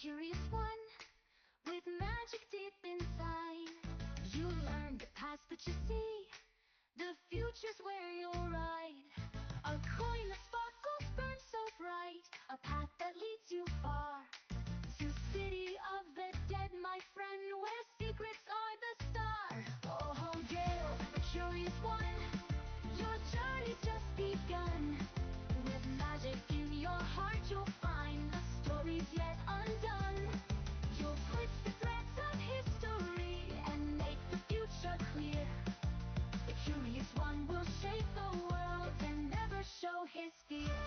curious one, with magic deep inside. You learn the past that you see, the future's where you'll ride. A coin that sparkles burns so bright, a path that leads you far. To city of the dead, my friend, where secrets are the star. Oh, Gale, the curious one, your journey's just begun. With magic in your heart, you'll find the stories yet undone. You'll twist the threads of history and make the future clear. The curious one will shape the world and never show his fear.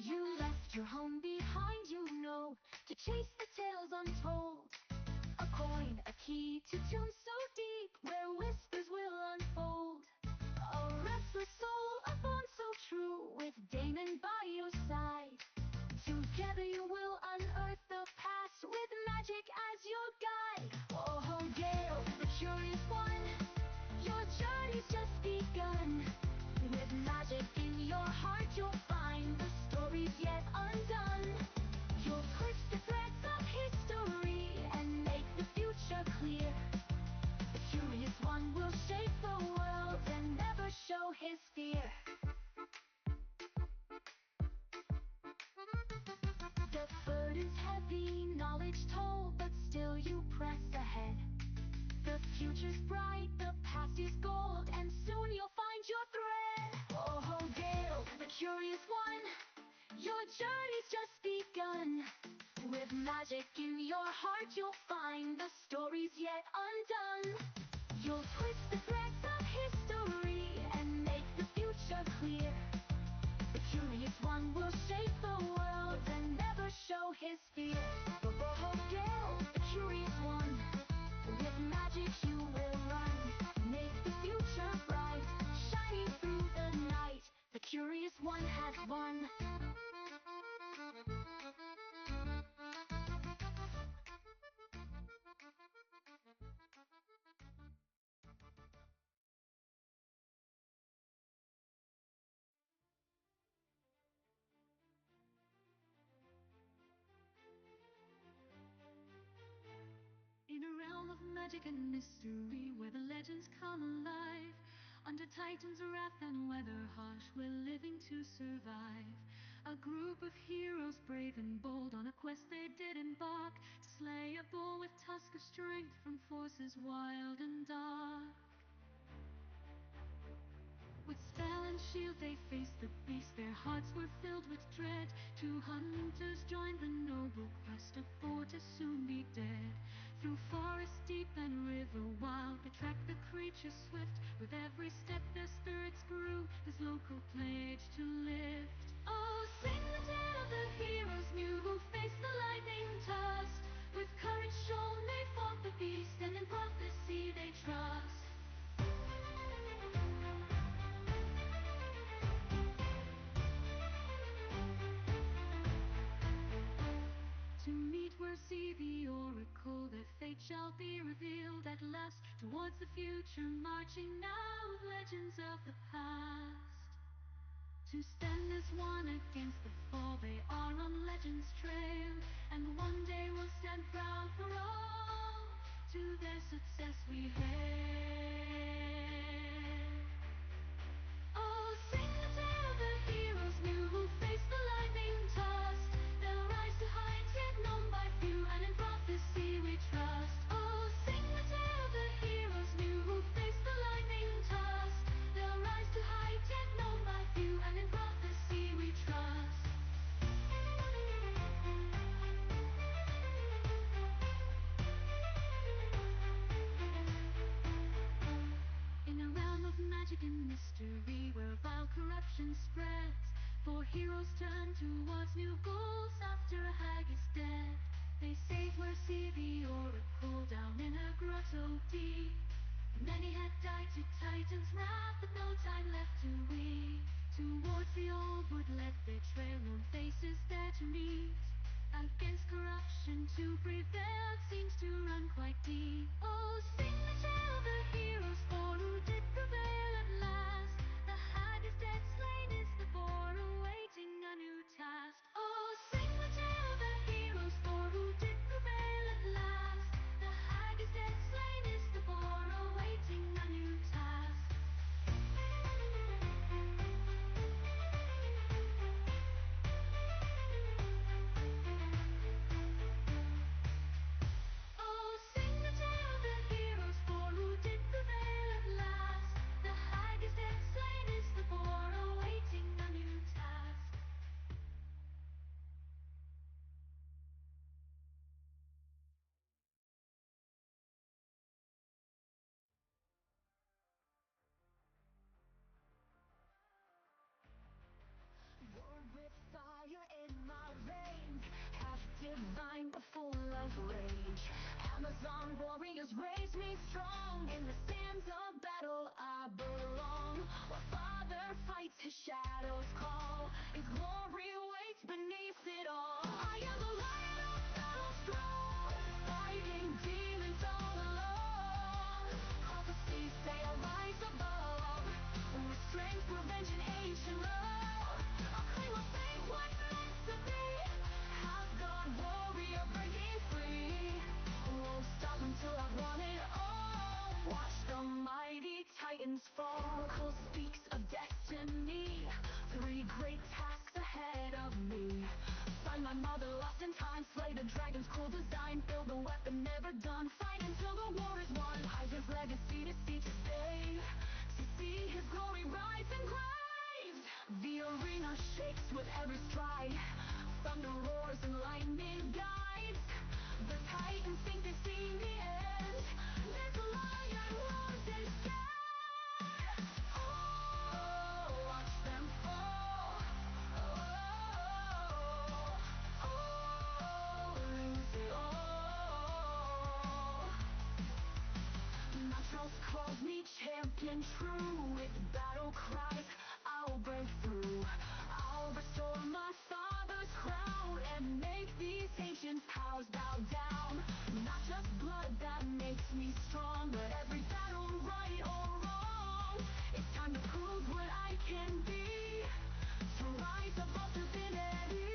You left your home behind, you know, to chase the tales untold. A coin, a key to tombs so deep, where whispers will unfold. A restless soul, a bond so true, with Damon by your side. Together you will unearth the past, with magic as your guide. Oh, Gale, the curious one, your journey's just begun. With magic in your heart, you'll find the stories yet undone. You'll twist the threads of history and make the future clear. The curious one will shape the world and never show his fear. The burden's heavy, knowledge told, but still you press ahead. The future's bright, the past is gold, and soon you'll find your thread. Oh, Gale, the curious one, your journey's just begun. With magic in your heart, you'll find the stories yet undone. You'll twist the threads of history and make the future clear. The curious one will shape the world and never show his fear. Oh, Gale, the curious one, with magic you will run. Make the future bright, shining through the night. The curious one has won. In a realm of magic and mystery, where the legends come alive, under Titan's wrath and weather harsh, we're living to survive. A group of heroes, brave and bold, on a quest they did embark, to slay a bull with tusk of strength from forces wild and dark. With spell and shield they faced the beast, their hearts were filled with dread. Two hunters joined the noble quest, a foe to soon be dead. Through forest deep and river wild, they tracked the creature swift. With every step their spirits grew, this local pledge to lift. Oh, sing the tale of the heroes new, who faced the lightning tusk. With courage shown they fought the beast, and in prophecy they trust. To meet where see the oracle, their fate shall be revealed at last. Towards the future marching now, with legends of the past. To stand as one against the fall, they are on legend's trail. And one day we'll stand proud for all, to their success we hail. Oh, sing the tale of the heroes new, who faced the lightning tusk. They'll rise to heights yet known by few, and in prophecy we trust. Oh, sing the tale of the heroes new, who faced the lightning tusk. They'll rise to heights yet known by few, and in prophecy we trust. In a realm of magic and mystery, where vile corruption spreads, for heroes turn towards new goals after a hag is dead. They save where see the oracle down in a grotto deep. Many had died to Titan's wrath, but no time left to weep. Towards the old wood led their trail, known faces there to meet. Against corruption to prevail seems to run quite deep. Oh, sing the tale of the heroes, for who did prevail at last. The hag is dead, slain is the boar, awaiting a of rage. Amazon warriors raise me strong. In the sands of battle I belong. While father fights, his shadows call. His glory waits beneath it all. I am the lion of battle strong, fighting demons all alone. Prophecies say I rise above, with strength, revenge, and ancient love. I'll claim a fate what's meant to be. Half God warrior breaking free. Won't stop until I've won it all. Watch the mighty titans fall. Cole speaks of destiny. 3 great tasks ahead of me. Find my mother lost in time. Slay the dragon's cruel design. Build a weapon never done. Fight until the war is won. Hide his legacy to see, to stay. To see his glory rise engraved. The arena shakes with every stride. Thunder roars and lightning guides. The titans think they've seen the end. This lion roars instead. Oh, watch them fall. Oh, lose it all. Naturals calls me champion true. With battle cries, I'll break through. I'll restore my father's crown and make these ancient powers bow down. Not just blood that makes me strong, but every battle, right or wrong. It's time to prove what I can be, to rise above divinity.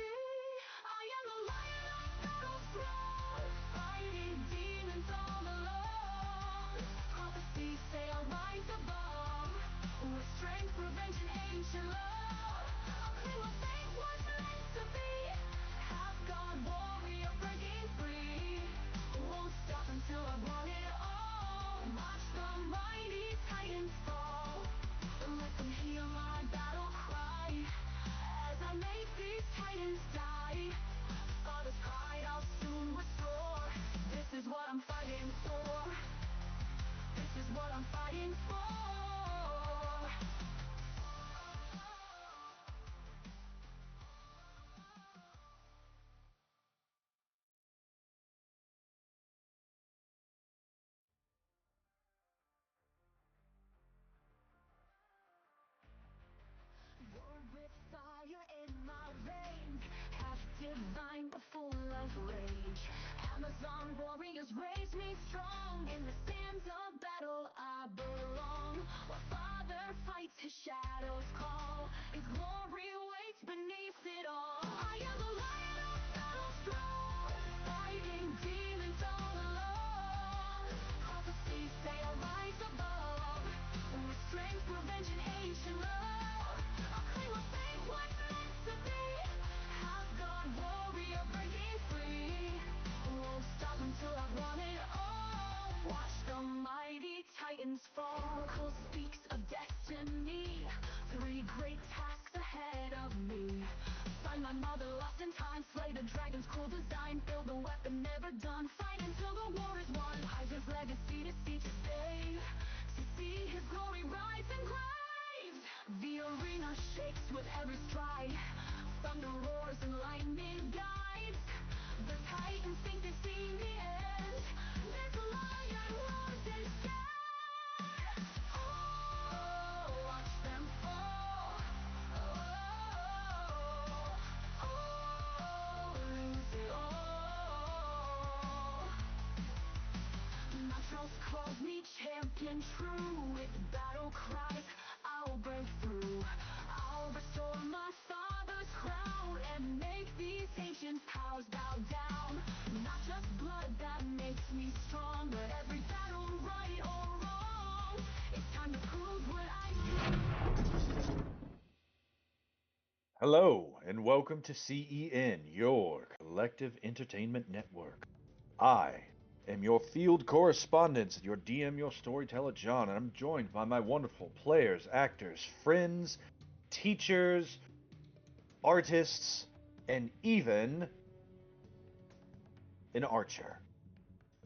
I am the lion of battle throne, fighting demons all alone. Prophecies say I'll rise above, with strength, revenge, and ancient love. I'll claim a fate what's meant to be. Half God warrior breaking free. Won't stop until I've won it all. Watch the mighty titans fall. Let them hear my battle cry. As I make these titans die, Father's pride I'll soon restore. This is what I'm fighting for. This is what I'm fighting for. Born with fire in my veins, half divine but full of rage. Amazon warriors raise me strong. In the sands of battle I belong. While father fights, his shadows call. His glory waits beneath it all. I am the lion of battle strong, fighting demons all alone. Prophecies say I rise above, with strength, revenge, and ancient love. I'll claim a fate what's meant to be. Half God warrior breaking free. Won't stop until I've won it all. Watch the mighty titans fall. Cole speaks of destiny. 3 great tasks ahead of me. Find my mother lost in time. Slay the dragon's cruel design. Build a weapon never done. Fight until the war is won. Hide his legacy to see, to stay. To see his glory rise engraved. The arena shakes with every stride. Thunder roars and lightning guides. The titans think they've seen the end. This lion roars instead. Oh, watch them fall. Oh, lose it all. Naturals calls me champion true. With battle cries, I'll break through. I'll restore my father's crown and make these ancient powers bow down. Not just blood that makes me strong, but every battle, right or wrong. It's time to prove what I can. Hello, and welcome to CEN, your collective entertainment network. I am your field correspondent, your DM, your storyteller, John, and I'm joined by my wonderful players, actors, friends, teachers, artists, and even an archer.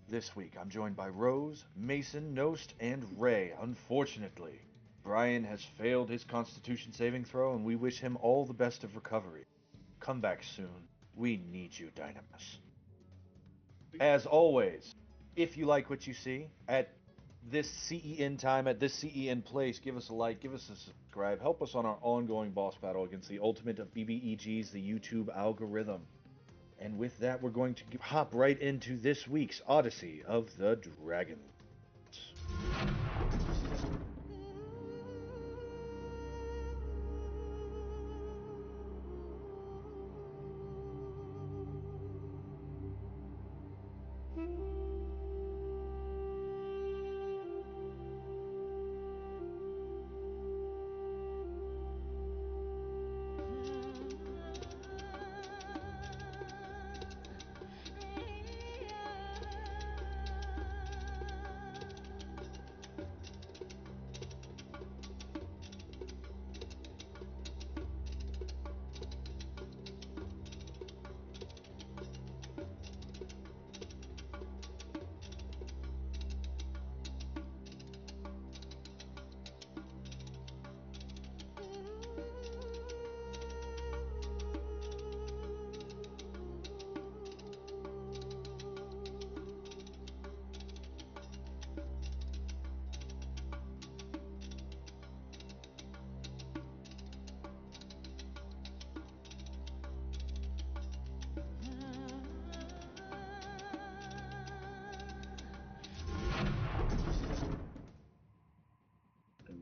This week, I'm joined by Rose, Mason, Nost, and Ray. Unfortunately, Brian has failed his constitution saving throw, and we wish him all the best of recovery. Come back soon. We need you, Dynamis. As always, if you like what you see at this CEN time, at this CEN place, give us a like, give us a subscribe, help us on our ongoing boss battle against the ultimate of BBEGs, the YouTube algorithm. And with that, we're going to hop right into this week's Odyssey of the Dragon.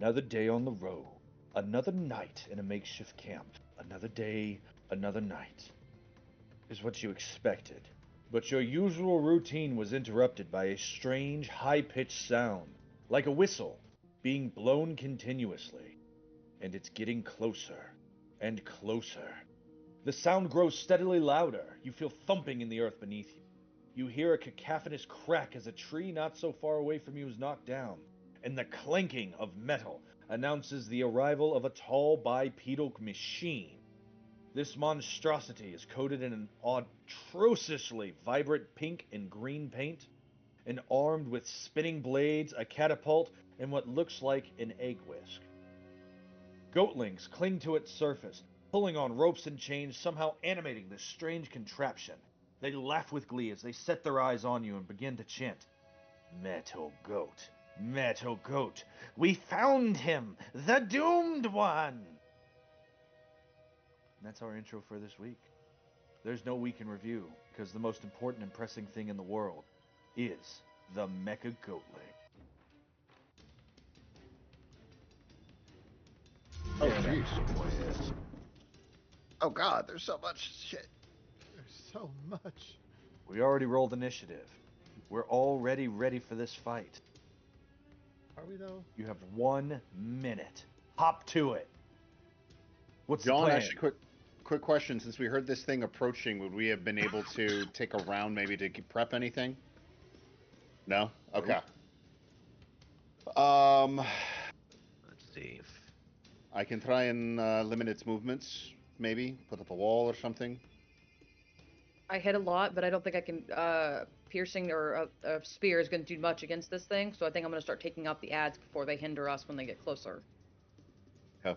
Another day on the road, another night in a makeshift camp, another day, another night, is what you expected. But your usual routine was interrupted by a strange, high-pitched sound, like a whistle, being blown continuously. And it's getting closer, and closer. The sound grows steadily louder. You feel thumping in the earth beneath you. You hear a cacophonous crack as a tree not so far away from you is knocked down, and the clanking of metal announces the arrival of a tall bipedal machine. This monstrosity is coated in an atrociously vibrant pink and green paint, and armed with spinning blades, a catapult, and what looks like an egg whisk. Goatlings cling to its surface, pulling on ropes and chains, somehow animating this strange contraption. They laugh with glee as they set their eyes on you and begin to chant, "Metal Goat, Metal Goat, we found him, the doomed one!" And that's our intro for this week. There's no week in review, because the most important and pressing thing in the world is the Mecha-Goatling. Oh, jeez. Is. Oh, God, there's so much shit. There's so much. We already rolled initiative. We're already ready for this fight. Are we, though? You have 1 minute. Hop to it. What's the John, plan? actually, quick question. Since we heard this thing approaching, would we have been able to take a round maybe to prep anything? No? Okay. Let's see. I can try and limit its movements, maybe. Put up a wall or something. I hit a lot, but I don't think I can, piercing or a spear is going to do much against this thing, so I think I'm going to start taking out the ads before they hinder us when they get closer. Yeah.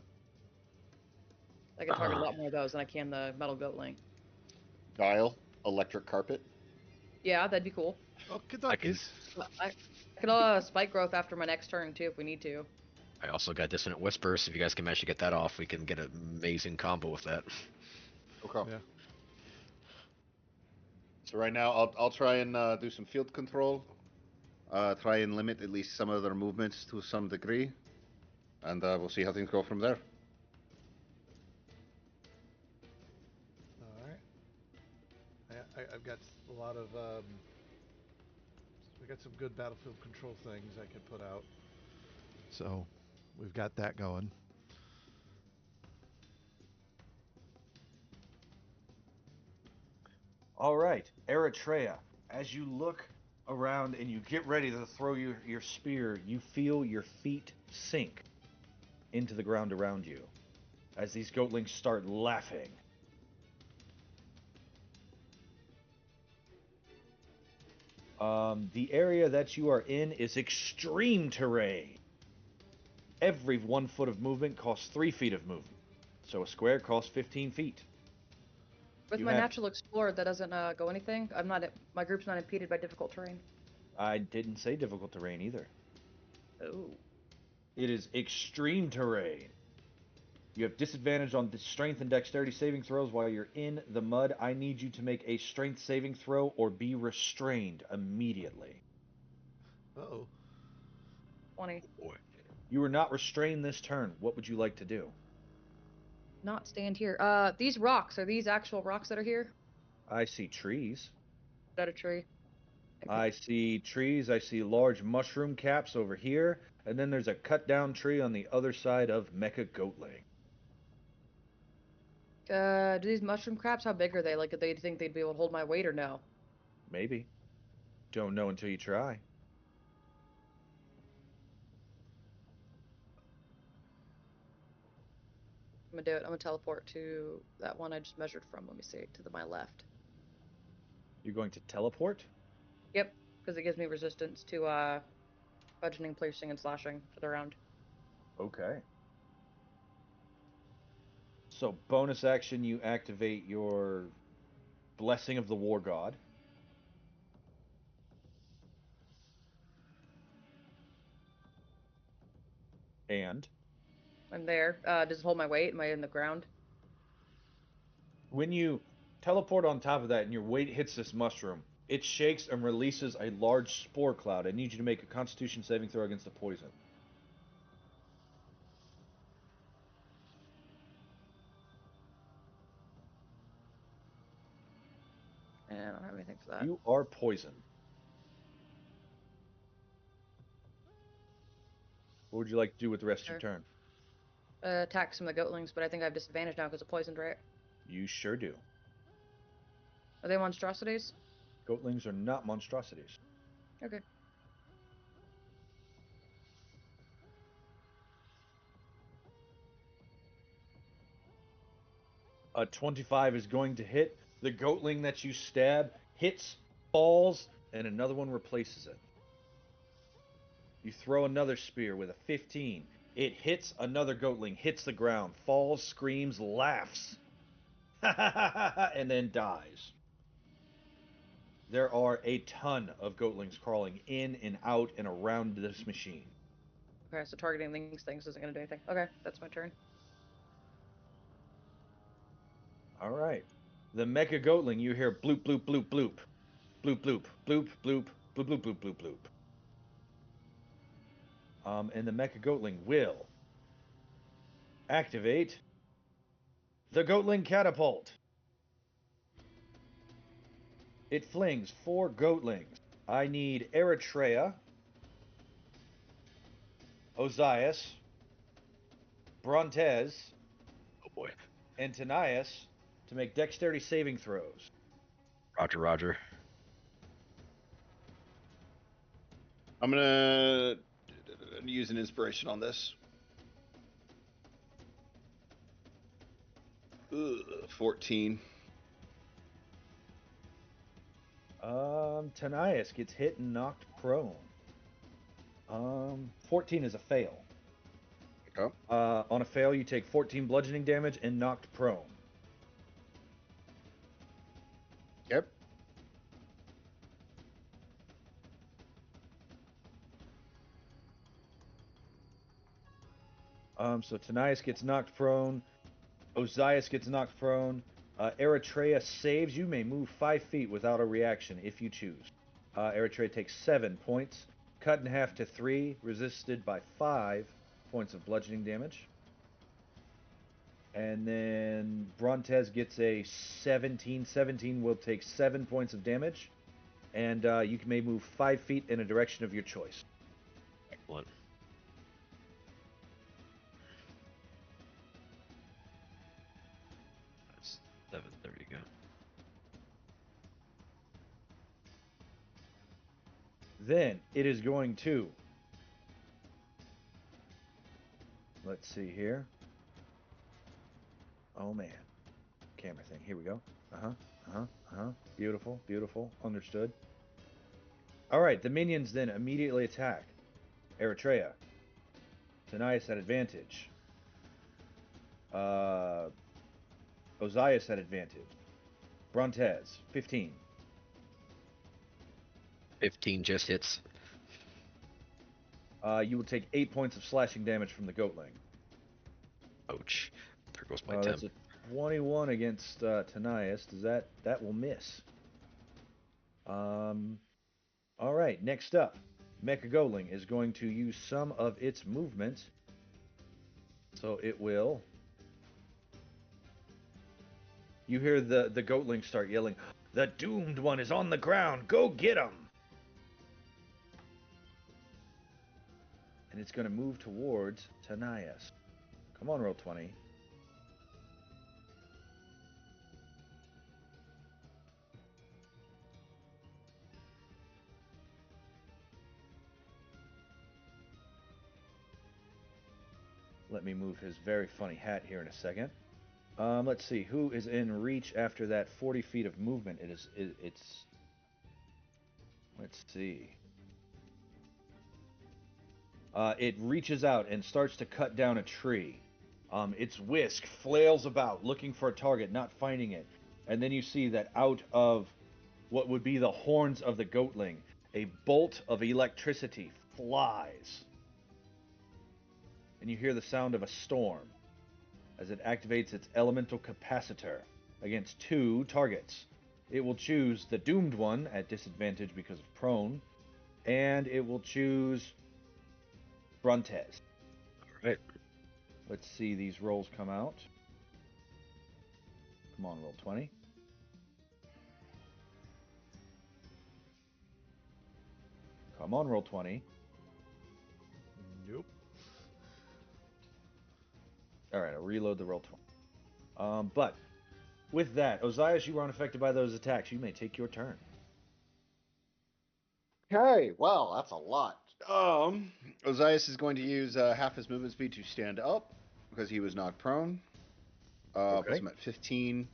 I can target a lot more of those than I can the metal goatling. Dial, electric carpet. Yeah, that'd be cool. Okay, I can. I could spike growth after my next turn, too, if we need to. I also got dissonant whisper, so if you guys can manage to get that off, we can get an amazing combo with that. Okay. Yeah. So right now, I'll try and do some field control. Try and limit at least some of their movements to some degree. And we'll see how things go from there. All right. I've got a lot of. We got some good battlefield control things I could put out. So, we've got that going. All right, Eritrea, as you look around and you get ready to throw your spear, you feel your feet sink into the ground around you as these goatlings start laughing. The area that you are in is extreme terrain. Every 1 foot of movement costs 3 feet of movement. So a square costs 15 feet. With You my have. natural explorer, that doesn't go anything. I'm not. My group's not impeded by difficult terrain. I didn't say difficult terrain either. Oh. It is extreme terrain. You have disadvantage on the strength and dexterity saving throws while you're in the mud. I need you to make a strength saving throw or be restrained immediately. Uh-oh. 20. Boy. You are not restrained this turn. What would you like to do? Not stand here. These rocks, are these actual rocks that are here? I see trees. Is that a tree? I see trees. I see large mushroom caps over here. And then there's a cut down tree on the other side of Mecha-Goatling. Do these mushroom crabs, how big are they? Like, do they think they'd be able to hold my weight or no? Maybe. Don't know until you try. I'm gonna do it. I'm gonna teleport to that one I just measured from. Let me see. To my left. You're going to teleport? Yep, because it gives me resistance to bludgeoning, piercing, and slashing for the round. Okay. So bonus action, you activate your Blessing of the War God. And I'm there. Does it hold my weight? Am I in the ground? when you teleport on top of that and your weight hits this mushroom, it shakes and releases a large spore cloud. I need you to make a Constitution saving throw against the poison. And I don't have anything for that. You are poisoned. What would you like to do with the rest of your turn? Attack some of the goatlings, but I think I have disadvantage now because it's poisoned, right? You sure do. Are they monstrosities? Goatlings are not monstrosities. Okay. A 25 is going to hit. The goatling that you stab hits, falls, and another one replaces it. You throw another spear with a 15. It hits another goatling, hits the ground, falls, screams, laughs, and then dies. There are a ton of goatlings crawling in and out and around this machine. Okay, so targeting these things isn't gonna do anything. Okay, that's my turn. All right. The Mecha-Goatling, you hear bloop, bloop, bloop, bloop. Bloop, bloop, bloop, bloop, bloop, bloop, bloop, bloop, bloop. And the Mecha-Goatling will activate the Goatling Catapult. It flings 4 Goatlings. I need Eritrea, Ozias, Brontez, Oh boy. and Tanias to make dexterity saving throws. Roger, Roger. I'm gonna use an inspiration on this. 14. Tanias gets hit and knocked prone. 14 is a fail. Okay. On a fail, you take 14 bludgeoning damage and knocked prone. Yep. So Tanias gets knocked prone. Ozias gets knocked prone. Eritrea saves. You may move 5 feet without a reaction if you choose. Eritrea takes 7 points, cut in half to 3, resisted by 5 points of bludgeoning damage. And then Brontez gets a 17. 17 will take 7 points of damage. And you may move 5 feet in a direction of your choice. Excellent. That's 7. There you go. Then it is going to. Let's see here. Oh man. Camera thing. Here we go. Beautiful, beautiful. Understood. Alright, the minions then immediately attack. Eritrea. Tanias at advantage. Ozias at advantage. Brontez, 15. 15 just hits. You will take 8 points of slashing damage from the Goatling. Ouch. There goes my That's temp. a 21 against Tanias. That will miss. All right, next up, Mecha-Goatling is going to use some of its movement. So it will. You hear the Goatling start yelling, "The doomed one is on the ground! Go get him!" And it's going to move towards Tanias. Come on, roll 20. Let me move his very funny hat here in a second. Let's see who is in reach after that 40 feet of movement. It's. Let's see. It reaches out and starts to cut down a tree. Its whisk flails about, looking for a target, not finding it. And then you see that out of what would be the horns of the Goatling, a bolt of electricity flies. And you hear the sound of a storm as it activates its elemental capacitor against 2 targets. It will choose the doomed one at disadvantage because of prone, and it will choose Brontez. Alright. Let's see these rolls come out. Come on, roll 20. Come on, roll 20. Nope. Alright, I'll reload the roll 20. But with that, Ozias, you are unaffected by those attacks. You may take your turn. Okay, well, that's a lot. Ozias is going to use half his movement speed to stand up because he was knocked prone. Puts him at 15.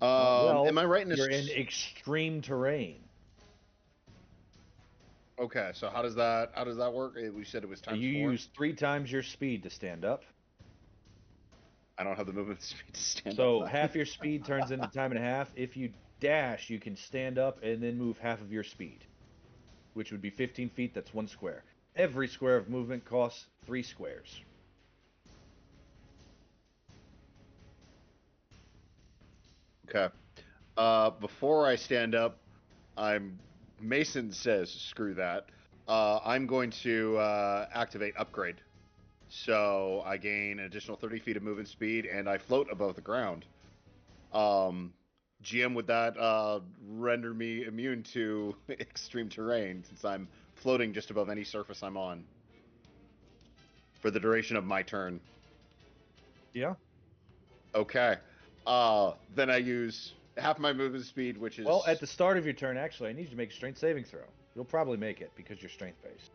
Well, am I right in you're in extreme terrain. Okay, so how does that work? We said it was times You 4. use 3 times your speed to stand up. I don't have the movement speed to stand up. So half your speed turns into time and a half. If you dash, you can stand up and then move half of your speed, which would be 15 feet. That's 1 square. Every square of movement costs 3 squares. Okay. Before I stand up, Mason says, screw that. I'm going to activate upgrade. So I gain an additional 30 feet of movement speed, and I float above the ground. GM, would that render me immune to extreme terrain, since I'm floating just above any surface I'm on for the duration of my turn? Yeah. Okay. Then I use half my movement speed, which is... Well, at the start of your turn, actually, I need you to make a strength saving throw. You'll probably make it because you're strength-based.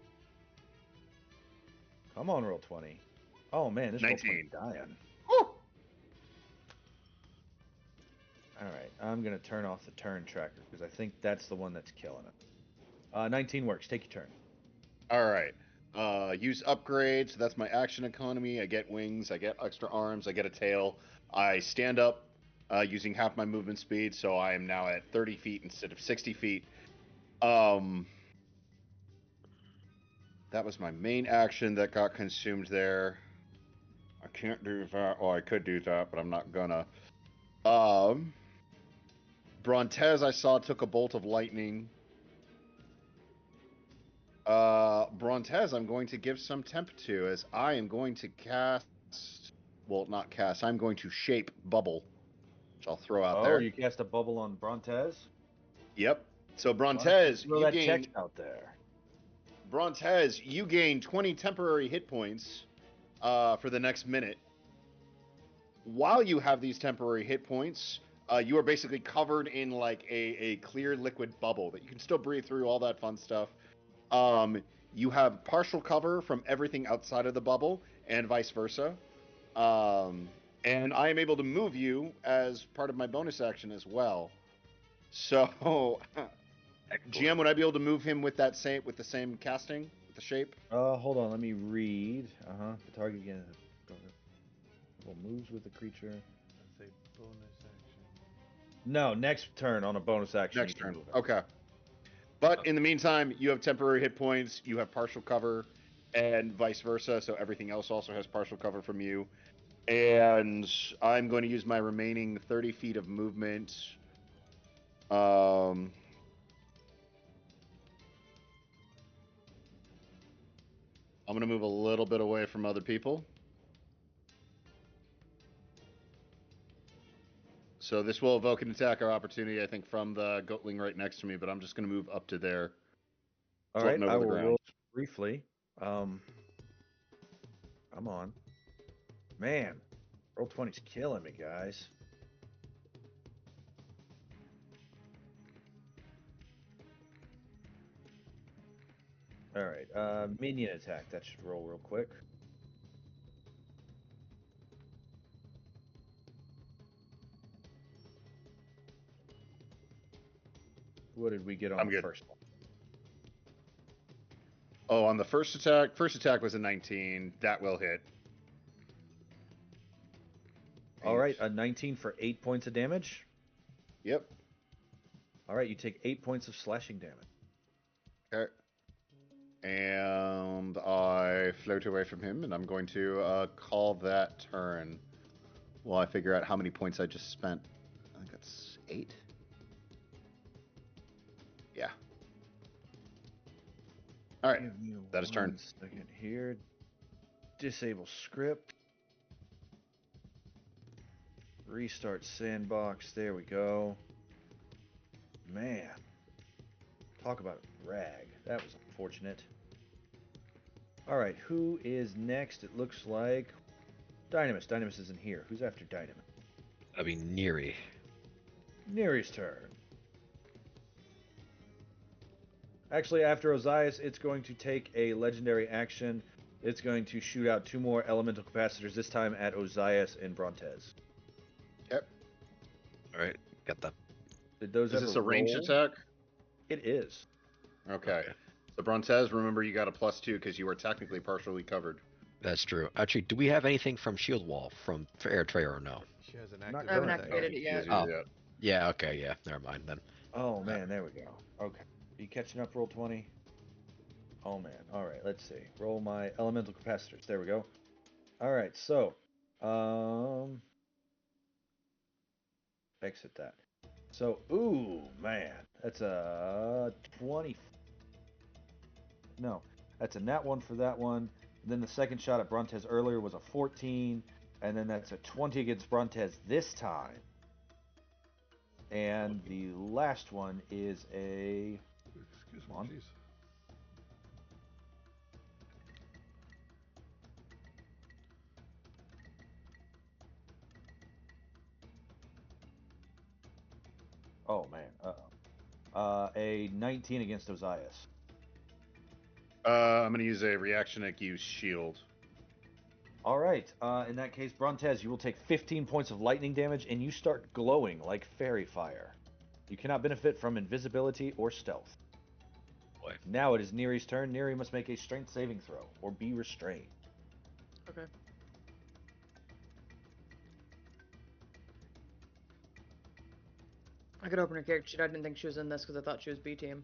Come on, roll 20. Oh, man, this 19. roll 20 dying. Woo! All right, I'm going to turn off the turn tracker because I think that's the one that's killing it. 19 works. Take your turn. All right. Use upgrade, so that's my action economy. I get wings, I get extra arms, I get a tail. I stand up using half my movement speed, so I am now at 30 feet instead of 60 feet. That was my main action that got consumed there. I can't do that. Oh, I could do that, but I'm not gonna. Brontez, I saw, took a bolt of lightning. Brontez, I'm going to give some temp to, as I am going to cast... Well, not cast. I'm going to shape bubble, which I'll throw out there. Oh, you cast a bubble on Brontez? Yep. So Why don't Brontez, throw you that gain... text out there. Brontez, you gain 20 temporary hit points for the next minute. While you have these temporary hit points, you are basically covered in like a clear liquid bubble that you can still breathe through, all that fun stuff. You have partial cover from everything outside of the bubble, and vice versa. And I am able to move you as part of my bonus action as well. So, GM, would I be able to move him with the same casting, with the shape? Hold on, let me read. The target again moves with the creature. That's a bonus action. No, next turn on a bonus action. Next you can turn. move it. Okay. But in the meantime, you have temporary hit points, you have partial cover, and vice versa. So everything else also has partial cover from you. And I'm going to use my remaining 30 feet of movement. I'm going to move a little bit away from other people. So this will evoke an attack or opportunity, I think, from the Goatling right next to me, but I'm just going to move up to there. All right, Floating over I the will ground. roll briefly. Come on. Man, roll 20's killing me, guys. All right, minion attack. That should roll real quick. What did we get on I'm the good. first one? Oh, on the first attack was a 19. That will hit. All right, a 19 for 8 points of damage. Yep. All right, you take 8 points of slashing damage. Okay. And I float away from him, and I'm going to call that turn while I figure out how many points I just spent. I think that's 8. Yeah. All right. Give me That is turn. 1 second here. Disable script. Restart sandbox. There we go. Man. Talk about a rag. That was unfortunate. Alright, who is next? It looks like Dynamis. Dynamis isn't here. Who's after Dynamis? That'd be Neri. Neri's turn. Actually, after Ozias, it's going to take a legendary action. It's going to shoot out 2 more elemental capacitors, this time at Ozias and Brontez. Yep. All right, got that. Did those Is ever this a ranged roll? attack? It is. Okay. So Brontez, remember you got a +2 because you were technically partially covered. That's true. Actually, do we have anything from Shield Wall for Air Trayer or no? She has an Not active I haven't currently. activated it yet. Oh. Yeah, okay, yeah. Never mind then. Oh man, there we go. Okay. Are you catching up, roll 20? Oh man. Alright, let's see. Roll my elemental capacitors. There we go. Alright, so exit that. So, ooh, man. That's a 20. No, that's a nat 1 for that one. And then the second shot at Brontez earlier was a 14. And then that's a 20 against Brontez this time. And the last one is a... Excuse Come on. me, jeez. Oh, man. Uh-oh. A 19 against Ozias. I'm going to use a reactionary use shield. All right. In that case, Brontez, you will take 15 points of lightning damage, and you start glowing like fairy fire. You cannot benefit from invisibility or stealth. Boy. Now it is Neri's turn. Neri must make a strength saving throw or be restrained. Okay. I could open her character sheet. I didn't think she was in this because I thought she was B team.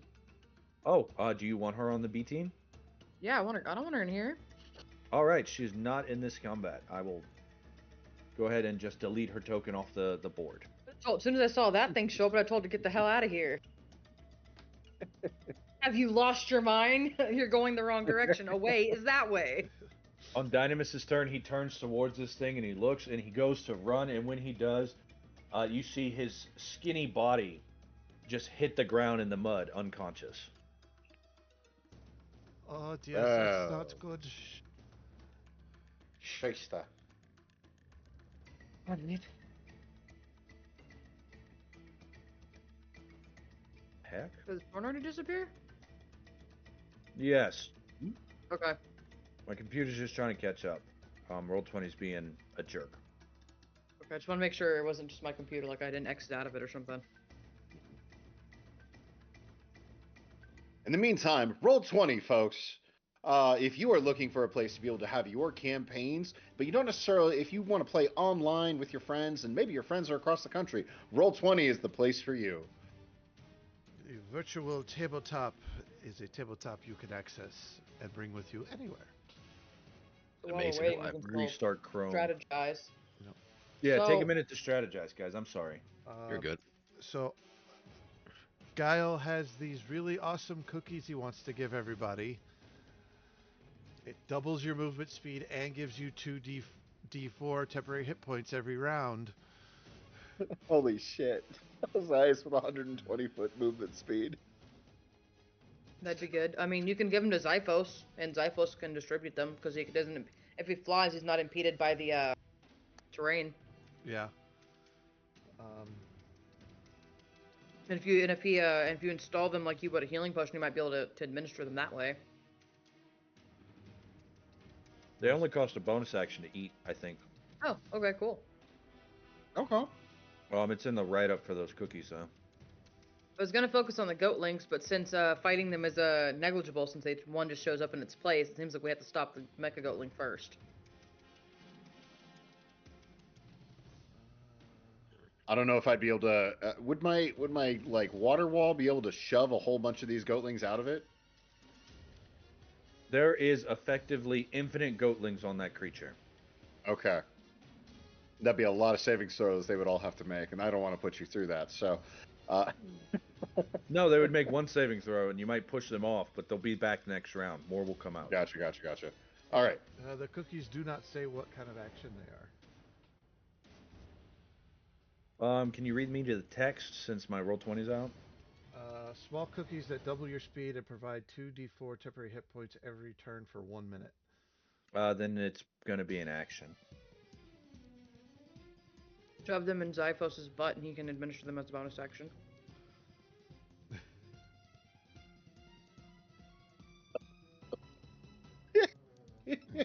Oh, do you want her on the B team? Yeah, I want her. I don't want her in here. All right, she's not in this combat. I will go ahead and just delete her token off the board. Oh, as soon as I saw that thing show up, I told her to get the hell out of here. Have you lost your mind? You're going the wrong direction. Away is that way. On Dynamis' turn, he turns towards this thing and he looks and he goes to run. And when he does, you see his skinny body just hit the ground in the mud, unconscious. Oh, yes, that's not good. Shyster. Pardon me. Heck? Does porn already disappear? Yes. Okay. My computer's just trying to catch up. Roll20's being a jerk. Okay, I just want to make sure it wasn't just my computer, like I didn't exit out of it or something. In the meantime, roll 20, folks. if you are looking for a place to be able to have your campaigns, but you don't necessarily, if you want to play online with your friends, and maybe your friends are across the country, Roll20 is the place for you. The virtual tabletop is a tabletop you can access and bring with you anywhere. So while Amazing. we're waiting, we can still Restart Chrome. strategize. Yeah, take a So- minute to strategize, guys. I'm sorry. You're good. So, Guile has these really awesome cookies he wants to give everybody. It doubles your movement speed and gives you 2d4 temporary hit points every round. Holy shit. Ozias with 120-foot movement speed. That'd be good. I mean, you can give them to Zyphos, and Zyphos can distribute them because he doesn't. If he flies, he's not impeded by the terrain. Yeah. And if you install them like you would a healing potion, you might be able to administer them that way. They only cost a bonus action to eat, I think. Oh, okay, cool. Okay. It's in the write-up for those cookies, though. I was gonna focus on the goatlings, but since fighting them is negligible, since one just shows up in its place, it seems like we have to stop the Mecha-Goatling first. I don't know if I'd be able to. Would my like water wall be able to shove a whole bunch of these goatlings out of it? There is effectively infinite goatlings on that creature. Okay. That'd be a lot of saving throws they would all have to make, and I don't want to put you through that. So, No, they would make one saving throw, and you might push them off, but they'll be back next round. More will come out. gotcha. All right. The cookies do not say what kind of action they are. Can you read me to the text since my Roll20's out? Small cookies that double your speed and provide 2d4 temporary hit points every turn for 1 minute. Then it's going to be an action. Shove them in Zyphos' butt, and he can administer them as a bonus action.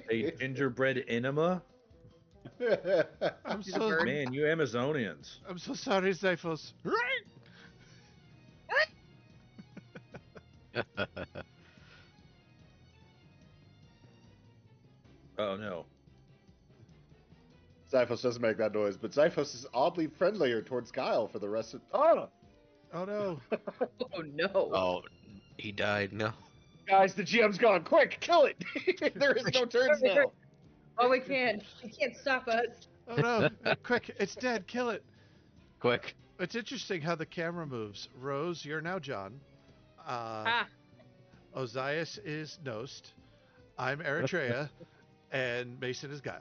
A gingerbread enema? I'm He's a so bird. Man, you Amazonians. I'm so sorry, Zyphos. Right. Oh, no. Zyphos doesn't make that noise, but Zyphos is oddly friendlier towards Guile for the rest of. Oh, Oh no. Oh no! Oh, he died. No. guys, the GM's gone. Quick, kill it! There is no turns now. Oh, we can't. He can't stop us. Oh no. Quick, it's dead. Kill it. Quick. It's interesting how the camera moves. Rose, you're now John. Ozias is Nost. I'm Eritrea. And Mason is Guile.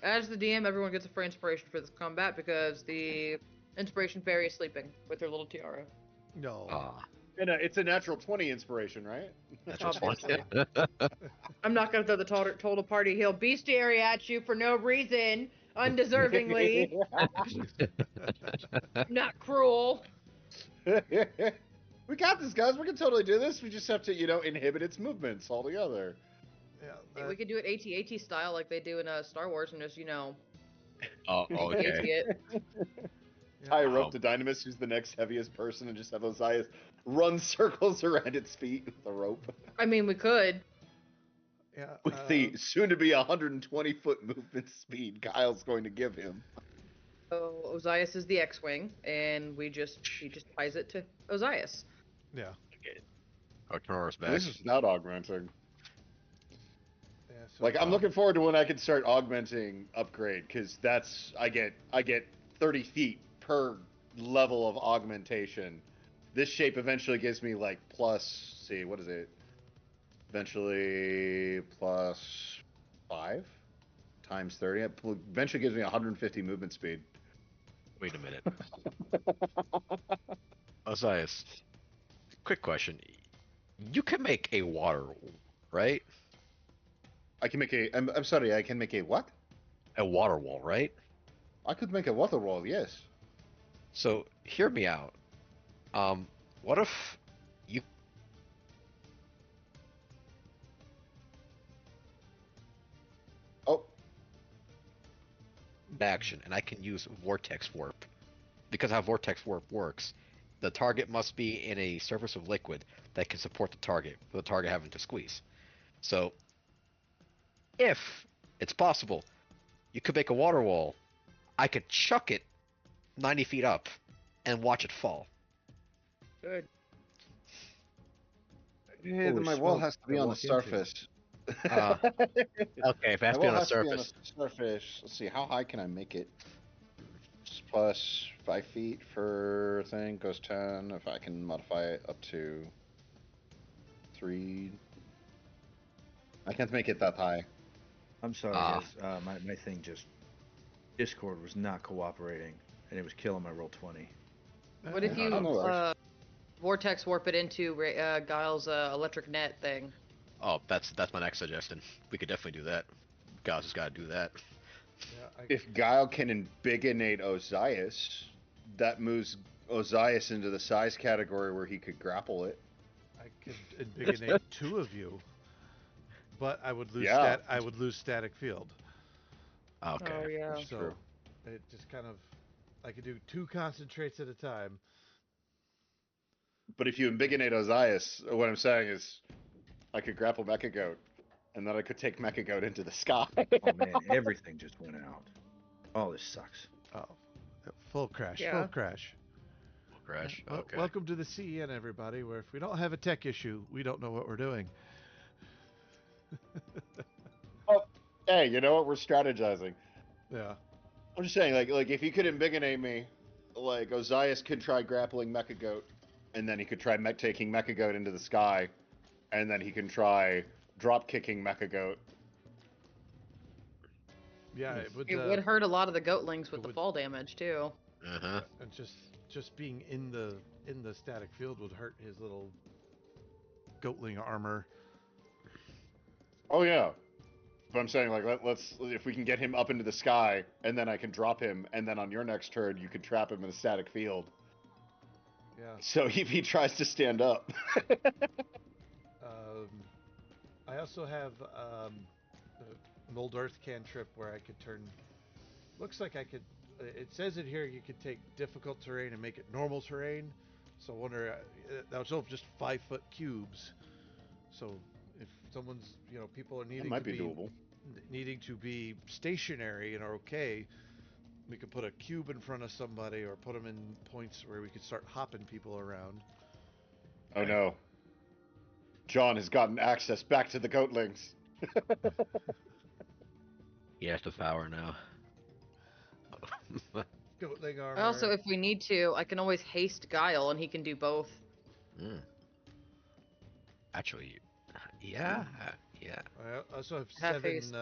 As the DM, everyone gets a free inspiration for this combat because the inspiration fairy is sleeping with her little tiara. No. And it's a natural 20 inspiration, right? That's just fun. Obviously. I'm not gonna throw the total party heal bestiary at you for no reason, undeservingly. Not cruel. We got this, guys. We can totally do this. We just have to, inhibit its movements altogether. Yeah, We could do it AT-AT style like they do in Star Wars and just, Oh, AT okay. it. Tie a rope to Dynamis, who's the next heaviest person, and just have Ozias run circles around its feet with the rope. I mean, we could. Yeah. With the soon-to-be 120-foot movement speed Kyle's going to give him. So Ozias is the X-wing, and he just ties it to Ozias. Yeah. Artanora's back. This is not augmenting. Yeah, so, Like, I'm looking forward to when I can start augmenting upgrade, because that's I get 30 feet per level of augmentation. This shape eventually gives me like plus, see, what is it? Eventually plus 5 times 30. It eventually gives me 150 movement speed. Wait a minute. Ozias, quick question. You can make a water, right? I can make I'm sorry, I can make a what? A water wall, right? I could make a water wall, yes. So hear me out. What if you Oh, action and I can use vortex warp because how vortex warp works The target must be in a surface of liquid that can support the target, for the target having to squeeze. So, if it's possible, you could make a water wall. I could chuck it 90 feet up and watch it fall. Good. Yeah, then Holy my wall smoke, has to what be I on the walk into? surface. Uh, Okay, if it has My to be wall on a has to be on the surface. surface. Let's see, how high can I make it? Plus 5 feet for thing goes 10. If I can modify it up to 3, I can't make it that high. I'm sorry, Ah. guys. My thing just Discord was not cooperating, and it was killing my roll 20. What if you no worries. vortex warp it into Guile's electric net thing? Oh, that's my next suggestion. We could definitely do that. Guys just gotta do that. Yeah, If Guile can embiggenate Ozias, that moves Ozias into the size category where he could grapple it. I could embiggenate 2 of you, but I would lose Yeah. I would lose static field. Okay. Oh yeah. That's So true. it just kind of, I could do 2 concentrates at a time. But if you embiggenate Ozias, what I'm saying is I could grapple Mecha-Goat, and then I could take Mecha-Goat into the sky. Oh man, everything just went out. Oh, this sucks. Oh, full crash, Yeah. full crash. Crash. Well, Okay. welcome to the CEN, everybody, where if we don't have a tech issue, we don't know what we're doing. Oh, hey, you know what? We're strategizing. Yeah. I'm just saying, like if you could embiggenate me, like Ozias could try grappling Mecha-Goat, and then he could try taking Mecha-Goat into the sky, and then he can try drop kicking Mecha-Goat. Yeah, It would hurt a lot of the goatlings with it the would- fall damage too. Uh-huh. and just being in the static field would hurt his little goatling armor. Oh yeah. But I'm saying, like, let's if we can get him up into the sky, and then I can drop him, and then on your next turn you could trap him in a static field. Yeah. So if he tries to stand up, I also have an old Earth cantrip where I could turn. Looks like I could. It says in here you could take difficult terrain and make it normal terrain. So I wonder. That was all just 5-foot cubes. So if someone's, people are that needing might to be doable. needing to be stationary and are okay, we could put a cube in front of somebody or put them in points where we could start hopping people around. Oh no. John has gotten access back to the Goatlings. He has the power now. Goatling armor. Also, if we need to, I can always haste Guile, and he can do both. Mm. Actually, yeah. I also have Half 7 haste.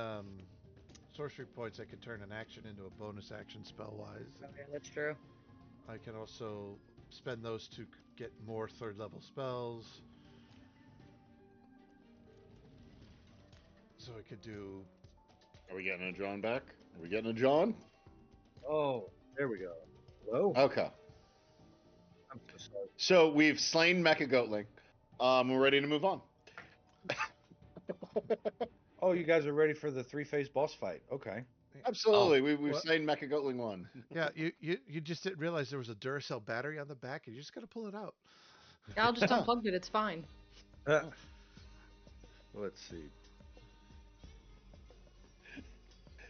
sorcery points. I could turn an action into a bonus action spell-wise. Okay, that's true. I can also spend those to get more 3rd level spells. So I could do. Are we getting a John back? Are we getting a John? Oh, there we go. Hello? Okay. I'm so sorry. So we've slain Mecha-Goatling. We're ready to move on. Oh, you guys are ready for the 3-phase boss fight. Okay. Absolutely. Oh, We've what? slain Mecha-Goatling 1. Yeah, you just didn't realize there was a Duracell battery on the back, and you just gotta pull it out. Yeah, I'll just unplug it. It's fine. Let's see.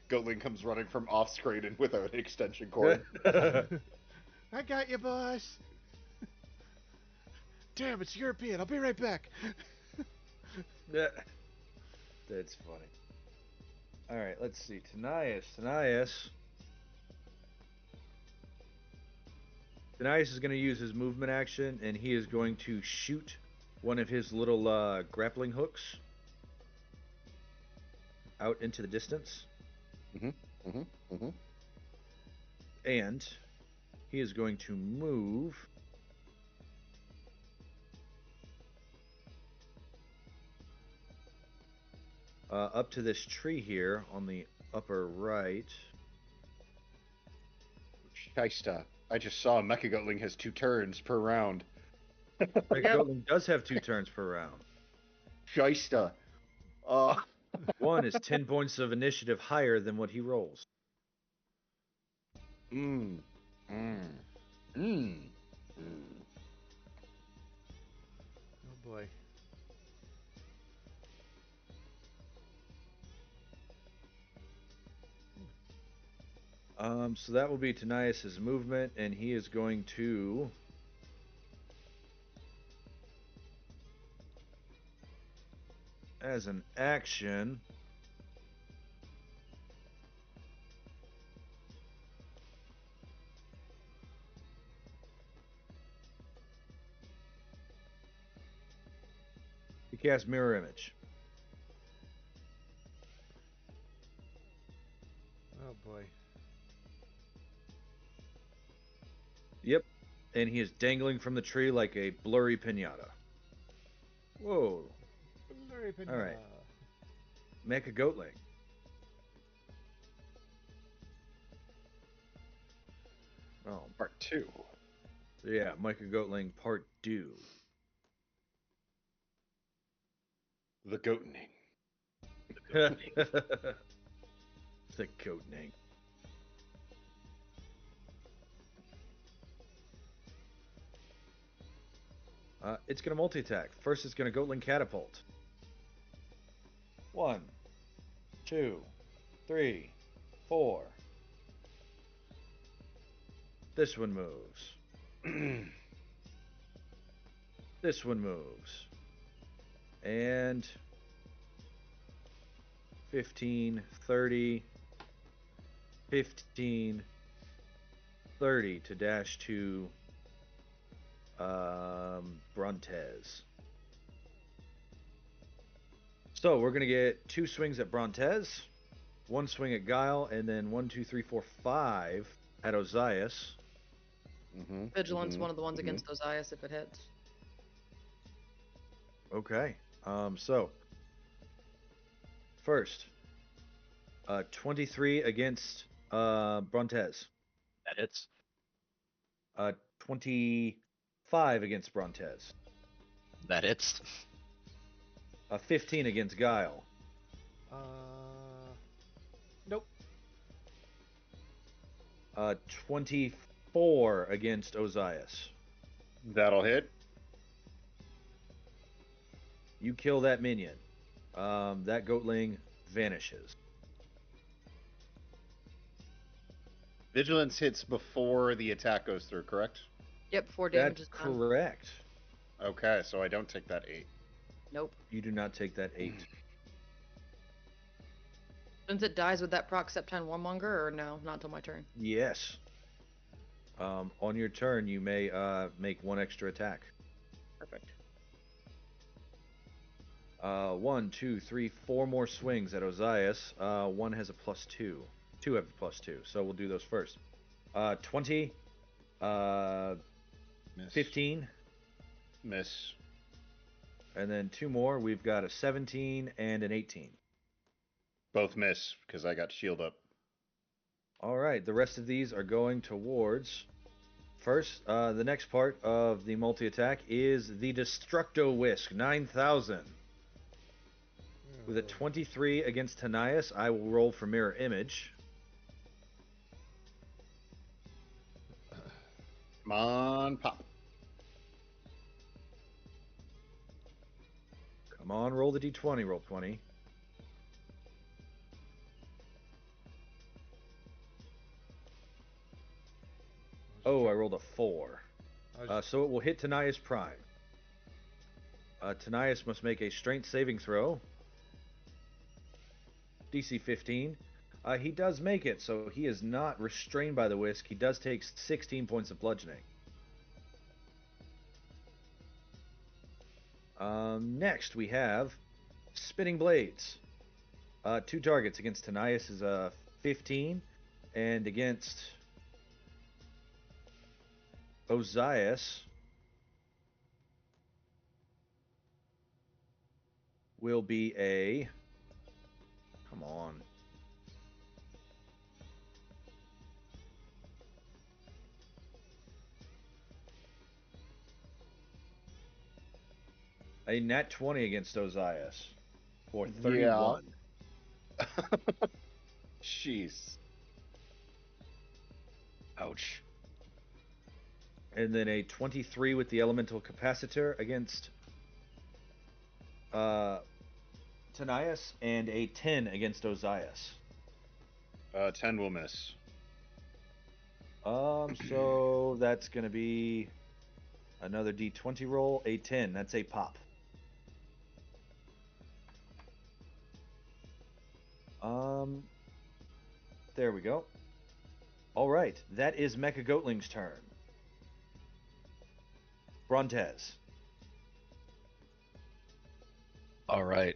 Goatling comes running from off screen and with an extension cord. I got you, boss. Damn, it's European. I'll be right back. That's funny. All right, let's see. Tanias is going to use his movement action, and he is going to shoot one of his little grappling hooks out into the distance. And he is going to move up to this tree here on the upper right. Shysta. I just saw Mecha-Goatling has 2 turns per round. Mecha-Goatling does have 2 turns per round. Shysta. One is 10 points of initiative higher than what he rolls. boy. So that will be Tanias' movement, and he is going to. As an action. He casts Mirror Image. Oh boy. Yep. And he is dangling from the tree like a blurry pinata. Whoa. All right. Mecha-Goatling. Oh, Part 2. yeah. Mecha-Goatling Part 2. The goatening. The Goatning. It's going to multi-attack. First, it's going to Goatling Catapult. 1, 2, 3, 4. This one moves. This one moves. And 15, 30, 15, 30 to dash to Brontes. So we're going to get 2 swings at Brontes, 1 swing at Guile, and then 1, 2, 3, 4, 5 at Ozias. Vigilance, one of the ones against Ozias if it hits. Okay. So first, 23 against Brontes. That hits. 25 against Brontes. That hits. 15 against Guile. Nope. 24 against Ozias. That'll hit. You kill that minion. That Goatling vanishes. Vigilance hits before the attack goes through, correct? Yep, 4 damage That's is done. correct. Okay, so I don't take that 8. Nope. You do not take that 8. Since it dies with that proc Septime Warmonger, or no? Not until my turn. Yes. On your turn, you may make 1 extra attack. Perfect. 1, 2, 3, 4 more swings at Ozias. 1 has a +2. 2 have a +2. So we'll do those first. 20. Miss. 15. Miss. And then 2 more. We've got a 17 and an 18. Both miss, because I got shield up. All right. The rest of these are going towards... First, the next part of the multi-attack is the Destructo Whisk, 9,000. With a 23 against Tanias, I will roll for Mirror Image. Come on, pop. Come on, roll the d20, roll 20. Oh, I rolled a 4. So it will hit Tanias Prime. Tanias must make a strength saving throw. DC 15. He does make it, so he is not restrained by the whisk. He does take 16 points of bludgeoning. Next, we have Spinning Blades. 2 targets against Tanias is a 15, and against Ozias will be a... Come on. A nat 20 against Ozias for 31. Yeah. Jeez. Ouch. And then a 23 with the Elemental Capacitor against Tanias, and a 10 against Ozias. 10 will miss. So that's gonna be another D20 roll, a 10. That's a pop. There we go. All right, that is Mecha-Goatling's turn. Brontez. All right.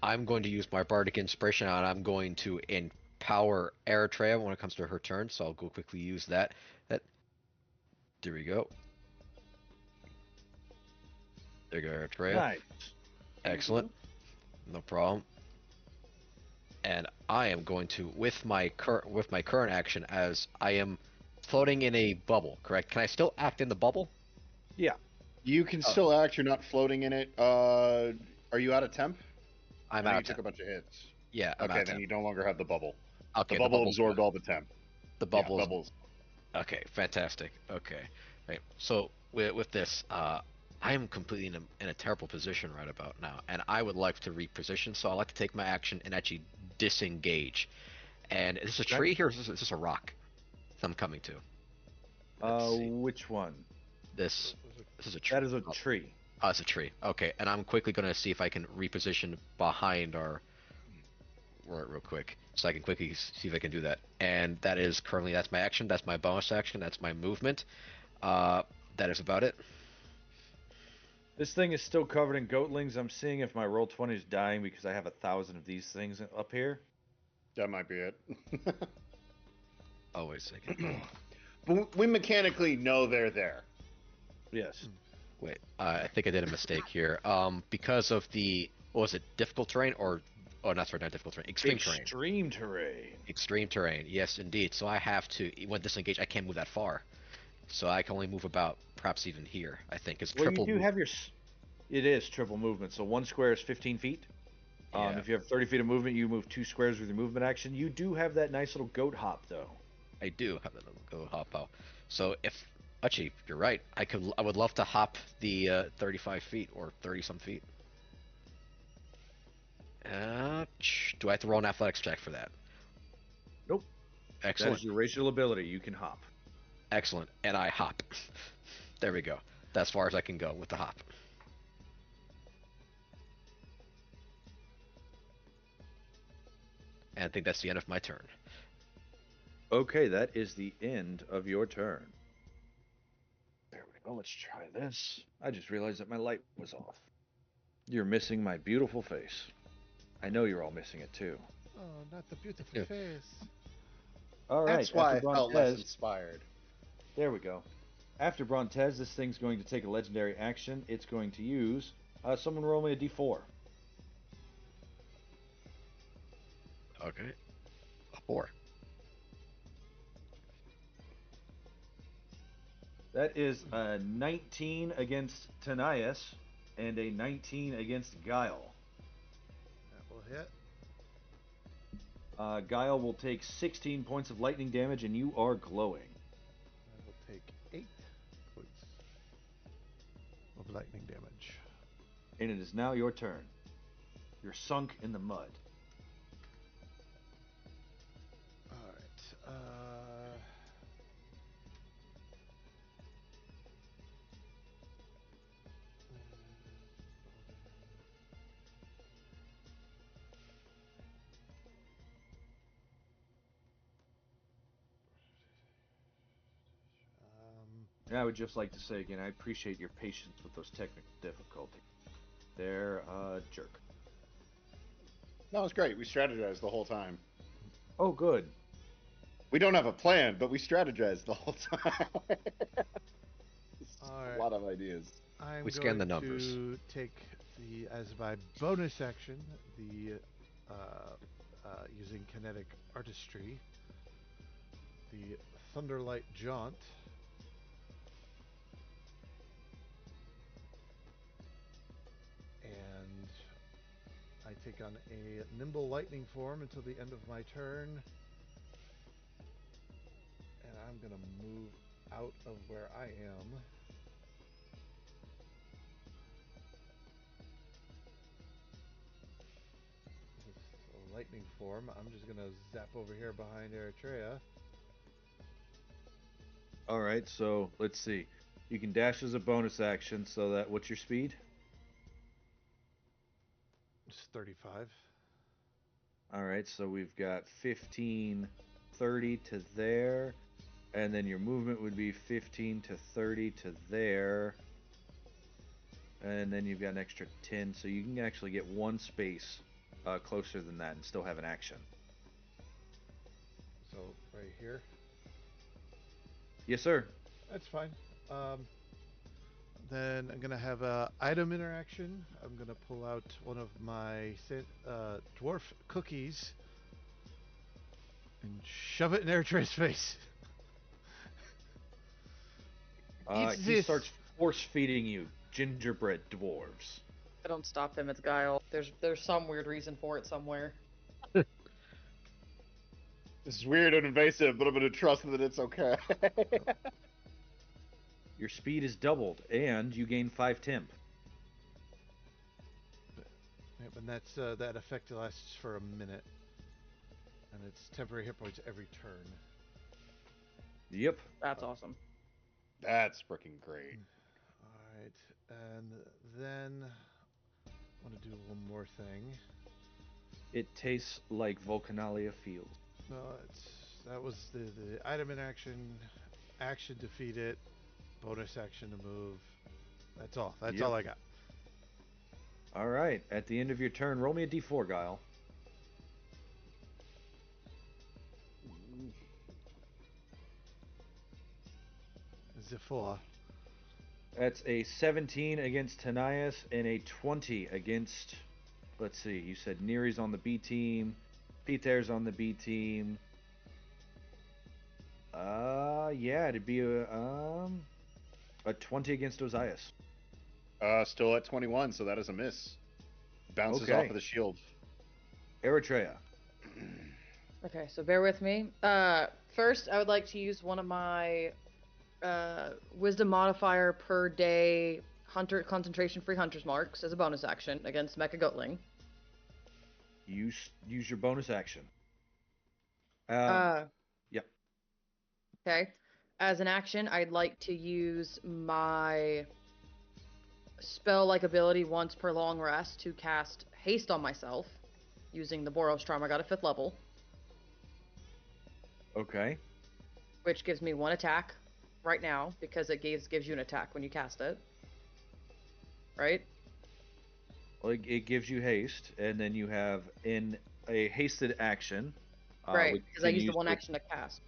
I'm going to use my bardic inspiration, and I'm going to empower Eritrea when it comes to her turn. So I'll go quickly use that. There we go. There you go, Eritrea. Nice. Excellent. No problem. And I am going to, with my current action, as I am floating in a bubble. Correct? Can I still act in the bubble? Yeah. You can still act. You're not floating in it. Are you out of temp? I'm I know out. you took a bunch of hits. Yeah. I'm Okay, out then temp. you no longer have the bubble. Okay. The bubble bubble's absorbed gone. all the temp. The Yeah, bubbles. bubbles. Okay, fantastic. Okay, right. So with this, I am completely in a terrible position right about now, and I would like to reposition. So I'd like to take my action and actually disengage. And is this a Okay. tree here, or is this a rock I'm coming to? Let's see. Which one? This is a tree. That is a tree. Oh, it's a tree. Okay, and I'm quickly going to see if I can reposition behind our. Real quick, so I can quickly see if I can do that. And that is currently, that's my action, that's my bonus action, that's my movement. That is about it. This thing is still covered in goatlings. I'm seeing if my roll 20 is dying because I have 1,000 of these things up here. That might be it. Oh, wait a second. But we mechanically know they're there. Yes. Wait, I think I did a mistake here. Because of the, what was it, difficult terrain or, oh, not sorry, not difficult terrain, extreme terrain. Extreme terrain. Extreme terrain, yes, indeed. So I have to, when disengage, I can't move that far. So I can only move about, perhaps even here, I think. It's Well, triple. you do have your. It is triple movement. So one square is 15 feet. Yeah. If you have 30 feet of movement, you move 2 squares with your movement action. You do have that nice little goat hop, though. I do have that little go hop out. So if actually you're right, I would love to hop the 35 feet or 30 some feet. Do I have to roll an athletics check for that? Nope. That Excellent. is your racial ability. You can hop. Excellent. And I hop. There we go. That's as far as I can go with the hop. And I think that's the end of my turn. Okay, that is the end of your turn. There we go. Let's try this. I just realized that my light was off. You're missing my beautiful face. I know you're all missing it too. Oh, not the beautiful Yeah. face. All right. That's why I after felt less Brontez, inspired. there we go. After Brontez, this thing's going to take a legendary action. It's going to use. Someone roll me a d4. Okay. A 4. That is a 19 against Tanias and a 19 against Guile. That will hit. Guile will take 16 points of lightning damage, and you are glowing. I will take 8 points of lightning damage. And it is now your turn. You're sunk in the mud. Alright. And I would just like to say again, I appreciate your patience with those technical difficulties. They're a jerk. No, it's great. We strategized the whole time. Oh, good. We don't have a plan, but we strategized the whole time. Alright. A lot of ideas. I'm We going scan the numbers. to take the, as my bonus action, the using kinetic artistry, the Thunderlight Jaunt. And I take on a nimble lightning form until the end of my turn. And I'm going to move out of where I am. lightning form. I'm just gonna zap over here behind Eritrea. All right, so let's see. You can dash as a bonus action, so that what's your speed? It's 35. All right, so we've got 15, 30 to there, and then your movement would be 15 to 30 to there, and then you've got an extra 10, so you can actually get one space closer than that and still have an action. So right here. Yes, sir. That's fine. Then I'm gonna have a item interaction. I'm gonna pull out one of my dwarf cookies and shove it in Eritrea's face. It's He this. starts force feeding you gingerbread dwarves. I don't stop him. It's Guile. There's some weird reason for it somewhere. This is weird and invasive, but I'm gonna trust that it's okay. Your speed is doubled, and you gain 5 temp. Yep, and that's that effect lasts for a minute, and it's temporary hit points every turn. Yep. That's awesome. That's freaking great. All right, and then I want to do one more thing. It tastes like Vulcanalia feels. No, that was the item in action defeat it, bonus action to move. That's all. That's Yep. all I got. All right. At the end of your turn, roll me a d4, Guile. Ziphoa. That's a 17 against Tanias and a 20 against. Let's see. You said Neri's on the B team. Peter's on the B team. Yeah, it'd be a 20 against Ozias. Still at 21, so that is a miss. Bounces Okay. off of the shield. Eritrea. Okay, so bear with me. First, I would like to use one of my wisdom modifier per day hunter concentration free hunter's marks as a bonus action against Mecha-Goatling. Use your bonus action. Yep. Yep. Okay. As an action, I'd like to use my spell-like ability once per long rest to cast haste on myself using the Boros charm I got at 5th level, Okay. which gives me 1 attack right now because it gives you an attack when you cast it. Right? Well, it gives you haste, and then you have in a hasted action. Right, which because I you can used the use one to- action to cast.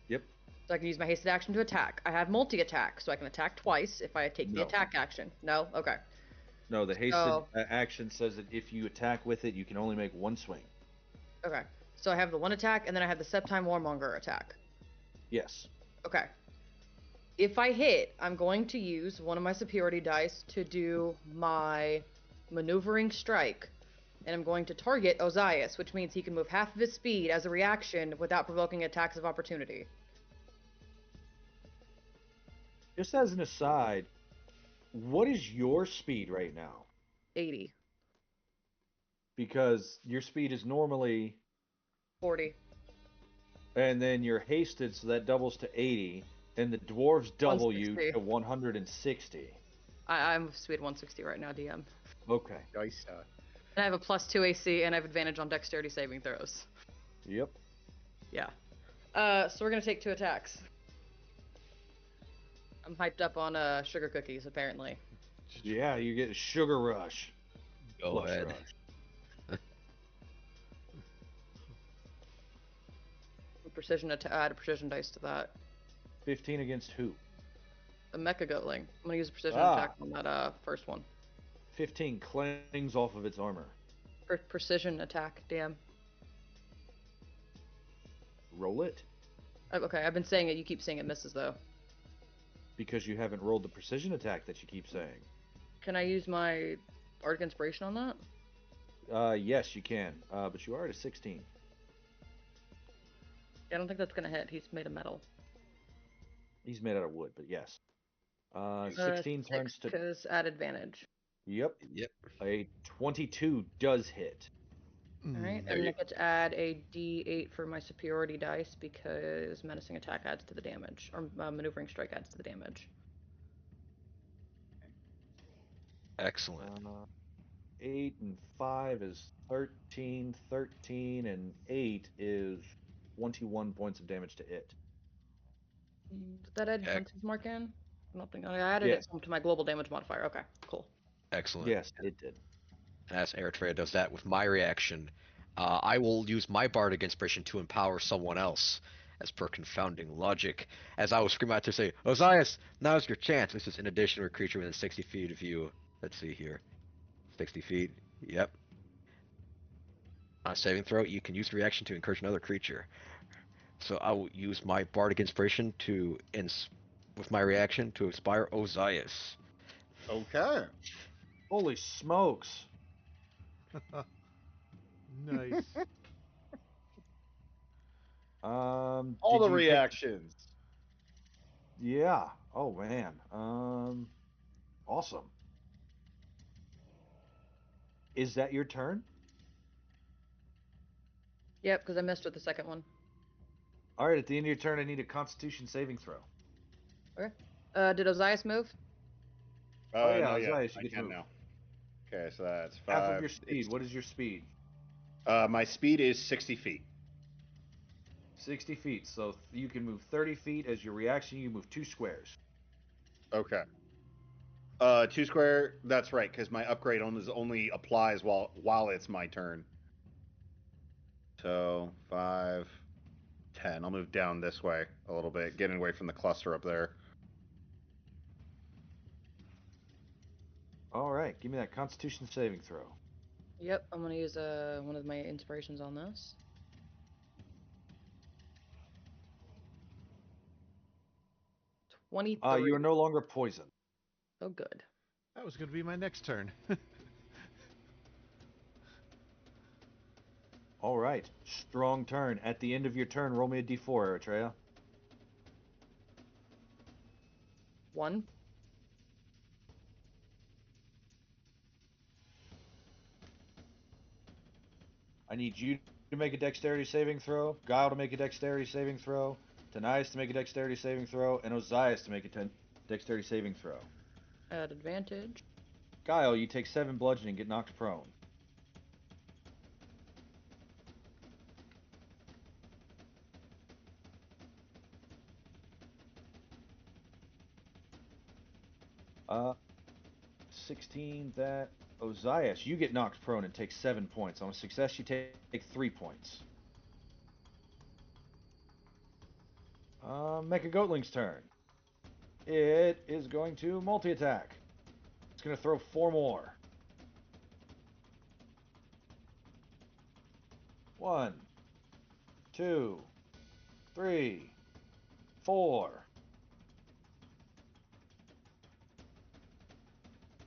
Yep. So I can use my hasted action to attack. I have multi-attack, so I can attack twice if I take the No. attack action. No? Okay. No, the hasted So- action says that if you attack with it, you can only make one swing. Okay. So I have the 1 attack, and then I have the Septime Warmonger attack. Yes. Okay. If I hit, I'm going to use one of my superiority dice to do my maneuvering strike, and I'm going to target Ozias, which means he can move half of his speed as a reaction without provoking attacks of opportunity. Just as an aside, what is your speed right now? 80. Because your speed is normally, 40. and then you're hasted, so that doubles to 80, and the dwarves double you 160. to 160. I'm speed 160 right now, DM. Okay. Nice. And I have a +2 AC, and I have advantage on dexterity saving throws. Yep. Yeah. So we're gonna take 2 attacks. I'm hyped up on sugar cookies, apparently. Yeah, you get a sugar rush. Go Flush ahead. rush. Add a precision dice to that. 15 against who? The Mecha-Goatling. I'm gonna use a precision Ah. attack on that first one. 15 clings off of its armor. Precision attack, damn. Roll it. Okay, I've been saying it. You keep saying it misses though. Because you haven't rolled the precision attack that you keep saying. Can I use my Arctic Inspiration on that? Yes, you can. But you are at a 16. I don't think that's gonna hit. He's made of metal. He's made out of wood, but yes. 16 turns to. Because at advantage. Yep. Yep. A 22 does hit. Alright, There and you- I get to add a d8 for my superiority dice because menacing attack adds to the damage, or maneuvering strike adds to the damage. Excellent. 8 and 5 is 13. 13 and 8 is 21 points of damage to it. Did that add Ec- defensive mark in? I don't think I added Yes. it to my global damage modifier. Okay, cool. Excellent. Yes, it did. And as Eritrea does that with my reaction, I will use my bardic inspiration to empower someone else, as per confounding logic. As I will scream out to say, Ozias, now's your chance. This is in addition to a creature within 60 feet of you. Let's see here. 60 feet. Yep. On a saving throw, you can use the reaction to encourage another creature. So I will use my bardic inspiration to, with my reaction, to inspire Ozias. Okay. Holy smokes. Nice. All Did the you pick- reactions. Yeah. Oh man. Awesome. Is that your turn? Yep, because I missed with the second one. All right. At the end of your turn, I need a Constitution saving throw. Okay. Did Ozias move? Oh, yeah, No, yeah, Ozias, you I get to can move. now. Okay, so that's Half 5. of your speed. What is your speed? My speed is 60 feet. 60 feet. So you can move 30 feet. As your reaction, you move 2 squares. Okay. 2 square. That's right, because my upgrade only applies while it's my turn. So 5, 10. I'll move down this way a little bit, getting away from the cluster up there. All right. Give me that Constitution saving throw. Yep, I'm gonna use one of my inspirations on this. 23. You are no longer poisoned. Oh, good. That was going to be my next turn. All right. Strong turn. At the end of your turn, roll me a d4, Eritrea. 1. I need you to make a dexterity saving throw, Guile to make a dexterity saving throw, Tanias to make a dexterity saving throw, and Ozias to make a dexterity saving throw. At advantage. Guile, you take 7 bludgeoning and get knocked prone. Uh, 16, that. Ozias, you get knocked prone and take 7 points. On a success, you take 3 points. Mecha-Goatling's turn. It is going to multi-attack. It's going to throw 4 more. 1, 2, 3, 4.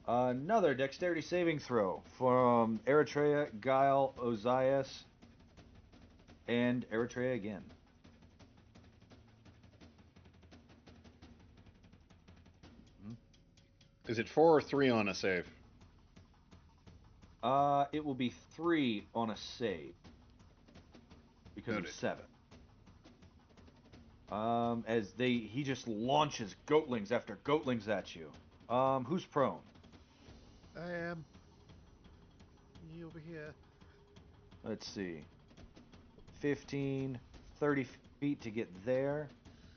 Another dexterity saving throw from Eritrea, Guile, Ozias, and Eritrea again. Is it 4 or 3 on a save? It will be 3 on a save because Noted. of 7. He just launches goatlings after goatlings at you. Who's prone? I am. Me over here. Let's see. 15, 30 feet to get there.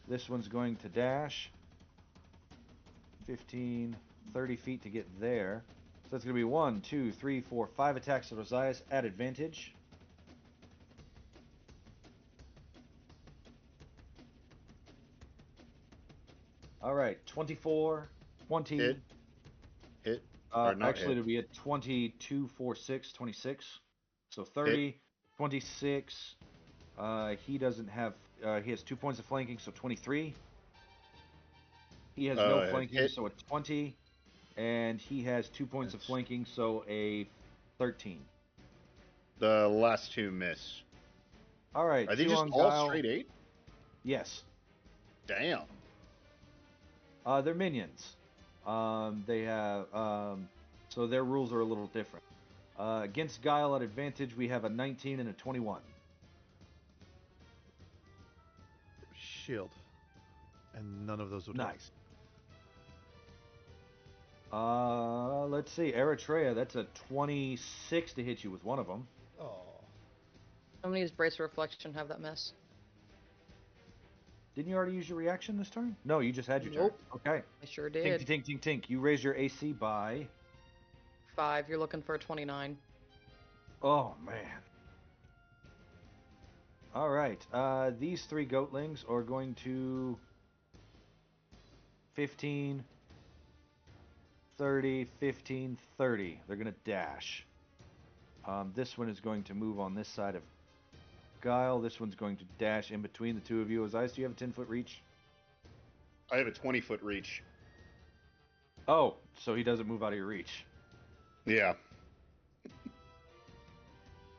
This one's going to dash. 15, 30 feet to get there. So that's going to be 1, 2, 3, 4, 5 attacks at Ozias at advantage. All right, 24, 20. Hit. Or not Actually, hit. it'll be a 22, 4, 6, 26. So 30, 26. He doesn't have. He has 2 points of flanking, so 23. He has no flanking, hit. so a 20. And he has 2 points of flanking, so a 13. The last 2 miss. All right. Are they 2 just on all Guile. straight 8? Yes. Damn. They're minions. They have. So their rules are a little different. Against Guile at advantage, we have a 19 and a 21. Shield. And none of those would hit. Nice. Let's see. Eritrea, that's a 26 to hit you with one of them. Oh. I'm gonna use Brace of Reflection, have that miss. Didn't you already use your reaction this turn? No, you just had your Nope. turn. Okay. I sure Tink, did. tink, tink, tink. You raise your AC by... 5, you're looking for a 29. Oh, man. All right. These 3 goatlings are going to... 15, 30, 15, 30. They're going to dash. This one is going to move on this side of Guile. This one's going to dash in between the two of you. Osiris, do you have a 10-foot reach? I have a 20-foot reach. Oh, so he doesn't move out of your reach. Yeah.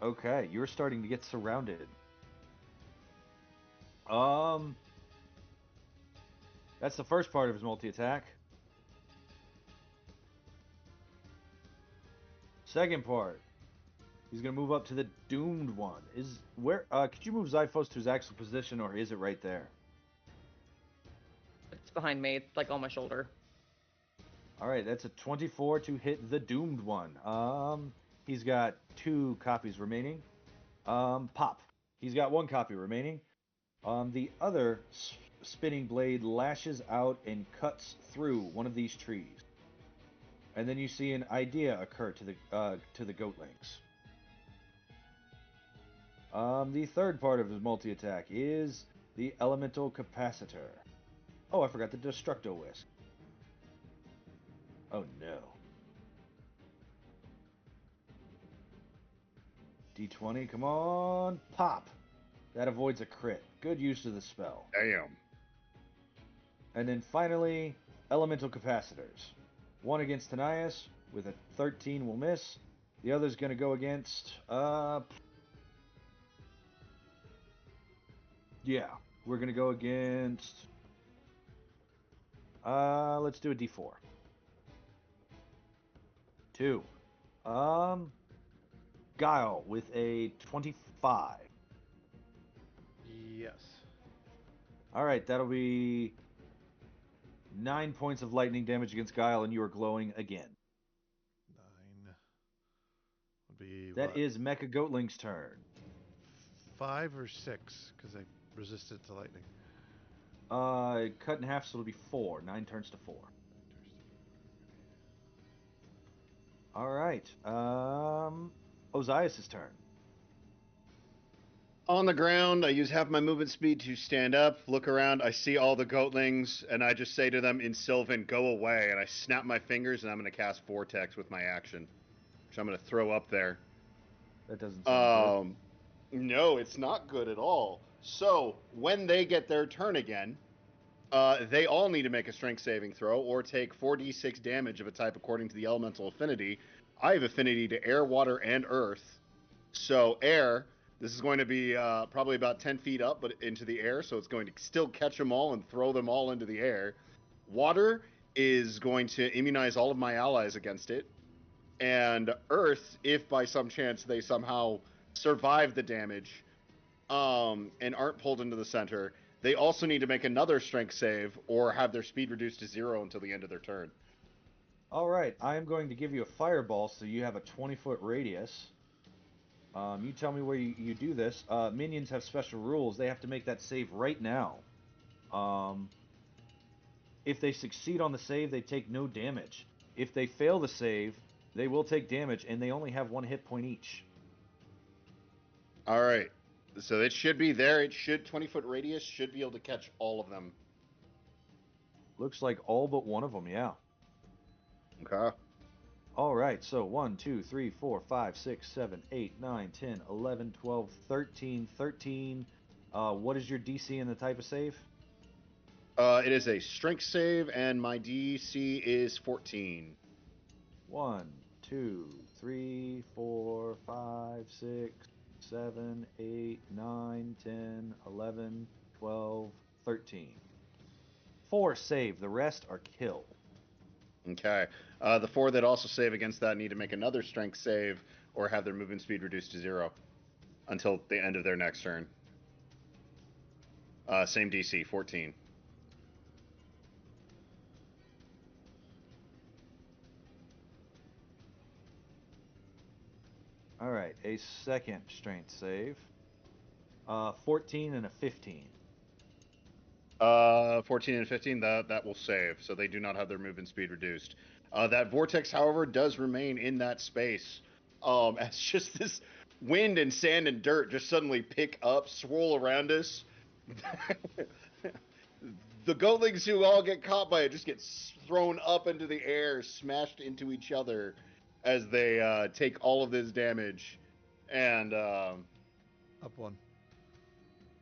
Okay, you're starting to get surrounded. That's the first part of his multi-attack. Second part. He's gonna move up to the doomed one. Could you move Zyphos to his actual position, or is it right there? It's behind me, it's like on my shoulder. Alright, that's a 24 to hit the doomed one. He's got 2 copies remaining. Pop. He's got 1 copy remaining. The other spinning blade lashes out and cuts through one of these trees. And then you see an idea occur to the goatlings. The third part of his multi-attack is the elemental capacitor. Oh, I forgot the destructo whisk. Oh no. D20, come on, pop. That avoids a crit. Good use of the spell. Damn. And then finally, elemental capacitors. One against Tanias with a 13 will miss. The other's going to go against... Yeah, we're going to go against... let's do a D4. 2. Guile with a 25. Yes. Alright, that'll be 9 points of lightning damage against Guile, and you are glowing again. 9 would be That what? is Mecha-Goatling's turn. 5 or 6, because I resisted to lightning. Cut in half, so it'll be 4. 9 turns to 4. Alright, Ozias' turn. On the ground, I use half my movement speed to stand up, look around, I see all the goatlings, and I just say to them in Sylvan, go away, and I snap my fingers, and I'm going to cast Vortex with my action, which I'm going to throw up there. That doesn't sound No, it's not good at all. So, when they get their turn again, they all need to make a strength saving throw or take 4d6 damage of a type according to the elemental affinity. I have affinity to air, water, and earth. So, air... This is going to be probably about 10 feet up, but into the air, so it's going to still catch them all and throw them all into the air. Water is going to immunize all of my allies against it. And Earth, if by some chance they somehow survive the damage and aren't pulled into the center, they also need to make another strength save or have their speed reduced to 0 until the end of their turn. Alright, I am going to give you a fireball, so you have a 20-foot radius. You tell me where you do this. Minions have special rules. They have to make that save right now. If they succeed on the save, they take no damage. If they fail the save, they will take damage, and they only have 1 hit point each. All right. So it should be there. It should 20-foot radius should be able to catch all of them. Looks like all but one of them, yeah. Okay. Alright, so 1, 2, 3, 4, 5, 6, 7, 8, 9, 10, 11, 12, 13, 13. What is your DC and the type of save? It is a strength save, and my DC is 14. 1, 2, 3, 4, 5, 6, 7, 8, 9, 10, 11, 12, 13. 4 save, the rest are kill. Okay. The 4 that also save against that need to make another strength save or have their movement speed reduced to 0 until the end of their next turn. Same DC, 14. All right, a second strength save. 14 and a 15. 14 and 15, that will save, so they do not have their movement speed reduced. That vortex, however, does remain in that space. As just this wind and sand and dirt just suddenly pick up, swirl around us. The goatlings who all get caught by it just get thrown up into the air, smashed into each other as they take all of this damage. And Up one.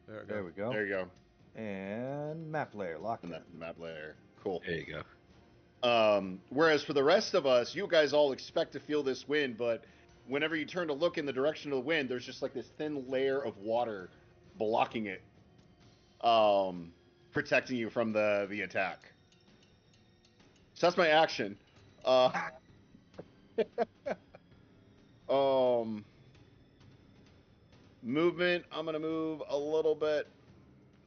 There we go. there you go. And map layer, locked And in. that's the map layer. Cool. There you go. Whereas for the rest of us, you guys all expect to feel this wind, but whenever you turn to look in the direction of the wind, there's just like this thin layer of water blocking it, protecting you from the attack. So that's my action. Movement. I'm gonna move a little bit.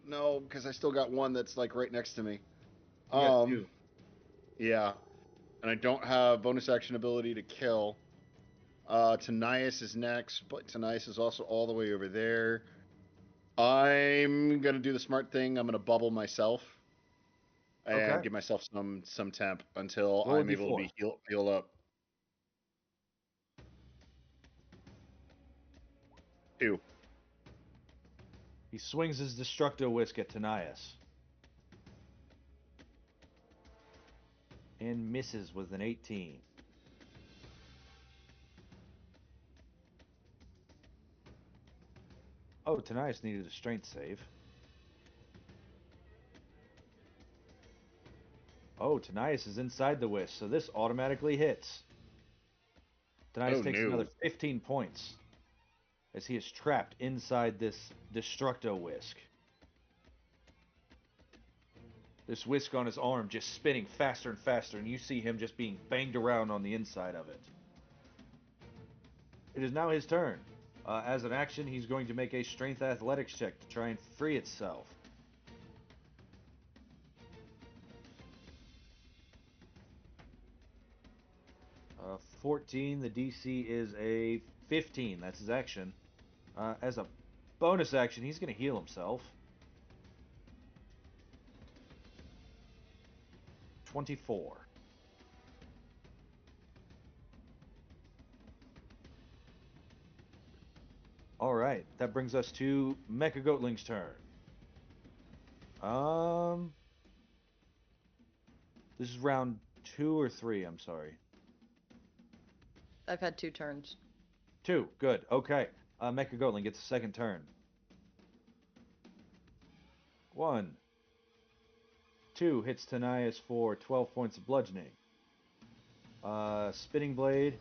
No, because I still got one that's like right next to me. You got two. Yeah, and I don't have bonus action ability to kill. Tanias is next, but Tanias is also all the way over there. I'm gonna do the smart thing. I'm gonna bubble myself and Okay. give myself some temp until Roll a I'm able to D4. be healed up. 2. He swings his Destructo Whisk at Tanias. And misses with an 18. Oh, Tanias needed a strength save. Oh, Tanias is inside the whisk, so this automatically hits. Tanias Oh, takes no. another 15 points as he is trapped inside this Destructo Whisk. This whisk on his arm just spinning faster and faster, and you see him just being banged around on the inside of it. It is now his turn. As an action, he's going to make a strength athletics check to try and free itself. Uh, 14, the DC is a 15. That's his action. As a bonus action, he's going to heal himself. 24. All right, that brings us to Mecha-Goatling's turn. This is round 2 or 3, I'm sorry. I've had 2 turns. 2, good, okay. Mecha-Goatling gets a second turn. 1. 2 hits Tanias for 12 points of bludgeoning. Spinning Blade.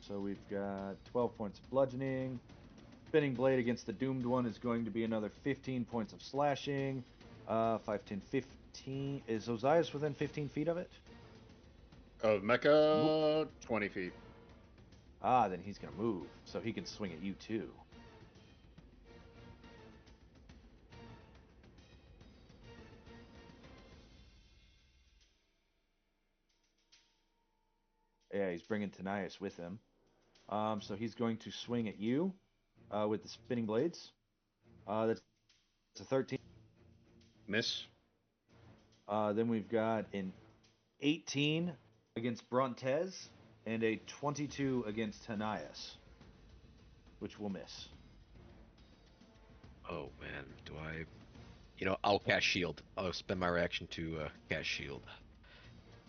So we've got 12 points of bludgeoning. Spinning Blade against the Doomed one is going to be another 15 points of slashing. 5, 10, 15. Is Ozias within 15 feet of it? Of Mecha, 20 feet. Ah, then he's going to move, so he can swing at you too. Yeah, he's bringing Tanias with him. So he's going to swing at you with the spinning blades. That's a 13. Miss. Then we've got an 18 against Brontez and a 22 against Tanias, which will miss. Oh man, do I? You know, I'll cast shield. I'll spend my reaction to cast shield.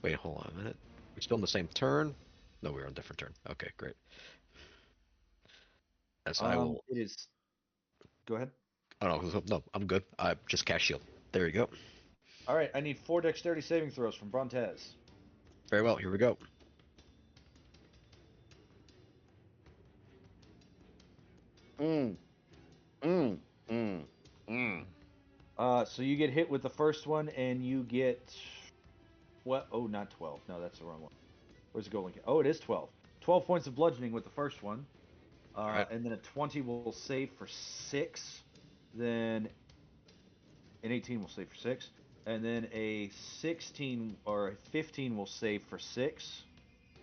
Wait, hold on a minute. We're still on the same turn? No, we're on a different turn. Okay, great. As I will. It is. Go ahead. Oh no, I'm good. I just cast shield. There you go. All right, I need 4 dexterity saving throws from Brontez. Very well. Here we go. So you get hit with the first one, and you get what? Oh, not 12. No, that's the wrong one. Where's the Goatlink? Oh, it is 12. 12 points of bludgeoning with the first one. Alright. And then a 20 will save for 6. Then an 18 will save for 6. And then a 16 or a 15 will save for 6.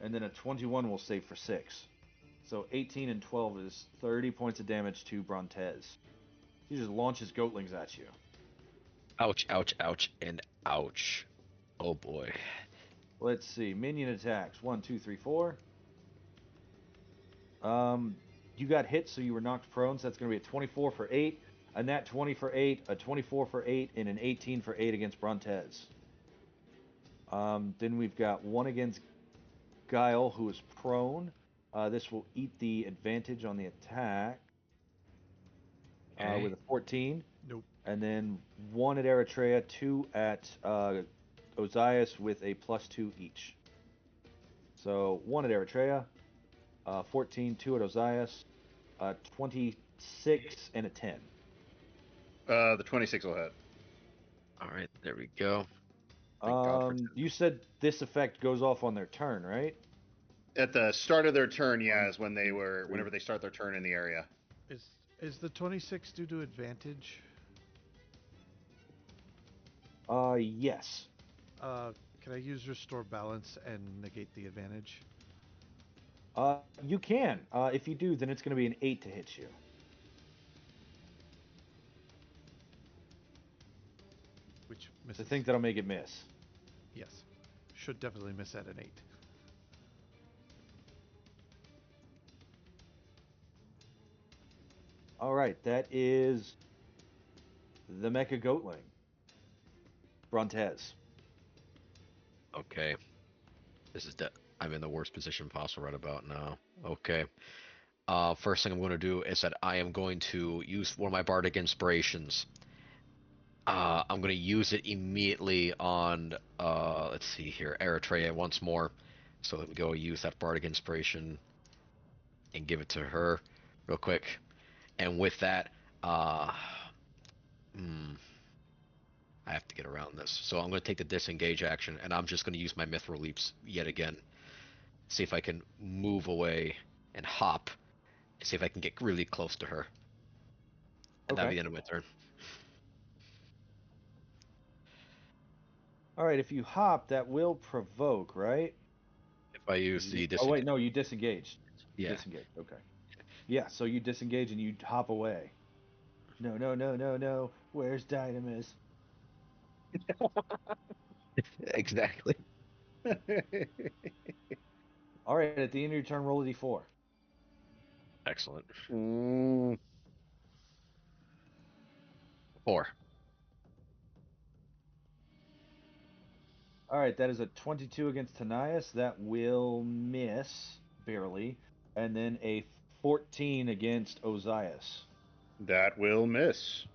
And then a 21 will save for 6. So 18 and 12 is 30 points of damage to Brontez. He just launches Goatlings at you. Ouch, ouch, ouch, and ouch. Oh boy. Let's see. Minion attacks. 1, 2, 3, 4. You got hit, so you were knocked prone, so that's going to be a 24 for 8, a nat 20 for 8, a 24 for 8, and an 18 for 8 against Brontez. Then we've got one against Guile, who is prone. This will eat the advantage on the attack with a 14. Nope. And then one at Eritrea, 2 at Ozias with a +2 each. So 1 at Eritrea, 14, 2 at Ozias, 26, and a 10. The 26 will hit. Alright, there we go. Thank God for 10. You said this effect goes off on their turn, right? At the start of their turn, yeah, is when whenever they start their turn in the area. Is the 26 due to advantage? Yes. Can I use Restore Balance and negate the advantage? You can. If you do, then it's going to be an 8 to hit you. Which It's misses. the thing that'll make it miss. Yes. Should definitely miss at an 8. All right, that is the Mecha-Goatling. Brontez. Okay. This is I'm in the worst position possible right about now. Okay. First thing I'm going to do is that I am going to use one of my bardic inspirations. I'm going to use it immediately on, let's see here, Eritrea once more. So let me go use that bardic inspiration and give it to her real quick. And with that, I have to get around this. So I'm going to take the disengage action, and I'm just going to use my mithril leaps yet again. See if I can move away and hop, and see if I can get really close to her. And that'll be the end of my turn. All right, if you hop, that will provoke, right? If I use the Oh wait, no, you disengaged. You Yeah. disengaged. Okay. Yeah, so you disengage and you hop away. No, no, no, no, no. Where's Dynamis? Exactly. All right, at the end of your turn, roll a d4. Excellent. Mm, 4. All right, that is a 22 against Tanias. That will miss, barely. And then a 14 against Ozias. that will miss.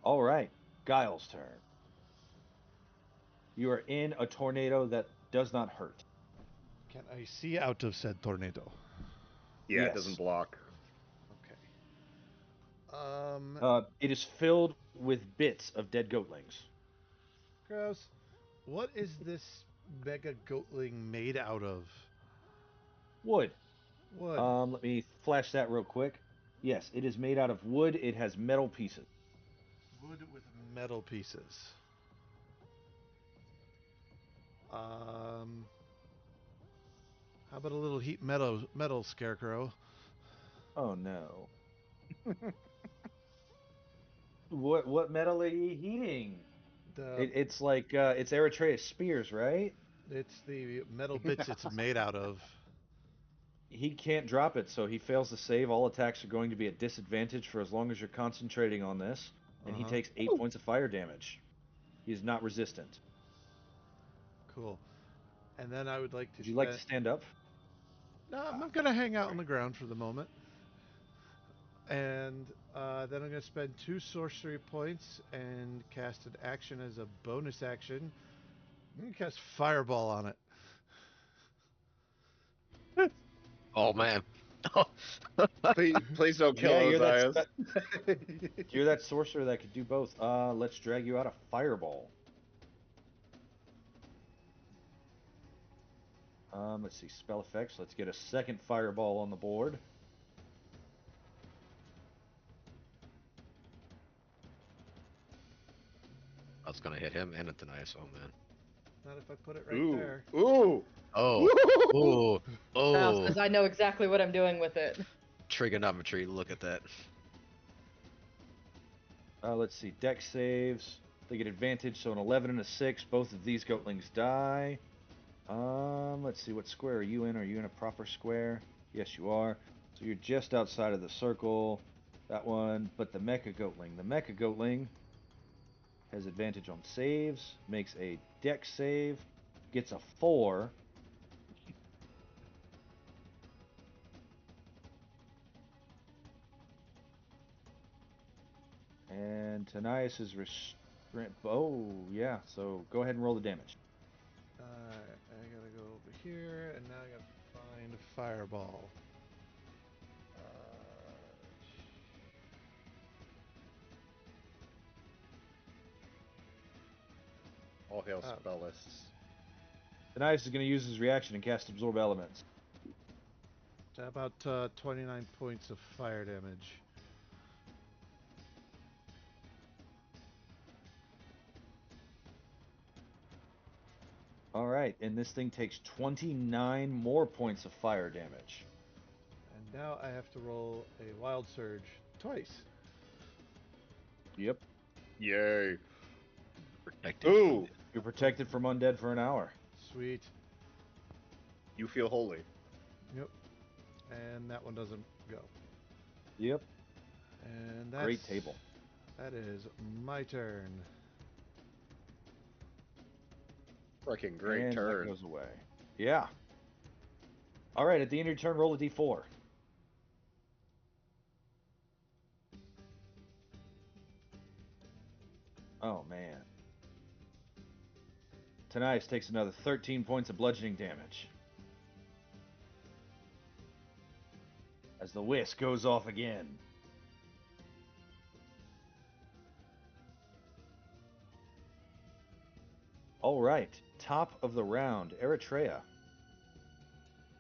All right, Guile's turn. You are in a tornado that does not hurt. Can I see out of said tornado? Yeah, Yes. it doesn't block. Okay. It is filled with bits of dead goatlings. Gross. What is this Mecha-Goatling made out of? Wood. Wood. Let me flash that real quick. Yes, it is made out of wood. It has metal pieces. Wood with metal pieces. How about a little heat metal scarecrow? Oh no. What metal are you heating? It's like it's Eritrea spears, right? It's the metal bits it's made out of. He can't drop it, so he fails to save. All attacks are going to be at disadvantage for as long as you're concentrating on this, and he takes 8 points of fire damage. He is not resistant. Cool. And then I would like to. Would you like to stand up? No, I'm gonna hang out on the ground for the moment. And then I'm gonna spend 2 sorcery points and cast an action as a bonus action. I'm gonna cast Fireball on it. Oh man. Please don't kill Yeah, Ozias. You're that sorcerer that could do both. Let's drag you out a fireball. Let's see, spell effects. Let's get a second fireball on the board. That's gonna hit him and Anthonius. Oh man. Not if I put it right Ooh. there. Ooh. Oh. Ooh. Oh. Because I know exactly what I'm doing with it. Trigonometry. Look at that. Let's see, deck saves. They get advantage, so an 11 and a 6. Both of these goatlings die. Let's see, what square are you in? Are you in a proper square? Yes, you are. So you're just outside of the circle. That one, but the Mecha-Goatling. The Mecha-Goatling has advantage on saves, makes a deck save, gets a 4. And Tanias is restrained. Oh, yeah, so go ahead and roll the damage. I gotta go over here, and now I gotta find a fireball. All hail spellists. Tanias is going to use his reaction and cast Absorb Elements. About 29 points of fire damage. All right, and this thing takes 29 more points of fire damage. And now I have to roll a wild surge twice. Yep. Yay. Protected. Ooh. You're protected from undead for an hour. Sweet. You feel holy. Yep. And that one doesn't go. Yep. And that's Great table. That is my turn. Freaking great And turn. that goes away. Yeah. All right, at the end of your turn, roll a d4. Oh, man. Tanias takes another 13 points of bludgeoning damage. As the whisk goes off again. All right, top of the round, Eritrea.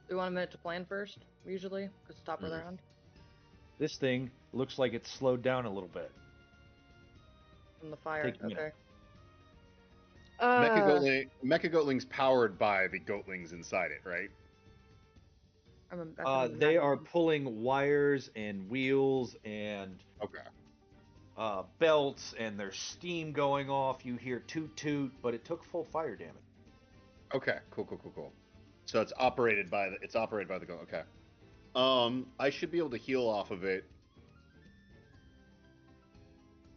We want a minute to plan first, usually, because top of the round. This thing looks like it's slowed down a little bit. From the fire. Take a minute. Okay. Mecha-Goatling's powered by the goatlings inside it, right? They are pulling wires and wheels and Okay. belts, and there's steam going off. You hear toot toot, but it took full fire damage. Okay. Cool. So it's operated by the goat. Okay. I should be able to heal off of it.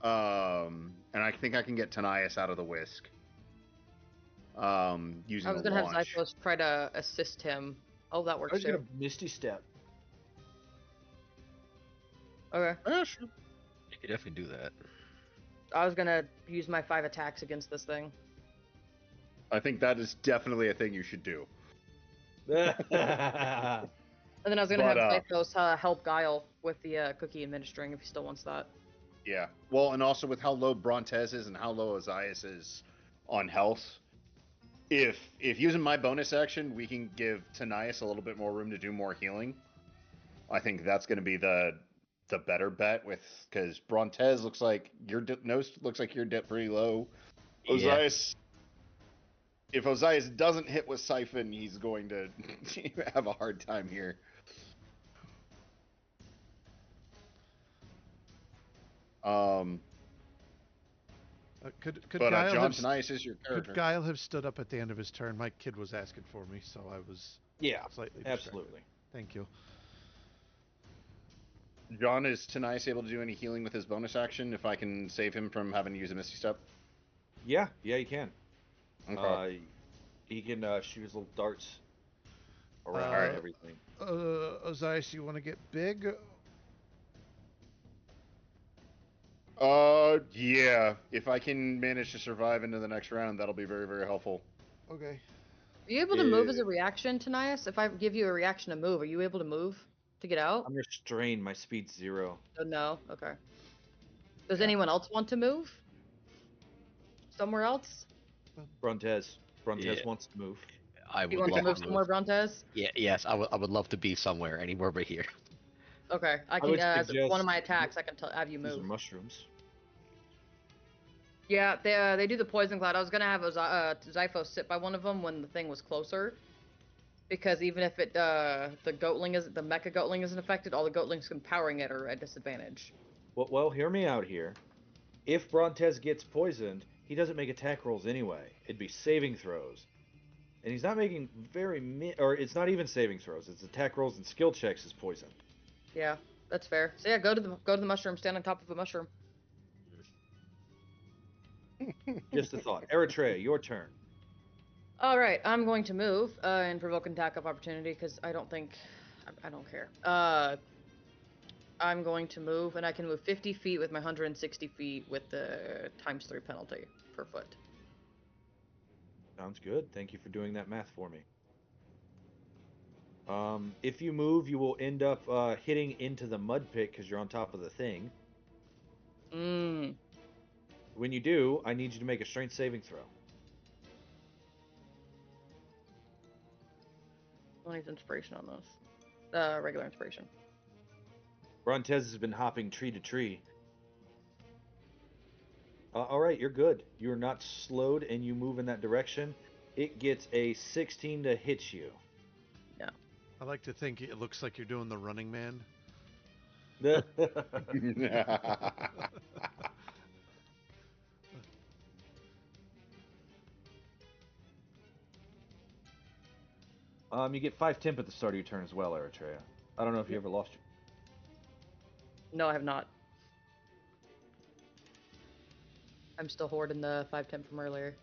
And I think I can get Tanias out of the whisk. Using I was the gonna have launch. Zyphos try to assist him. Oh, that I works was too. gonna Misty Step. Okay. Yeah, sure. You could definitely do that. I was gonna use my 5 attacks against this thing. I think that is definitely a thing you should do. And then I was gonna But, have Zyphos help Guile with the cookie administering if he still wants that. Yeah. Well, and also with how low Brontez is and how low Ozias is on health, if using my bonus action, we can give Tanias a little bit more room to do more healing. I think that's going to be the better bet because Brontez looks like your nose looks like you're pretty low. Yeah. Ozias, if Ozias doesn't hit with Siphon, he's going to have a hard time here. Could But Guile John have Tanias is your character. could Guile have stood up at the end of his turn? My kid was asking for me, so I was Yeah, slightly absolutely. distracted. Thank you. John, is Tanias able to do any healing with his bonus action if I can save him from having to use a Misty Step? Yeah, you can. Okay. He can shoot his little darts around Alright. and everything. Ozias, you want to get big? Yeah. If I can manage to survive into the next round, that'll be very, very helpful. Okay. Are you able to move as a reaction, Tanias? If I give you a reaction to move, are you able to move to get out? I'm restrained. My speed's 0. Oh, no? Okay. Does Yeah. anyone else want to move? Somewhere else? Brontez Yeah. wants to move. I You would want to love move to somewhere, move. Brontes? Yeah, yes, I would love to be somewhere, anywhere but here. Okay, I I can. would As one suggest of my attacks, I can have you these are move. mushrooms. Yeah, they do the poison cloud. I was gonna have Zypho sit by one of them when the thing was closer, because even if it the Mecha-Goatling isn't affected, all the Goatlings powering it are at disadvantage. Well, hear me out here. If Brontes gets poisoned, he doesn't make attack rolls anyway. It'd be saving throws. And he's not making or it's not even saving throws. It's attack rolls and skill checks is poisoned. Yeah, that's fair. So yeah, go to the mushroom. Stand on top of a mushroom. Just a thought. Eritrea, your turn. All right, I'm going to move and provoke an attack of opportunity because I don't care. I'm going to move, and I can move 50 feet with my 160 feet with the ×3 penalty per foot. Sounds good. Thank you for doing that math for me. If you move, you will end up hitting into the mud pit because you're on top of the thing. When you do, I need you to make a strength saving throw. I need inspiration on this. Regular inspiration. Brontes has been hopping tree to tree. All right, you're good. You're not slowed, and you move in that direction. It gets a 16 to hit you. Yeah. I like to think it looks like you're doing the Running Man. You get 5 temp at the start of your turn as well, Eritrea. I don't know if you ever lost your... No, I have not. I'm still hoarding the 5/10 from earlier.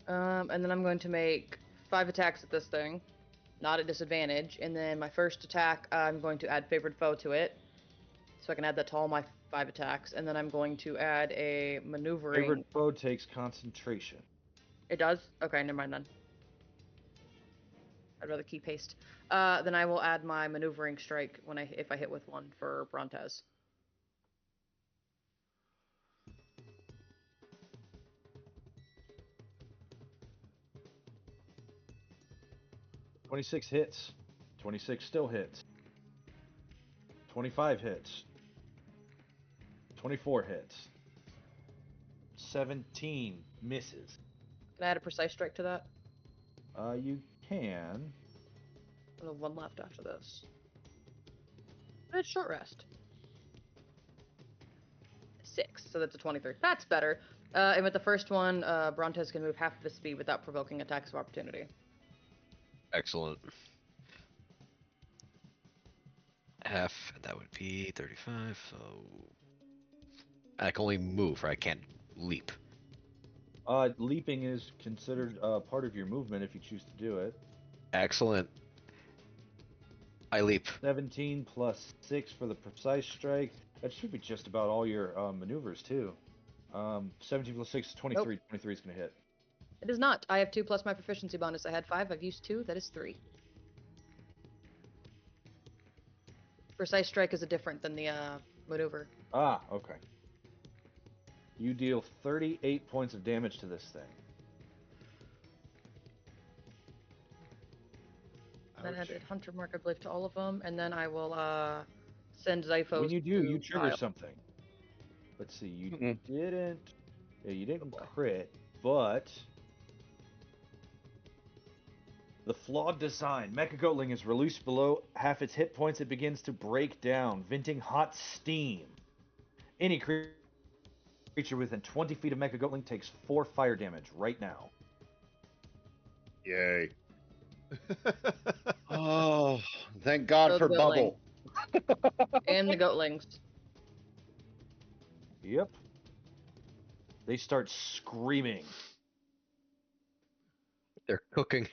And then I'm going to make 5 attacks at this thing, not at disadvantage. And then my first attack, I'm going to add Favored Foe to it, so I can add that to all my 5 attacks. And then I'm going to add a maneuvering. Favorite foe takes concentration. It does? Okay, never mind then. I'd rather keep haste. Then I will add my maneuvering strike if I hit with one for Brontes. $26 hits. 26 still hits. 25 hits. 24 hits. 17 misses. Can I add a precise strike to that? You can. I have 1 left after this. It's short rest. 6, so that's a 23. That's better. And with the first one, Brontes can move half of his speed without provoking attacks of opportunity. Excellent. Half, that would be 35, so... I can only move, right? I can't leap. Leaping is considered part of your movement if you choose to do it. Excellent. I leap. 17 plus 6 for the precise strike. That should be just about all your maneuvers, too. 17 plus 6 is 23. Nope. 23 is going to hit. It is not. I have 2 plus my proficiency bonus. I had 5. I've used 2. That is 3. Precise strike is different than the maneuver. Ah, okay. You deal 38 points of damage to this thing. Then I added Hunter Mark, I believe, to all of them, and then I will send Zyphos. When you do, you trigger Kyle. something. Let's see, you didn't. Yeah, you didn't crit, but the flawed design. Mecha-Goatling is released below half its hit points. It begins to break down, venting hot steam. Any creature within 20 feet of Mecha-Goatling takes 4 fire damage right now. Yay. Oh, thank God So for the Bubble. And the Goatlings. Yep. They start screaming. They're cooking.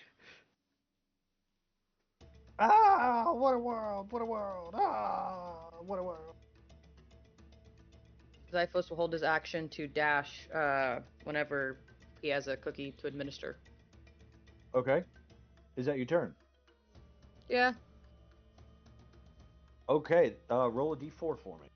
Ah, what a world, what a world, ah, what a world. Zyphos will hold his action to dash whenever he has a cookie to administer. Okay. Is that your turn? Yeah. Okay, roll a d4 for me.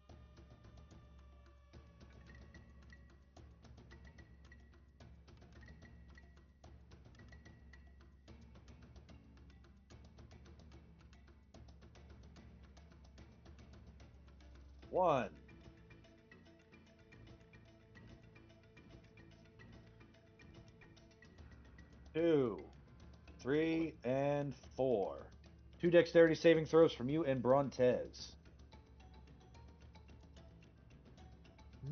1, 2, 3, and 4. 2 dexterity saving throws from you and Brontez.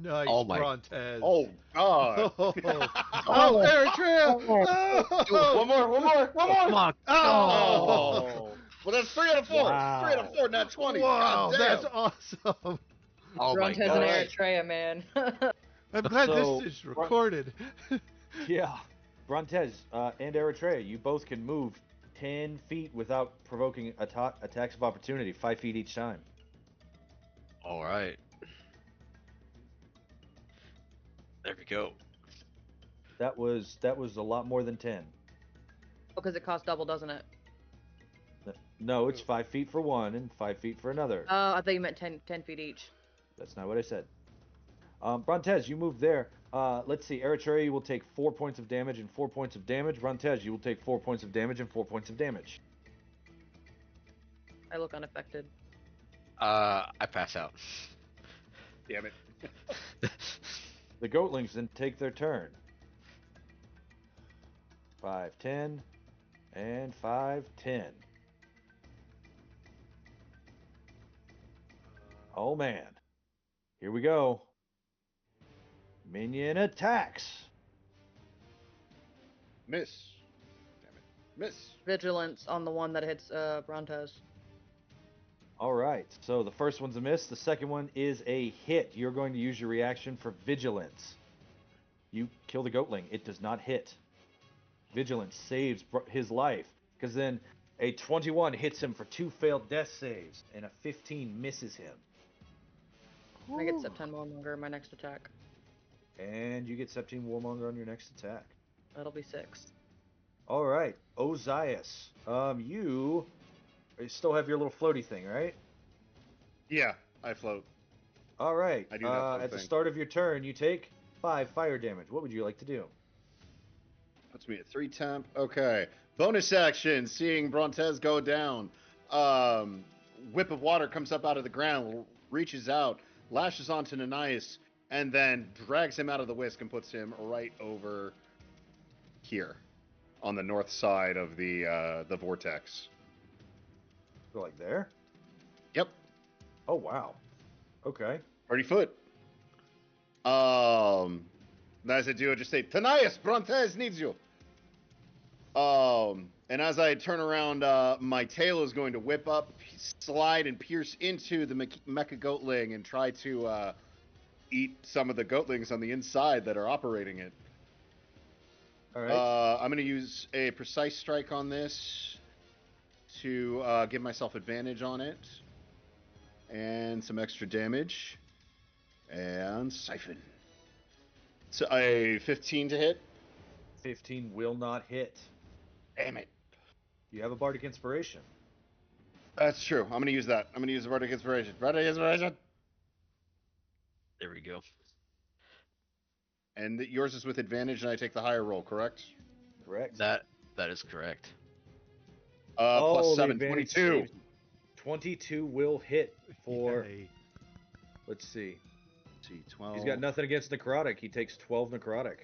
Nice, Oh my- Brontez. Oh God! Oh, Eritrea! Oh, One more! Come on. Oh! Well, that's 3 out of 4. Wow. 3 out of 4, not 20. Wow, God damn. that's awesome. Oh my Grunt has god. an Alright. Eritrea, man. I'm glad So, this is recorded. Yeah. Brontez and Eritrea, you both can move 10 feet without provoking attacks of opportunity, 5 feet each time. All right. There we go. That was a lot more than 10. Because it costs double, doesn't it? No, it's 5 feet for one and 5 feet for another. Oh, I thought you meant 10 feet each. That's not what I said. Brontez, you move there. Let's see. Eritrea, you will take 4 points of damage and 4 points of damage. Brontez, you will take 4 points of damage and 4 points of damage. I look unaffected. I pass out. Damn it. The Goatlings then take their turn. 5, 10, and 5, 10. Oh man. Here we go. Minion attacks. Miss. Damn it. Miss. Vigilance on the one that hits Brontez. All right. So the first one's a miss. The second one is a hit. You're going to use your reaction for vigilance. You kill the Goatling. It does not hit. Vigilance saves his life, because then a 21 hits him for 2 failed death saves, and a 15 misses him. I get September longer in my next attack. And you get 17 Warmonger on your next attack. That'll be 6. All right, Ozias. You still have your little floaty thing, right? Yeah, I float. All right. I do have at the something. start of your turn, you take 5 fire damage. What would you like to do? Puts me at 3 temp. Okay. Bonus action, seeing Brontez go down. Whip of water comes up out of the ground, reaches out, lashes onto Nanias, and then drags him out of the whisk and puts him right over here on the north side of the vortex. Go like there? Yep. Oh, wow. Okay. 30 foot. As I do, I just say, Tanias, Brontez needs you. And as I turn around, my tail is going to whip up, slide, and pierce into the Mecha-Goatling and try to eat some of the Goatlings on the inside that are operating it. All right. I'm going to use a precise strike on this to give myself advantage on it. And some extra damage. And Siphon. So a 15 to hit. 15 will not hit. Damn it. You have a Bardic Inspiration. That's true. I'm going to use that. I'm going to use the Bardic Inspiration. Bardic Inspiration. There we go. And yours is with advantage, and I take the higher roll, correct? Correct. That is correct. Plus the 7, advantage 22. saves. 22 will hit for, Yay. let's see. Let's see, 12. He's got nothing against necrotic. He takes 12 necrotic.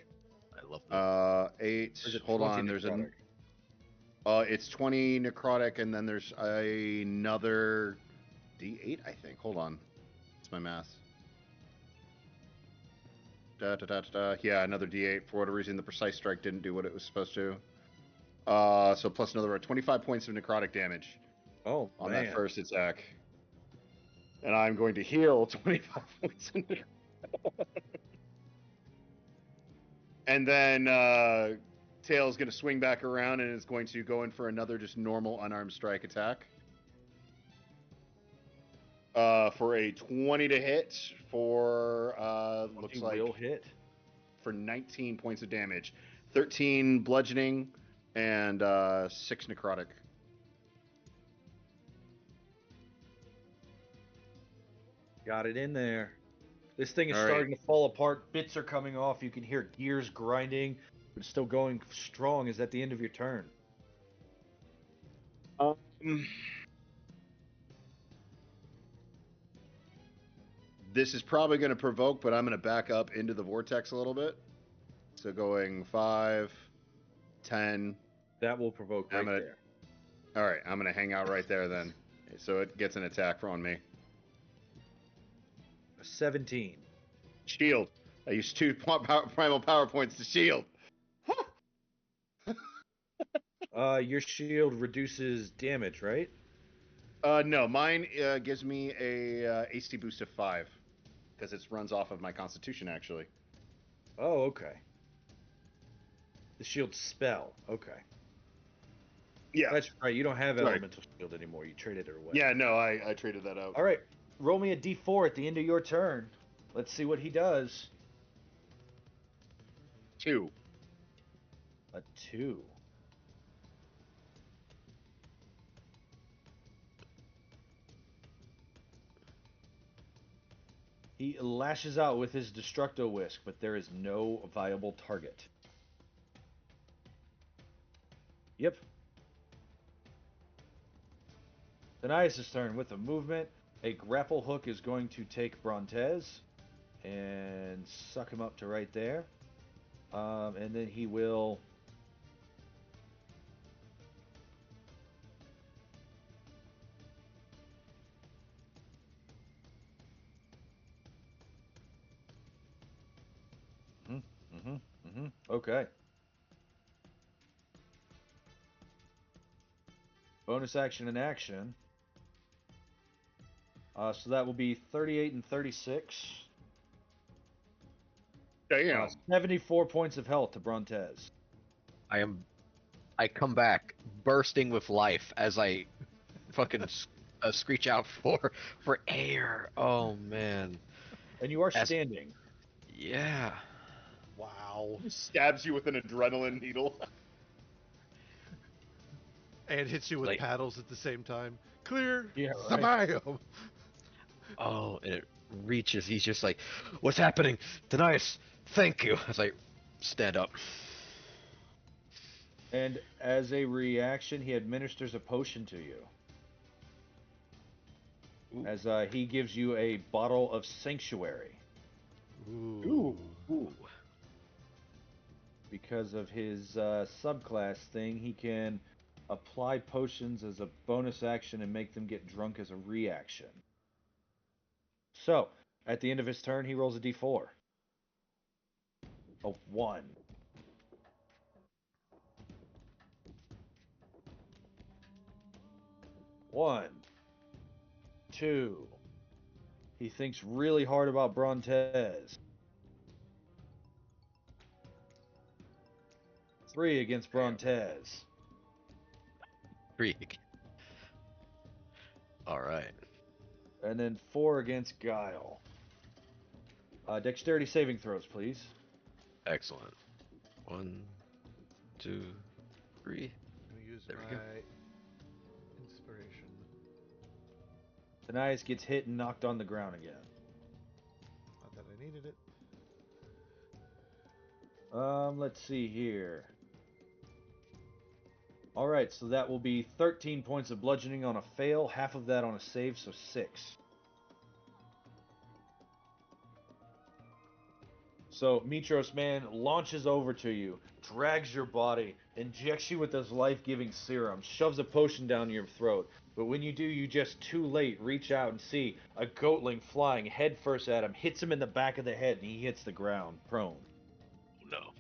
I love that. 8. Or is it Hold 20 on. There's necrotic? it's 20 necrotic, and then there's another D8, I think. Hold on. It's my math. Yeah, another D8. For whatever reason, the precise strike didn't do what it was supposed to. So plus another 25 points of necrotic damage Oh, on man. that first attack. And I'm going to heal 25 points of necrotic. And then Tail's going to swing back around and is going to go in for another just normal unarmed strike attack. For a 20 to hit for looks 20 like will hit. for 19 points of damage, 13 bludgeoning and 6 necrotic. Got it in there. This thing is All right. starting to fall apart. Bits are coming off. You can hear gears grinding, but it's still going strong. Is at the end of your turn. This is probably going to provoke, but I'm going to back up into the vortex a little bit. So going 5, 10. That will provoke right there. All right, I'm going to hang out right there then. So it gets an attack on me. 17. Shield. I used 2 primal power points to shield. Your shield reduces damage, right? No, mine gives me a AC boost of 5 because it runs off of my Constitution actually. Oh, okay. The shield spell. Okay. Yeah, That's right. You don't have Sorry. elemental shield anymore. You traded it away. Yeah, no, I traded that out. All right. Roll me a d4 at the end of your turn. Let's see what he does. 2. A 2. He lashes out with his Destructo Whisk, but there is no viable target. Yep. Denias' turn with a movement. A grapple hook is going to take Brontez and suck him up to right there. And then he will... Okay. Bonus action and action. So that will be 38 and 36. Damn. 74 points of health to Brontez. I come back bursting with life as I fucking screech out for air. Oh man. And you are standing. Yeah. Wow. Stabs you with an adrenaline needle. And hits you with Like- paddles at the same time. Clear Yeah, the right. biome. Oh, and it reaches. He's just like, "What's happening? Denias, thank you." I was like, "Stand up." And as a reaction, he administers a potion to you. Ooh. As he gives you a bottle of Sanctuary. Ooh. Ooh. Because of his subclass thing, he can apply potions as a bonus action and make them get drunk as a reaction. So, at the end of his turn, he rolls a d4. A 1. One. 2. He thinks really hard about Brontez. 3 against Brontez. 3. All right. And then 4 against Guile. Dexterity saving throws, please. Excellent. 1, 2, 3. I'm gonna use There we my go. inspiration. Denias gets hit and knocked on the ground again. Not that I needed it. Let's see here. Alright, so that will be 13 points of bludgeoning on a fail, half of that on a save, so 6. So, Mitros Man launches over to you, drags your body, injects you with this life-giving serum, shoves a potion down your throat. But when you do, you just too late reach out and see a goatling flying headfirst at him, hits him in the back of the head, and he hits the ground, prone. No.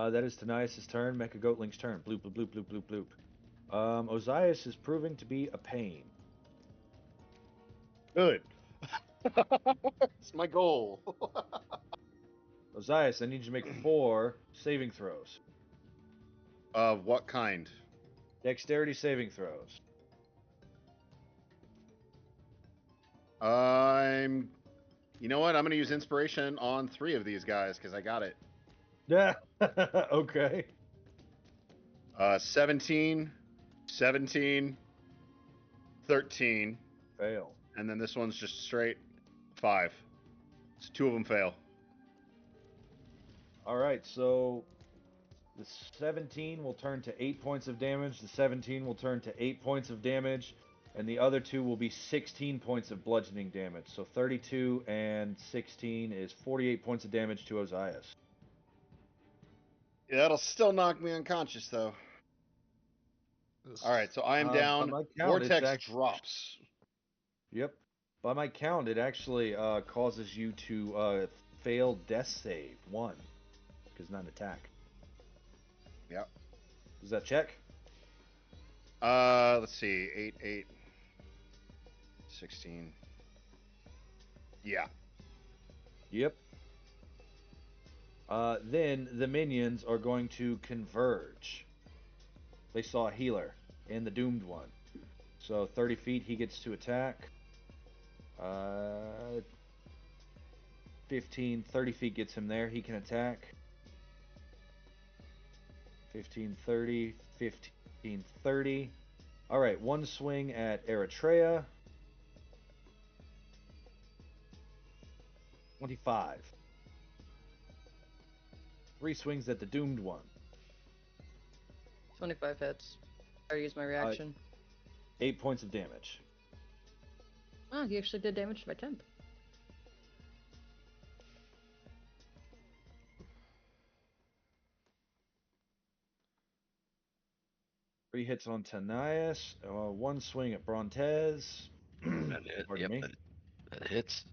That is Tanias' turn, Mecha-Goatling's turn. Bloop, bloop, bloop, bloop, bloop, bloop. Ozias is proving to be a pain. Good. It's my goal. Ozias, I need you to make 4 saving throws. Of what kind? Dexterity saving throws. You know what? I'm gonna use inspiration on 3 of these guys because I got it. Yeah. Okay. 17, 17, 13, Fail. and then this one's just straight 5. So 2 of them fail. Alright, so the 17 will turn to 8 points of damage. The 17 will turn to 8 points of damage. And the other two will be 16 points of bludgeoning damage. So 32 and 16 is 48 points of damage to Ozias. Yeah, that'll still knock me unconscious, though. All right, so I am By down. my count, it's Vortex actually drops. Yep. By my count, it actually causes you to fail death save 1 because not an attack. Yep. Does that check? Let's see. 8, 8, 16. Yeah. Yep. Then the minions are going to converge. They saw a healer in the doomed one. So 30 feet, he gets to attack. 15, 30 feet gets him there. He can attack. 15, 30, 15, 30. All right, one swing at Eritrea. 25. 3 swings at the doomed one. 25 hits. I already used my reaction. 8 points of damage. Oh, he actually did damage to my temp. Three hits on Tanias. One swing at Brontez. Pardon me. That hits.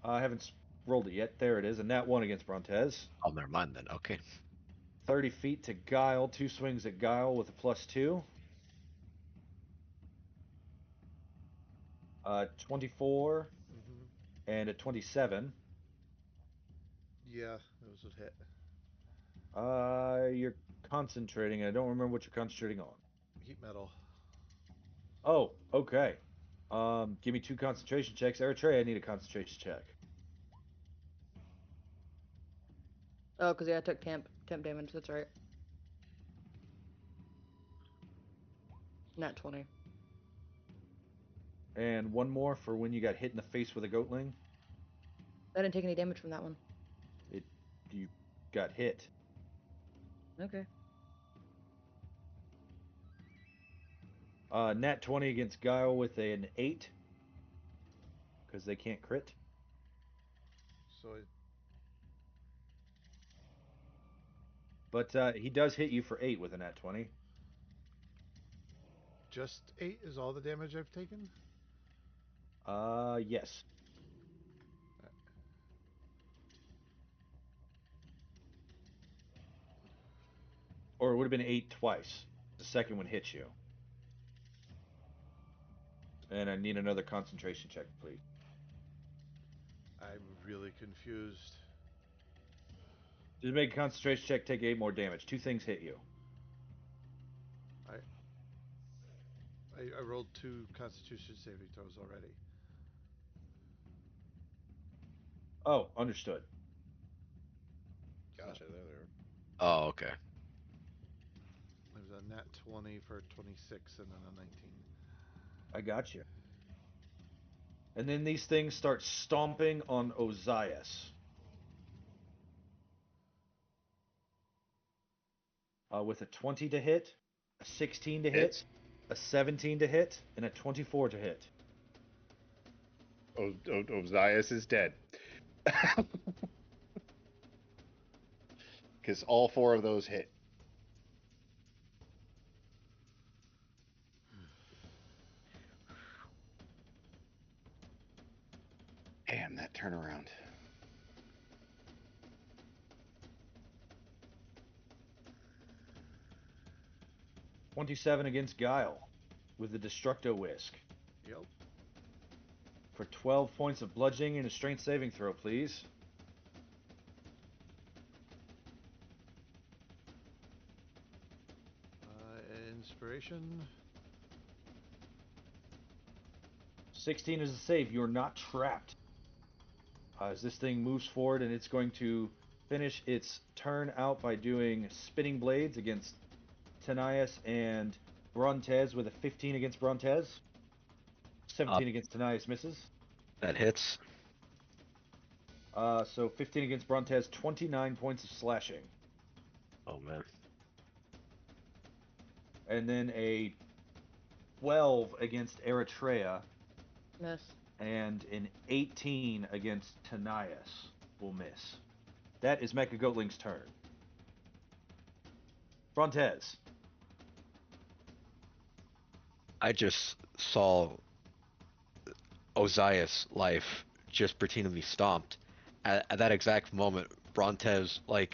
I haven't rolled it yet. There it is. A nat 1 against Brontez. Oh, never mind then. Okay. 30 feet to Guile. 2 swings at Guile with a +2. 24 and a 27. Yeah, those would hit. You're concentrating. I don't remember what you're concentrating on. Heat metal. Oh, okay. Give me 2 concentration checks. Eritrea, I need a concentration check. Oh, because yeah, I took temp damage. That's right. Nat 20. And one more for when you got hit in the face with a goatling. I didn't take any damage from that one. You got hit. Okay. Nat 20 against Guile with an 8. Because they can't crit. So But he does hit you for 8 with a nat 20. just 8 is all the damage I've taken? Yes. Or it would have been 8 twice. The second one hits you. And I need another concentration check, please. I'm really confused. Just make a concentration check, take 8 more damage. 2 things hit you. I rolled 2 Constitution saving throws already. Oh, understood. Gotcha. There. Oh, okay. It was a nat 20 for 26 and then a 19. I got you. And then these things start stomping on Ozias. With a 20 to hit, a 16 to hit, Hits. a 17 to hit, and a 24 to hit. Ozias is dead. Because all 4 of those hit. Damn, that turnaround. $27 against Guile with the Destructo Whisk. Yep. For 12 points of bludgeoning and a strength saving throw, please. Inspiration. 16 is a save. You're not trapped. As this thing moves forward, and it's going to finish its turn out by doing spinning blades against Tanias and Brontez with a 15 against Brontez. 17 against Tanias misses. That hits. So 15 against Brontez, 29 points of slashing. Oh, man. And then a 12 against Eritrea Miss. and an 18 against Tanias will miss. That is Mecha-Goatling's turn. Frontes. I just saw Ozias' life just pretending to be stomped. At that exact moment, Brontez These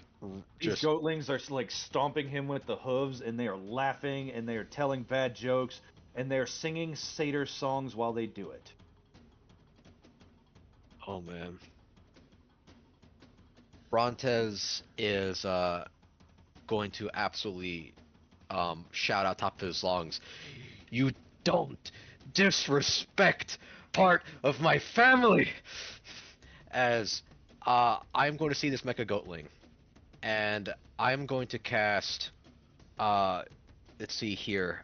just goatlings are like stomping him with the hooves, and they are laughing, and they are telling bad jokes, and they're singing satyr songs while they do it. oh man. Brontez is going to absolutely shout out top of his lungs, "You don't disrespect part of my family!" As I'm going to see this Mecha-Goatling, and I'm going to cast, let's see here,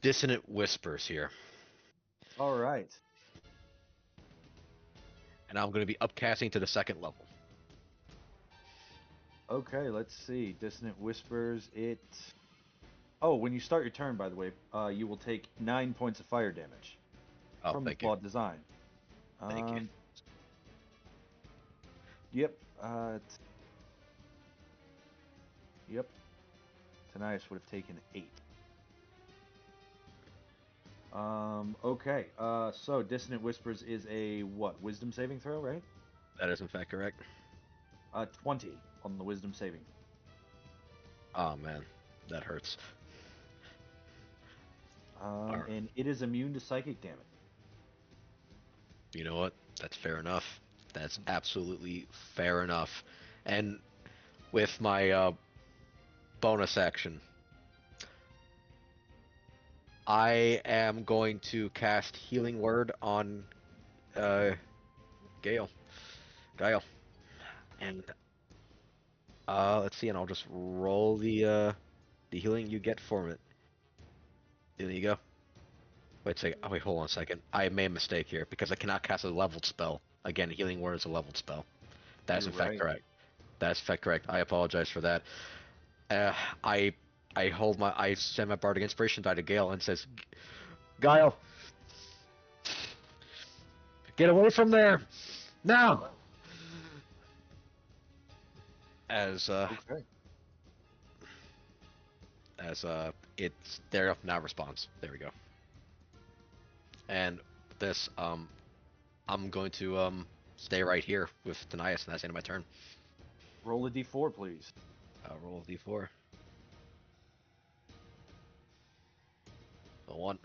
Dissonant Whispers here, All right. and I'm going to be upcasting to the 2nd level. Okay, let's see. Dissonant Whispers, it... Oh, when you start your turn, by the way, you will take 9 points of fire damage Oh, from the thank you. flawed design. Thank you. Yep. Yep. Tanias would have taken 8. Okay. So Dissonant Whispers is a what? Wisdom saving throw, right? That is in fact correct. 20 on the wisdom saving. Oh man, that hurts. Alright. And it is immune to psychic damage. You know what? That's fair enough. That's absolutely fair enough. And with my bonus action, I am going to cast Healing Word on Gale. Guile. And let's see, and I'll just roll the healing you get from it. There you go. Wait a second. Oh, wait, hold on a second. I made a mistake here because I cannot cast a leveled spell. Again, Healing Word is a leveled spell. That's in fact correct. That's in fact correct. I apologize for that. I I send my Bardic Inspiration die to Gale and says, "Guile, get away from there now!" As Okay. it's there now responds. There we go. And this I'm going to stay right here with Tanias, and that's the end of my turn. Roll a d4, please. I'll roll a d4. A 1.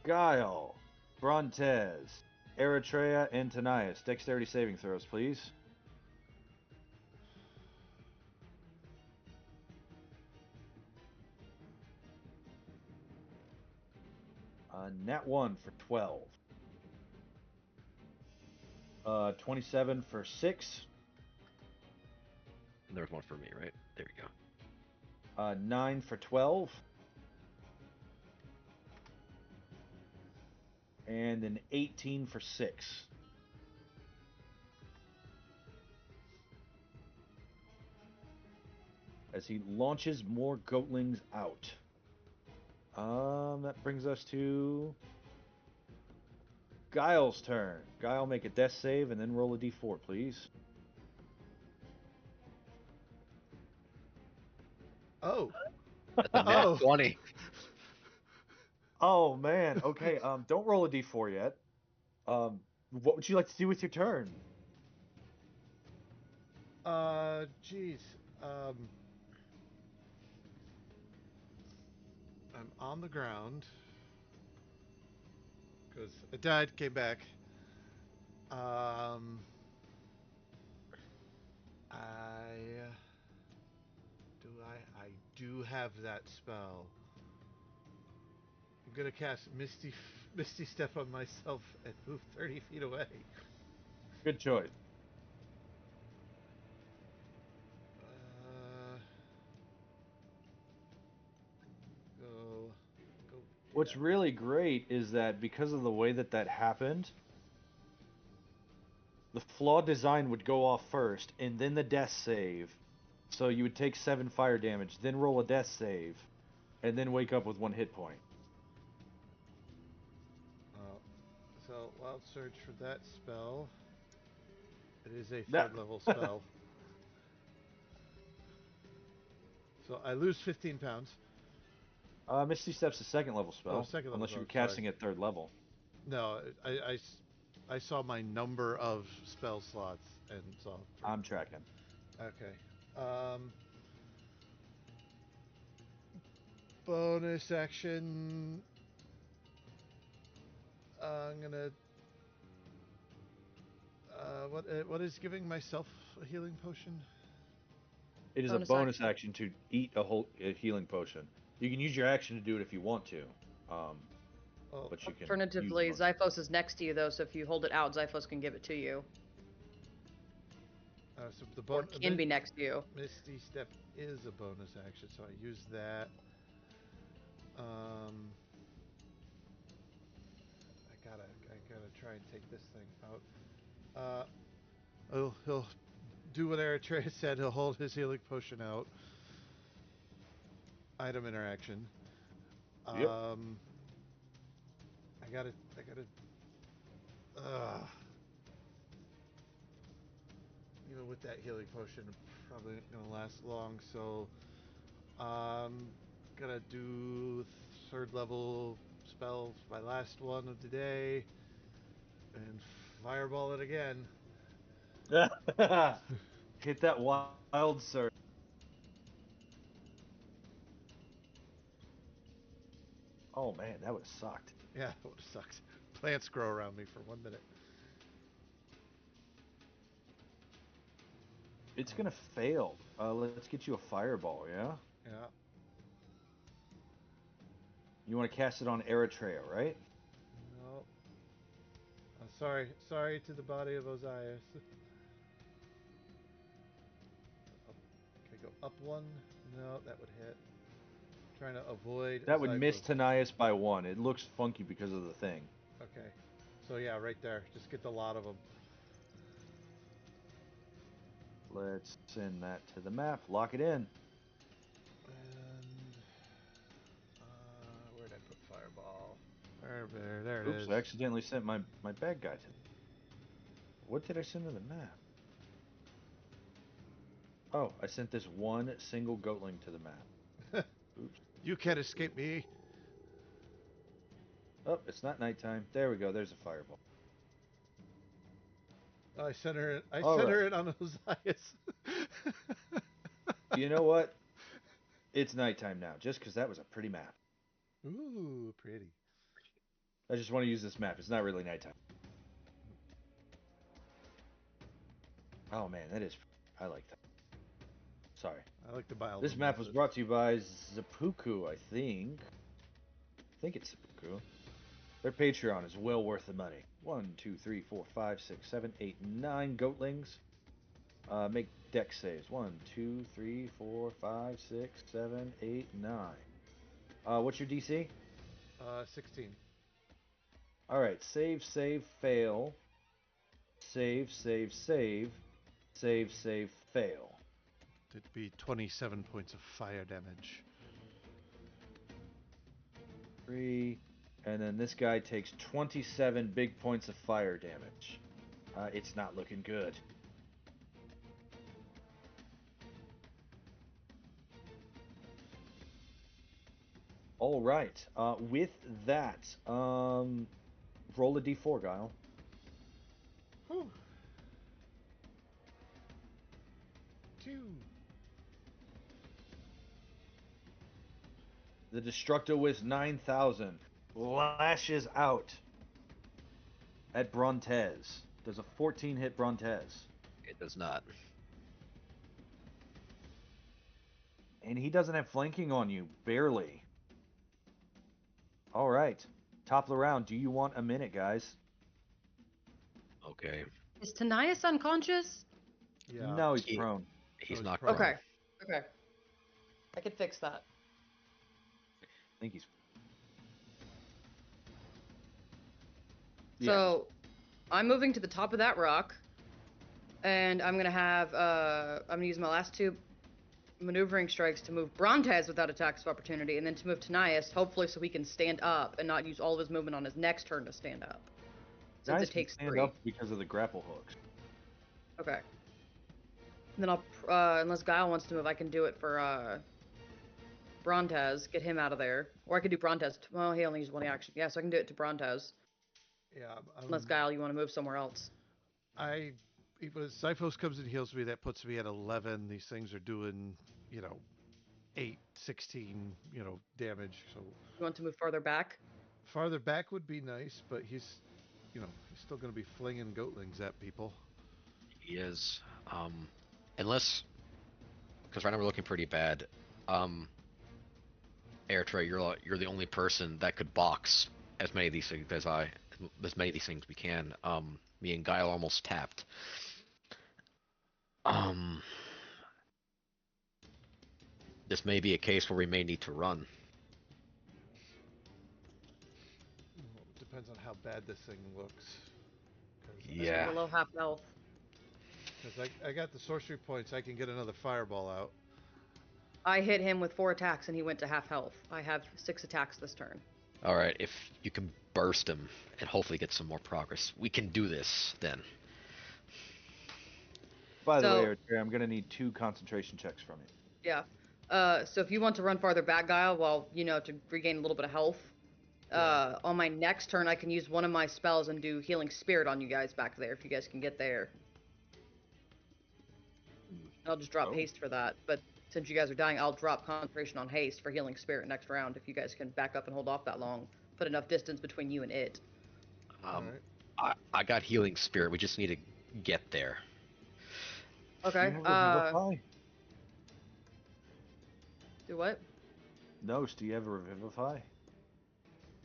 Guile, Brontez, Eritrea, and Tanias. Dexterity saving throws, please. Nat 1 for 12. 27 for 6. And there's one for me, right? There we go. 9 for 12. And an 18 for 6. As he launches more goatlings out. That brings us to Guile's turn. Guile, make a death save and then roll a d4, please. Oh. That's a nat Oh. 20. Oh man. Okay. Don't roll a d4 yet. What would you like to do with your turn? Geez. I'm on the ground because I died, came back. I do have that spell. I'm gonna cast Misty Step on myself and move 30 feet away. Good choice. Go What's really great is that because of the way that that happened, the flawed design would go off first, and then the death save. So you would take 7 fire damage, then roll a death save, and then wake up with 1 hit point. So wild surge for that spell. It is a That- 3rd level spell. So I lose 15 pounds. Misty Step's a 2nd level spell, 2nd level unless you were spell, casting at 3rd level. No, I saw my number of spell slots and saw. I'm tracking. Okay. Bonus action. I'm gonna. What is giving myself a healing potion? It is Bonus a bonus action to eat a healing potion. You can use your action to do it if you want to, Oh, but you can. Alternatively, use a bonus. Zyphos is next to you, though, so if you hold it out, Zyphos can give it to you. so the Or can be next to you. Misty Step is a bonus action, so I use that. I gotta try and take this thing out. He'll do what Eritrea said. He'll hold his healing potion out. Item interaction. Yep. I gotta. Even with that healing potion, probably not gonna last long. So, gonna do 3rd level spell, my last one of the day, and fireball it again. Hit that wild surge. Oh man, that would have sucked. Yeah, it would have sucked. Plants grow around me for 1 minute. It's gonna fail. Let's get you a fireball, yeah? Yeah. You want to cast it on Eritrea, right? No. Sorry to the body of Osiris. Okay, go up 1. No, that would hit. Trying to avoid. That would miss Zyphos. Tanias by 1. It looks funky because of the thing. Okay. So yeah, right there. Just get the lot of them. Let's send that to the map. Lock it in. And where'd I put fireball? There it Oops, is. I accidentally sent my bad guy to. What did I send to the map? Oh, I sent this one single goatling to the map. Oops. You can't escape me. Oh, it's not nighttime. There we go. There's a fireball. I sent her. I All sent right. her it on Osiris. You know what? It's nighttime now, just because that was a pretty map. Ooh, pretty. I just want to use this map. It's not really nighttime. Oh man, that is. I like that. Sorry. I like the bio. This map was brought to you by Zapuku, I think. I think it's Zapuku. Their Patreon is well worth the money. 1, 2, 3, 4, 5, 6, 7, 8, 9 goatlings. Make deck saves. 1, 2, 3, 4, 5, 6, 7, 8, 9. What's your DC? 16. Alright, save, save, fail. Save, save, save. Save, save, fail. It'd be 27 points of fire damage. 3. And then this guy takes 27 big points of fire damage. It's not looking good. All right. With that, roll a d4, Guile. Whew. 2. The Destructo with 9,000 lashes out at Brontez. Does a 14 hit Brontez? It does not. And he doesn't have flanking on you, barely. All right. Top of the round. Do you want a minute, guys? Okay. Is Tanias unconscious? Yeah. No, he's He- prone. He's Oh, not prone. prone. Okay. Okay. I could fix that. I think he's. Yeah. So, I'm moving to the top of that rock, and I'm gonna have I'm gonna use my last 2 maneuvering strikes to move Brontez without attacks of opportunity, and then to move Tanias, hopefully so he can stand up and not use all of his movement on his next turn to stand up. Since Nice it takes stand 3. up because of the grapple hooks. Okay. And then I'll, unless Guile wants to move, I can do it for Brontez, get him out of there. Or I could do Brontez. Well, he only used 1 action. Yeah, so I can do it to Brontez. Yeah, Unless Guile, you want to move somewhere else. If Zyphos comes and heals me, that puts me at 11. These things are doing, 8, 16, damage. So You want to move farther back? farther back would be nice, but he's still going to be flinging goatlings at people. He is. Unless, because right now we're looking pretty bad. Airtray, you're the only person that could box as many of these things as many of these things we can. Me and Guile almost tapped. Um, this may be a case where we may need to run. It depends on how bad this thing looks. Yeah. Below half health. Because I got the sorcery points, I can get another fireball out. I hit him with 4 attacks and he went to half health. I have 6 attacks this turn. All right, if you can burst him and hopefully get some more progress, we can do this then. By the So- way, Eritrea, I'm gonna need 2 concentration checks from you. Yeah. So if you want to run farther back, Guile, well, to regain a little bit of health, on my next turn, I can use one of my spells and do Healing Spirit on you guys back there, if you guys can get there. I'll just drop haste for that, but since you guys are dying, I'll drop concentration on haste for Healing Spirit next round, if you guys can back up and hold off that long. Put enough distance between you and it. Alright. I got healing spirit. We just need to get there. Okay, Do you have Revivify? do what? No, do you have a Revivify?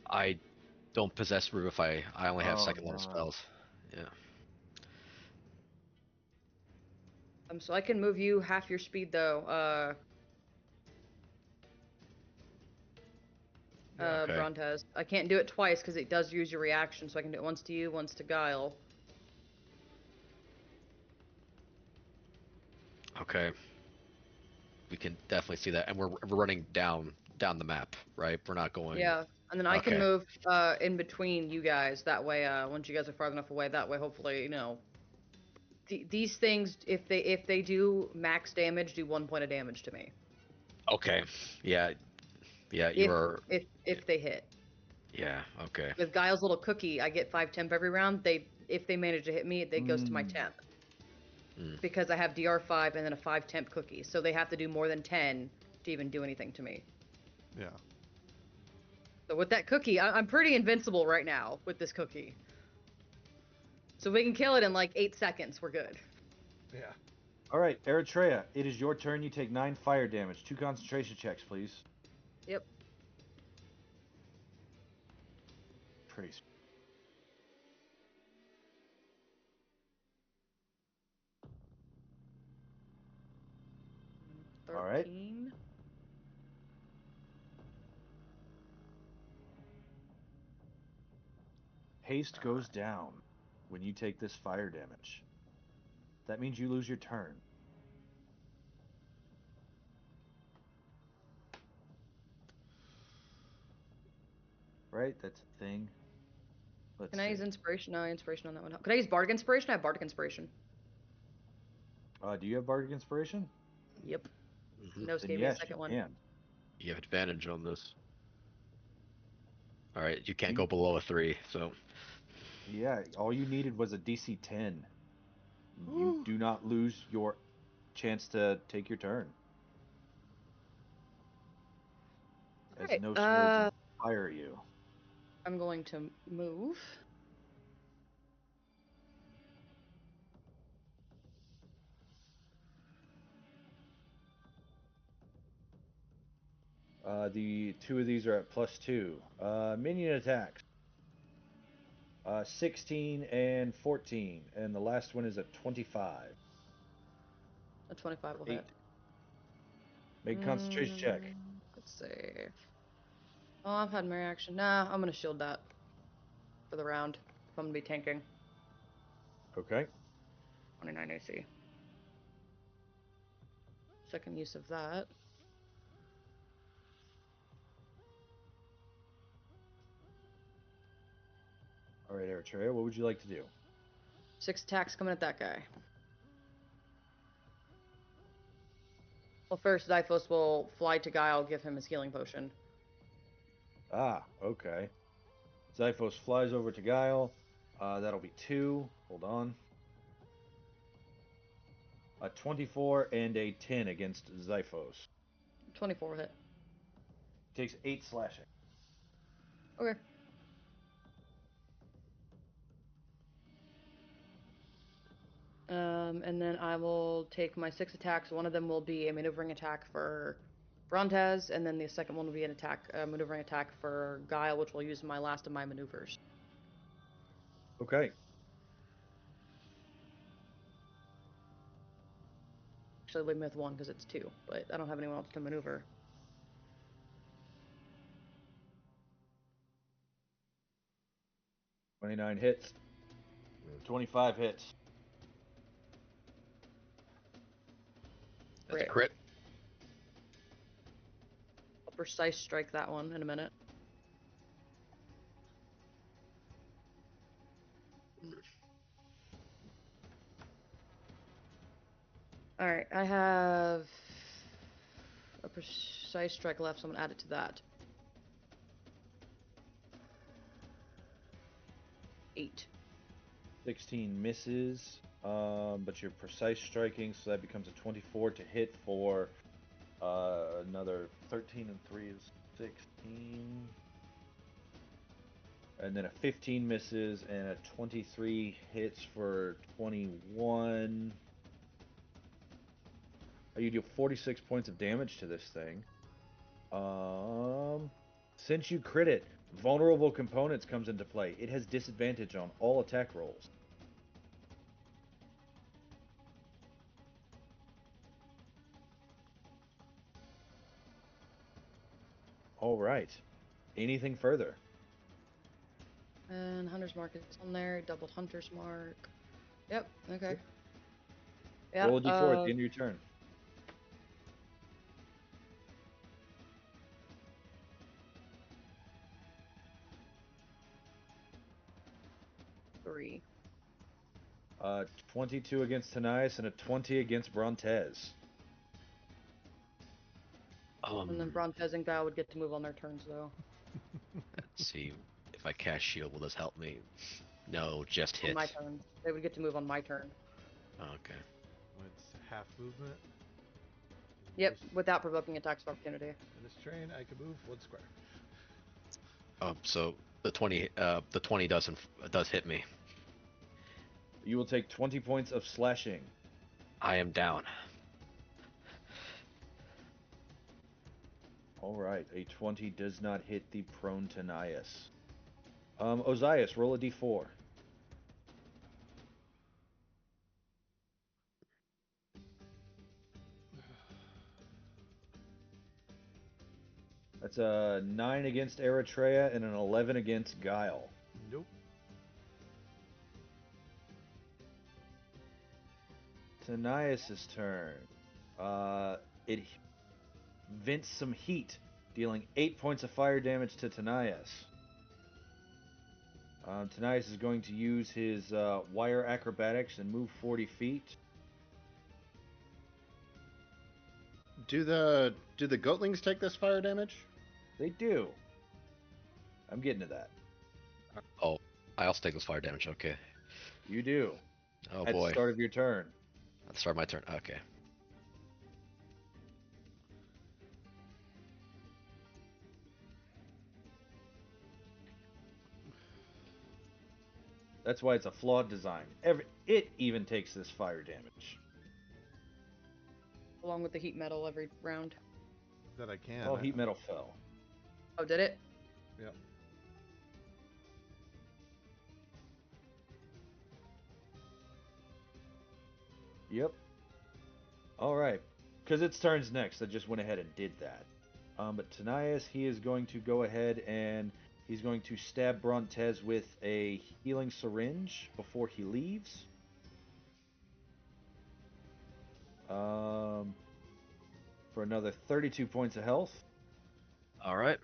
I don't possess Revivify. I only have Oh, second level no. spells. Yeah. So I can move you half your speed, though, Okay. Brontez. I can't do it twice because it does use your reaction, so I can do it once to you, once to Guile. Okay. We can definitely see that, and we're running down the map, right? We're not going. Yeah, and then I can Okay. move in between you guys. That way, once you guys are far enough away, that way, hopefully, these things, if they do max damage, do 1 point of damage to me. Okay. Yeah. Yeah. You're. If they hit. Yeah. Okay. With Guile's little cookie, I get 5 temp every round. If they manage to hit me, it goes to my temp. Because I have DR5 and then a 5 temp cookie, so they have to do more than 10 to even do anything to me. Yeah. So with that cookie, I'm pretty invincible right now with this cookie. So if we can kill it in like 8 seconds, we're good. Yeah. Alright, Eritrea, it is your turn. You take 9 fire damage. 2 concentration checks, please. Yep. Trace. All right. 13. Haste goes down when you take this fire damage. That means you lose your turn. Right? That's a thing. Let's Can I use see. inspiration? No, inspiration on that one. Can I use bardic inspiration? I have bardic inspiration. Do you have Bardic Inspiration? Yep. Mhm. Nose Then gave me a yes, second you one. can. You have advantage on this. All right. You can't You- go below a 3. So. Yeah, all you needed was a DC 10. You Whew. do not lose your chance to take your turn. As Alright, no swords inspire you. I'm going to move. The 2 of these are at +2. Minion attacks. 16 and 14. And the last one is at 25. A 25 will 8. hit. Make a concentration check. Let's see. Oh, I've had my reaction. Nah, I'm gonna shield that for the round. if I'm gonna be tanking. Okay. 29 AC. Second use of that. All right, Eritrea, what would you like to do? 6 attacks coming at that guy. Well, first, Zyphos will fly to Guile, give him his healing potion. Ah, okay. Zyphos flies over to Guile. That'll be 2. Hold on. A 24 and a 10 against Zyphos. 24 hit. Takes 8 slashing. Okay. And then I will take my 6 attacks. One of them will be a maneuvering attack for Brontez, and then the second one will be an attack, maneuvering attack for Guile, which will use my last of my maneuvers. Okay. Actually, leave me with 1 because it's 2, but I don't have anyone else to maneuver. $29 hits. 25 hits. That's a crit. I'll precise strike that one in a minute. Alright, I have a precise strike left, so I'm gonna add it to that. 8. 16 misses, but you're precise striking, so that becomes a 24 to hit for another 13 and 3 is 16. And then a 15 misses, and a 23 hits for 21. You do 46 points of damage to this thing. Since you crit it, vulnerable components comes into play. It has disadvantage on all attack rolls. All right. Anything further? And Hunter's Mark is on there. Double Hunter's Mark. Yep, okay. Yeah, Roll a d4 at the end of your turn. Three. 22 against Tanias and a 20 against Brontez. And then Brontez and Guile would get to move on their turns, though. Let's see. If I cast shield, will this help me? No, just On hit. my turn. They would get to move on my turn. Okay. It's half movement. Yep, without provoking attacks of opportunity. In this train, I can move 1 square. So the 20 does hit me. You will take 20 points of slashing. I am down. All right, a 20 does not hit the prone Tanias. Ozias, roll a d4. That's a 9 against Eritrea and an 11 against Guile. Nope. Tanias' turn. It vents some heat, dealing 8 points of fire damage to Tanias. Tanias is going to use his wire acrobatics and move 40 feet. Do the goatlings take this fire damage? They do. I'm getting to that. Oh, I also take this fire damage. Okay. You do. Oh At boy. the start of your turn. At the start of my turn. Okay. That's why it's a flawed design. It even takes this fire damage. Along with the heat metal every round. That I can. Oh, heat metal fell. Oh, did it? Yep. Yep. All right. Because its turn's next. I just went ahead and did that. But Tanias, he is going to go ahead and He's going to stab Brontez with a healing syringe before he leaves. For another 32 points of health All right.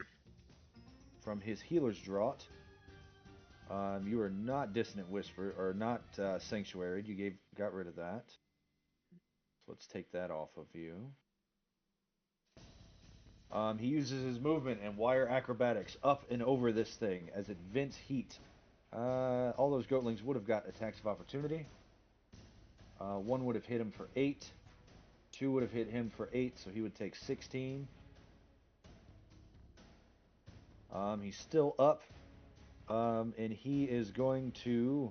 from his healer's draught. You are not Dissonant Whisper, or not Sanctuaried. You got rid of that. So let's take that off of you. He uses his movement and wire acrobatics up and over this thing as it vents heat. All those goatlings would have got attacks of opportunity. One would have hit him for 8. 2 would have hit him for 8, so he would take 16. He's still up. And he is going to...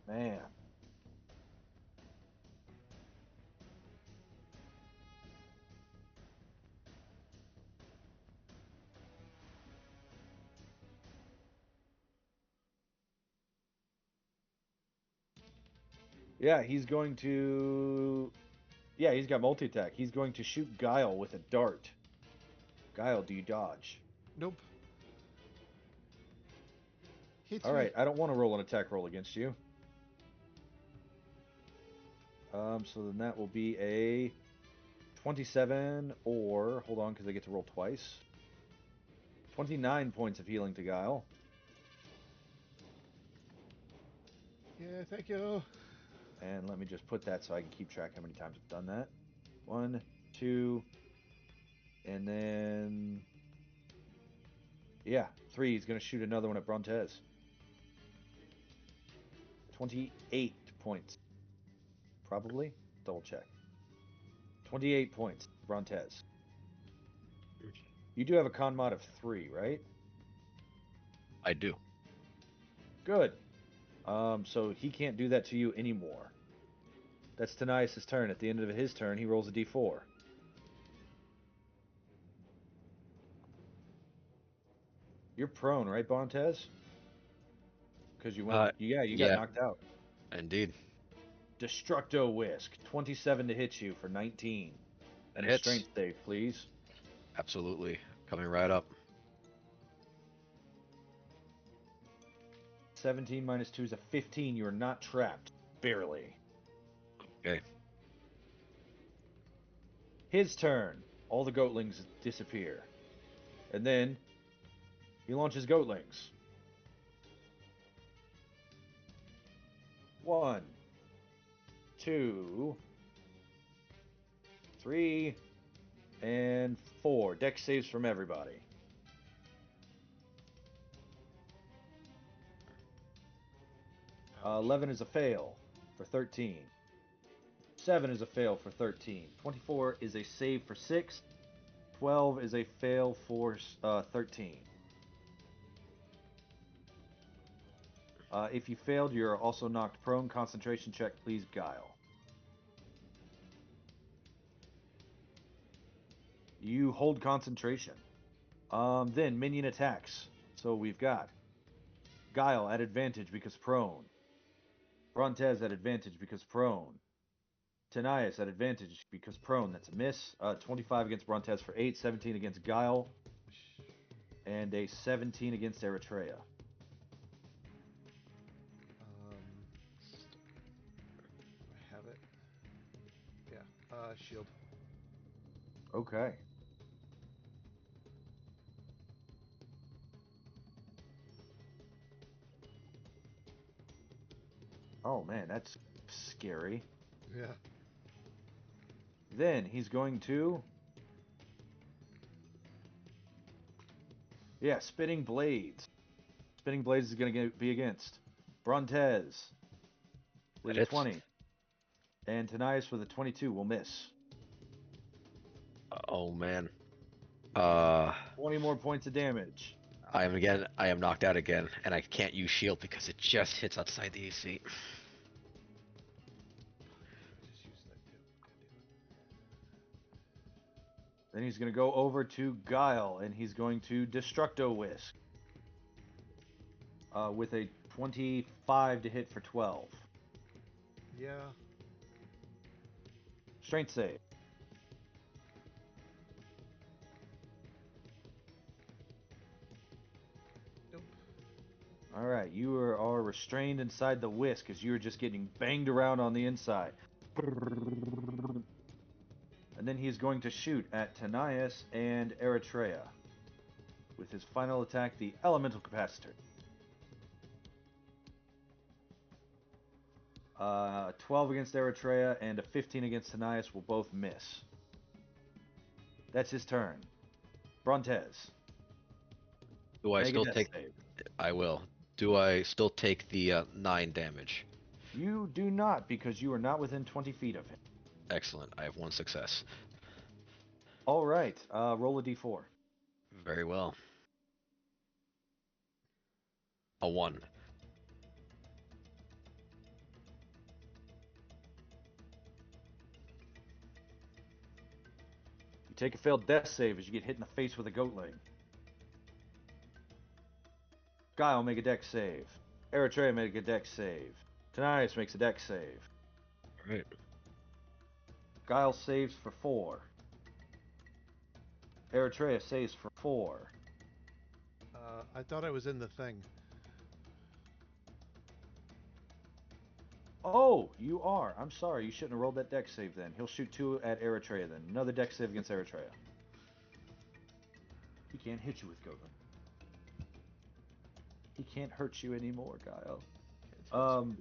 Man. Yeah, he's going to... Yeah, he's got multi-attack. He's going to shoot Guile with a dart. Guile, do you dodge? Nope. Hits All me. right, I don't want to roll an attack roll against you. So then that will be a 27 or... Hold on, because I get to roll twice. 29 points of healing to Guile. Yeah, thank you. And let me just put that so I can keep track how many times I've done that. 1, 2, and then... Yeah, 3. He's going to shoot another one at Brontez. 28 points. Probably. Double check. 28 points, Brontez. You do have a con mod of 3, right? I do. Good. So he can't do that to you anymore. That's Tanias' turn. At the end of his turn, he rolls a d4. You're prone, right, Brontez? Because you went... you got Yeah. knocked out. Indeed. Destructo Whisk. 27 to hit you for 19. That And a hits. strength save, please. Absolutely. Coming right up. 17 minus 2 is a 15. You are not trapped. Barely. Okay. His turn. All the goatlings disappear. And then he launches goatlings. 1, 2, 3, and 4. Dex saves from everybody. Ouch. 11 is a fail for 13. 7 is a fail for 13. 24 is a save for 6. 12 is a fail for 13. If you failed, you're also knocked prone. Concentration check, please, Guile. You hold concentration. Then minion attacks. So we've got Guile at advantage because prone. Brontez at advantage because prone. Tanias at advantage because prone. That's a miss. 25 against Brontez for 8. 17 against Guile. And a 17 against Eritrea. I have it. Yeah. Shield. Okay. Oh man, that's scary. Yeah. Then he's going to... Yeah, Spitting Blades. Spitting Blades is going to be against Brontez with That a hits. 20. And Tanias with a 22 will miss. Oh man. 20 more points of damage. I am knocked out again, and I can't use shield because it just hits outside the AC. Just use that too. God Then he's going to go over to Guile, and he's going to Destructo Whisk with a 25 to hit for 12. Yeah. Strength save. Nope. All right, you are restrained inside the whisk as you are just getting banged around on the inside. And then he's going to shoot at Tanias and Eritrea with his final attack, the Elemental Capacitor. 12 against Eritrea and a 15 against Tanias will both miss. That's his turn. Brontez. Do I Make a still death take? save. I will. Do I still take the 9 damage? You do not, because you are not within 20 feet of him. Excellent. I have 1 success. All right, roll a d4. Very well. A 1. You take a failed death save as you get hit in the face with a goatling. Guile, make a dex save. Eritrea, make a dex save. Tanias makes a dex save. All right. Guile saves for 4. Eritrea saves for 4. I thought I was in the thing. Oh, you are. I'm sorry. You shouldn't have rolled that dex save then. He'll shoot 2 at Eritrea then. Another dex save against Eritrea. He can't hit you with Goatling. He can't hurt you anymore, Guile.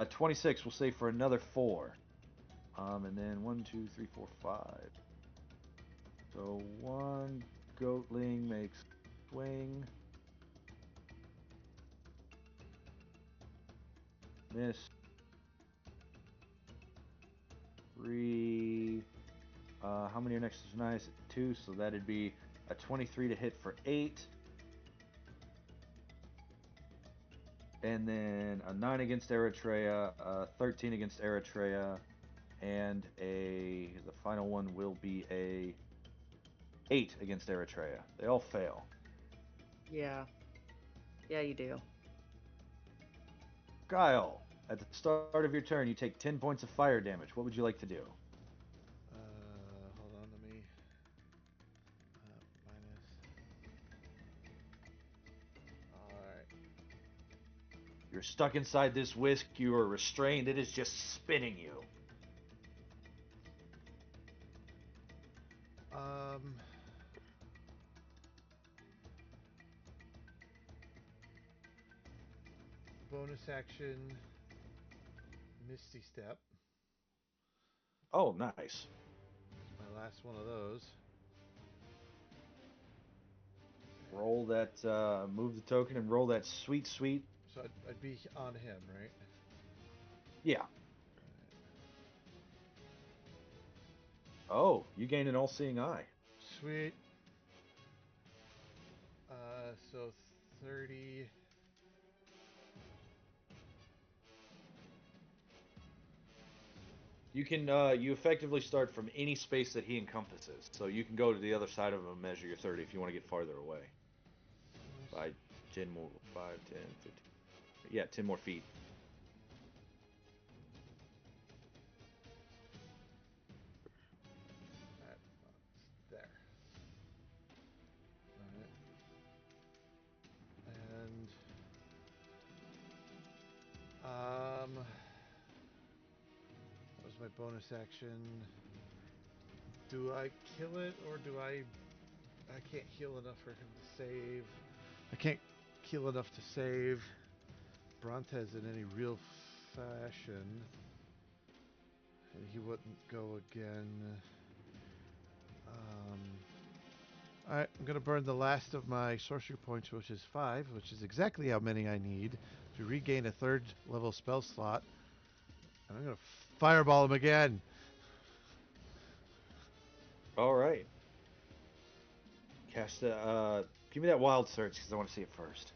A 26 will save for another 4. And then 1, 2, 3, 4, 5. So 1 Goatling makes swing. Miss. 3. How many are next to Tanias? 2, so that'd be a 23 to hit for 8. And then a 9 against Eritrea, a 13 against Eritrea, and the final one will be a 8 against Eritrea. They all fail. Yeah. Yeah, you do. Guile, at the start of your turn, you take 10 points of fire damage. What would you like to do? Hold on, let me minus. All right. You're stuck inside this whisk. You are restrained. It is just spinning you. Bonus action, Misty Step. Oh, nice. My last one of those. Roll that, move the token and roll that sweet, sweet. So I'd be on him, right? Yeah. Oh, you gain an all-seeing eye. Sweet. So 30. You can, you effectively start from any space that he encompasses. So you can go to the other side of him and measure your 30 if you want to get farther away. By 10 more, 5, 10, 15. Yeah, 10 more feet. There. Alright. And that was my bonus action. Do I kill it or do I can't heal enough for him to save. I can't heal enough to save Brontez in any real fashion. And he wouldn't go again. Alright, I'm going to burn the last of my sorcery points, which is 5, which is exactly how many I need to regain a 3rd level spell slot. And I'm going to fireball him again. All right. Cast give me that wild search because I want to see it first.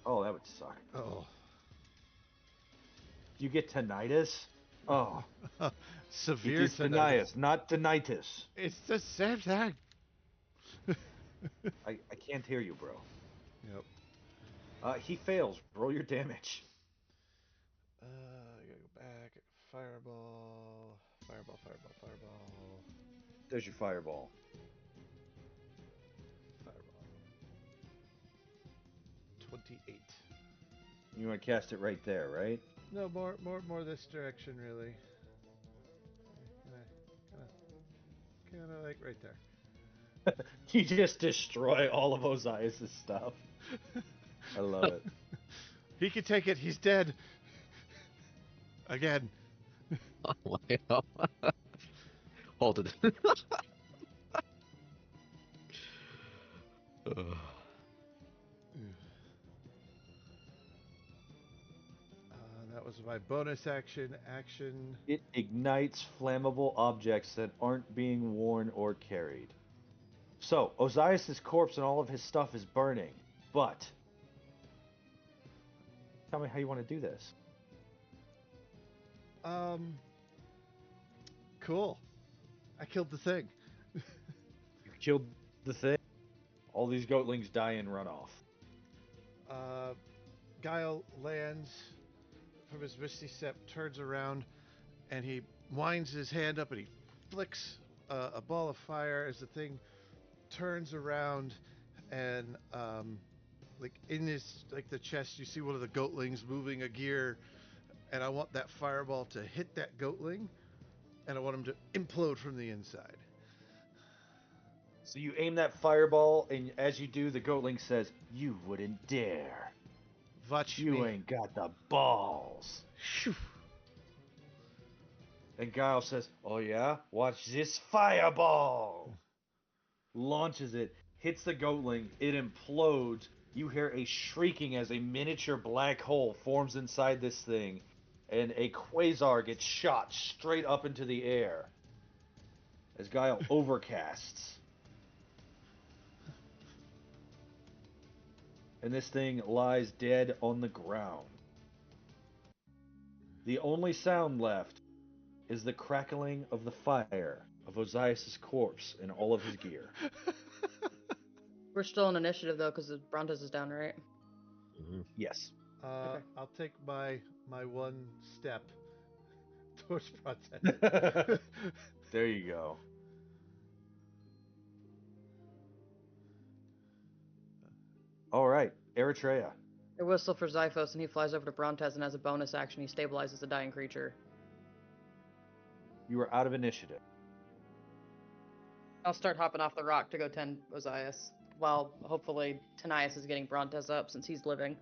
Oh, that would suck. Oh. You get tinnitus? Oh, it Severe is tinnitus, not tinnitus. It's the same thing. I can't hear you, bro. Yep. He fails. Roll your damage. I gotta go back. Fireball. Fireball, fireball, fireball. There's your fireball. Fireball. 28. You want to cast it right there, right? No, more this direction, really. Kind of like right there. You just destroy all of Ozias' stuff. I love it. He can take it. He's dead. Again. Oh my God. Hold it. Ugh. That was my bonus action. Action. It ignites flammable objects that aren't being worn or carried. So, Ozias' corpse and all of his stuff is burning, but... Tell me how you want to do this. Cool. I killed the thing. You killed the thing. All these goatlings die in runoff. Guile lands from his misty step, turns around, and he winds his hand up and he flicks a ball of fire as the thing turns around, and like in his the chest, you see one of the goatlings moving a gear, and I want that fireball to hit that goatling, and I want him to implode from the inside. So you aim that fireball, and as you do, the goatling says, "You wouldn't dare. Watch You me. ain't got the balls." Shoo. And Guile says, "Oh yeah? Watch this fireball!" Launches it, hits the goatling, it implodes. You hear a shrieking as a miniature black hole forms inside this thing, and a quasar gets shot straight up into the air as Guile overcasts. And this thing lies dead on the ground. The only sound left is the crackling of the fire of Ozias' corpse and all of his gear. We're still in initiative though, because Brontes is down, right? Yes. Okay. I'll take my one step towards Brontes. There you go. All right, Eritrea. I whistle for Zyphos, and he flies over to Brontes, and as a bonus action, he stabilizes the dying creature. You are out of initiative. I'll start hopping off the rock to go tend Ozias, while hopefully Tanias is getting Brontes up since he's living.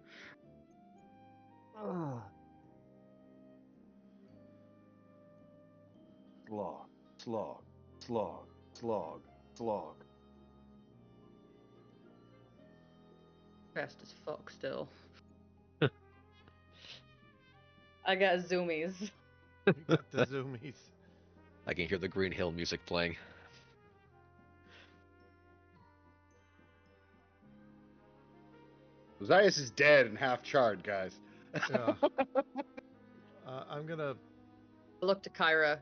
Slog, slog, slog, slog, slog. Fast as fuck still. I got zoomies. You got the zoomies. I can hear the Green Hill music playing. Ozias is dead and half charred, guys. Yeah. I'm gonna. I look to Kyra.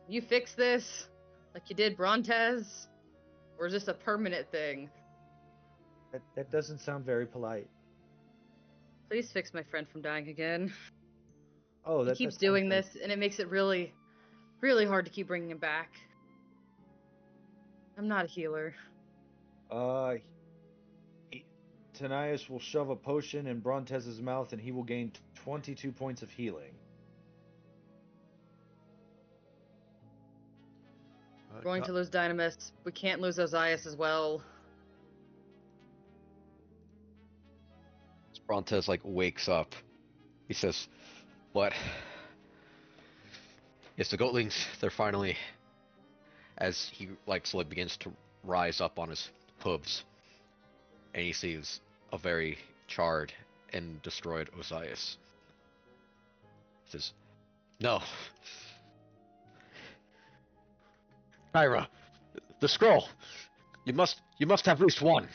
You fix this? Like you did Brontes? Or is this a permanent thing? That doesn't sound very polite. Please fix my friend from dying again. Oh, He keeps doing this, and it makes it really, really hard to keep bringing him back. I'm not a healer. Tanias will shove a potion in Brontez's mouth, and he will gain 22 points of healing. We're going to lose Dynamis. We can't lose Ozias as well. Brontes wakes up. He says, "What?" Yes, the goatlings, they're finally, as he slowly begins to rise up on his hooves, and he sees a very charred and destroyed Ozias. He says, "No. Kyra, the scroll. You must have at least one."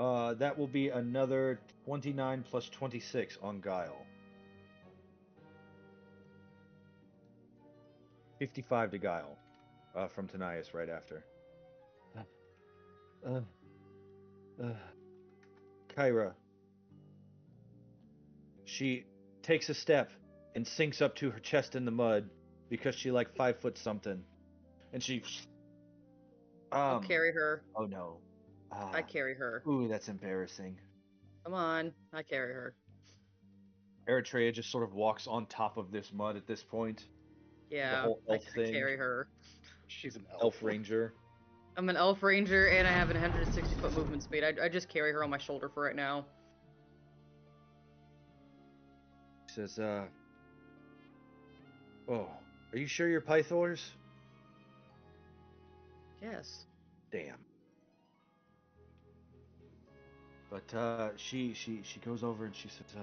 That will be another 29 plus 26 on Guile. 55 to Guile from Tanias right after. Uh, uh, Kyra. She takes a step and sinks up to her chest in the mud because she like 5 foot something, and she. I'll carry her. Oh no. I carry her. Ooh, that's embarrassing. Come on, I carry her. Eritrea just sort of walks on top of this mud at this point. Yeah, The whole elf I thing. carry her. She's an elf. Elf ranger. I'm an elf ranger, and I have an 160-foot movement speed. I just carry her on my shoulder for right now. She says, oh, are you sure you're Pythors? Yes. Damn. But she goes over and she says,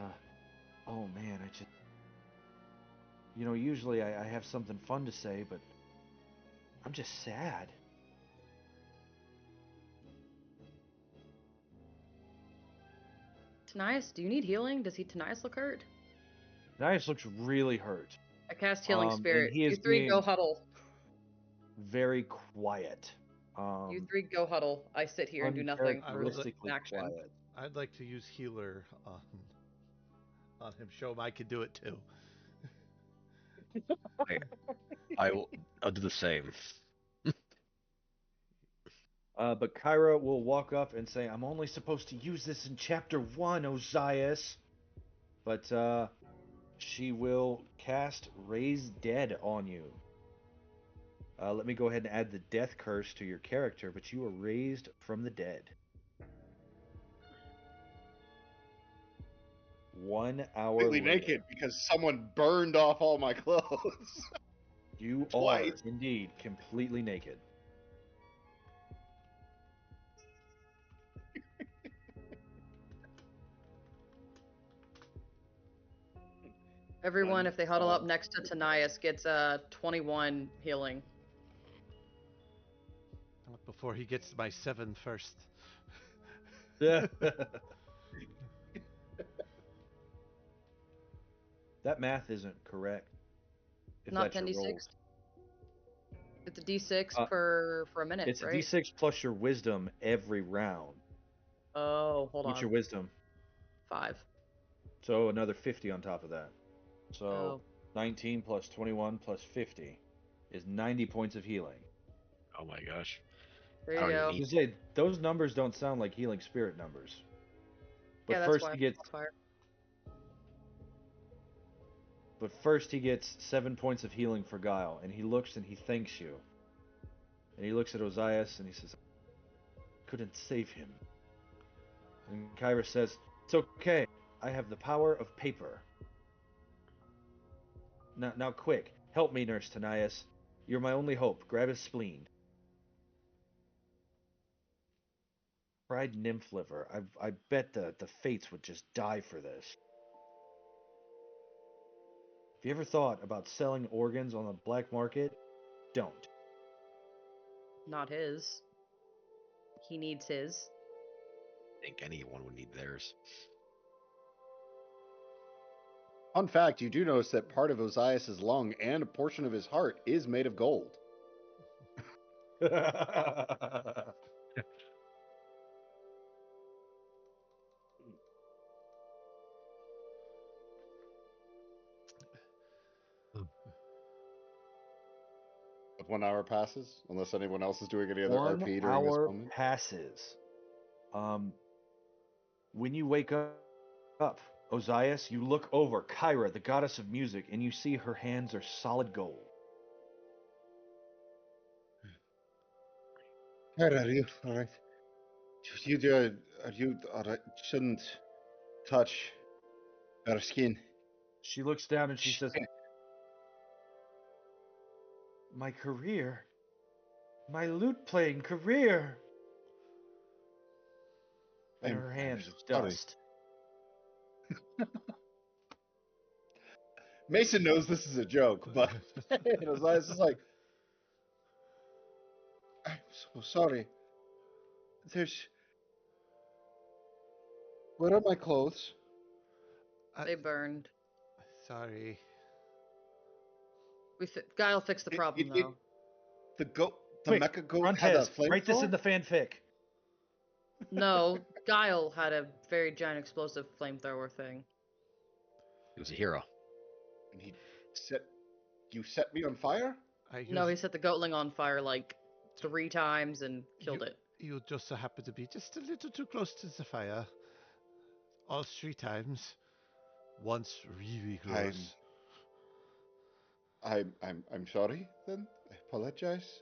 oh man, I just, usually I have something fun to say, but I'm just sad. Tanias, do you need healing? Does Tanias look hurt? Nias looks really hurt. I cast Healing and Spirit. he You is three being go huddle. very quiet. You three go huddle. I sit here and do nothing for Uncharacteristically action. quiet. I'd like to use healer on him. Show him I can do it too. I'll do the same. But Kyra will walk up and say, I'm only supposed to use this in chapter 1, Ozias. But she will cast Raise Dead on you. Let me go ahead and add the death curse to your character, but you are raised from the dead. 1 hour Completely later. naked because someone burned off all my clothes. You Twice. are indeed completely naked. Everyone, if they huddle up next to Tanias, gets 21 healing. Before he gets my 7 first. That math isn't correct. If Not that's your 10d6. roll. It's a d6 for a minute, It's right? a d6 plus your wisdom every round. Oh, hold What's on. your wisdom? 5. So another 50 on top of that. So Oh. 19 plus 21 plus 50 is 90 points of healing. Oh my gosh. There I you don't go. even You say those numbers don't sound like healing spirit numbers. But Yeah, that's first why. he gets Fire. But first he gets 7 points of healing for Guile, and he looks and he thanks you. And he looks at Ozias and he says, couldn't save him. And Kyra says, it's okay. I have the power of paper. Now quick, help me, Nurse Tanias. You're my only hope. Grab his spleen. Fried nymph liver. I bet the fates would just die for this. If you ever thought about selling organs on the black market, don't. Not his. He needs his. think anyone would need theirs. Fun fact, you do notice that part of Ozias's lung and a portion of his heart is made of gold. If 1 hour passes, unless anyone else is doing any other 1 RP during this hour moment. passes. When you wake up, Ozias, you look over Kyra, the goddess of music, and you see her hands are solid gold. Where are you? All right. Are you all right? Shouldn't touch her skin. She looks down and she says, my career? My lute playing career? And I'm her hands are sorry. dust. Mason knows this is a joke, but Ozias is like, I'm so sorry. Where are my clothes? They burned. Sorry. Guile fixed the problem though. The Wait, mecha goat had a Frontez, write this in flamethrower? the fanfic. No, Guile had a very giant explosive flamethrower thing. He was a hero. And you set me on fire? No, he set the goatling on fire like 3 times and killed it. You just so happen to be just a little too close to the fire. All 3 times. Once really close. I'm sorry then. I apologize.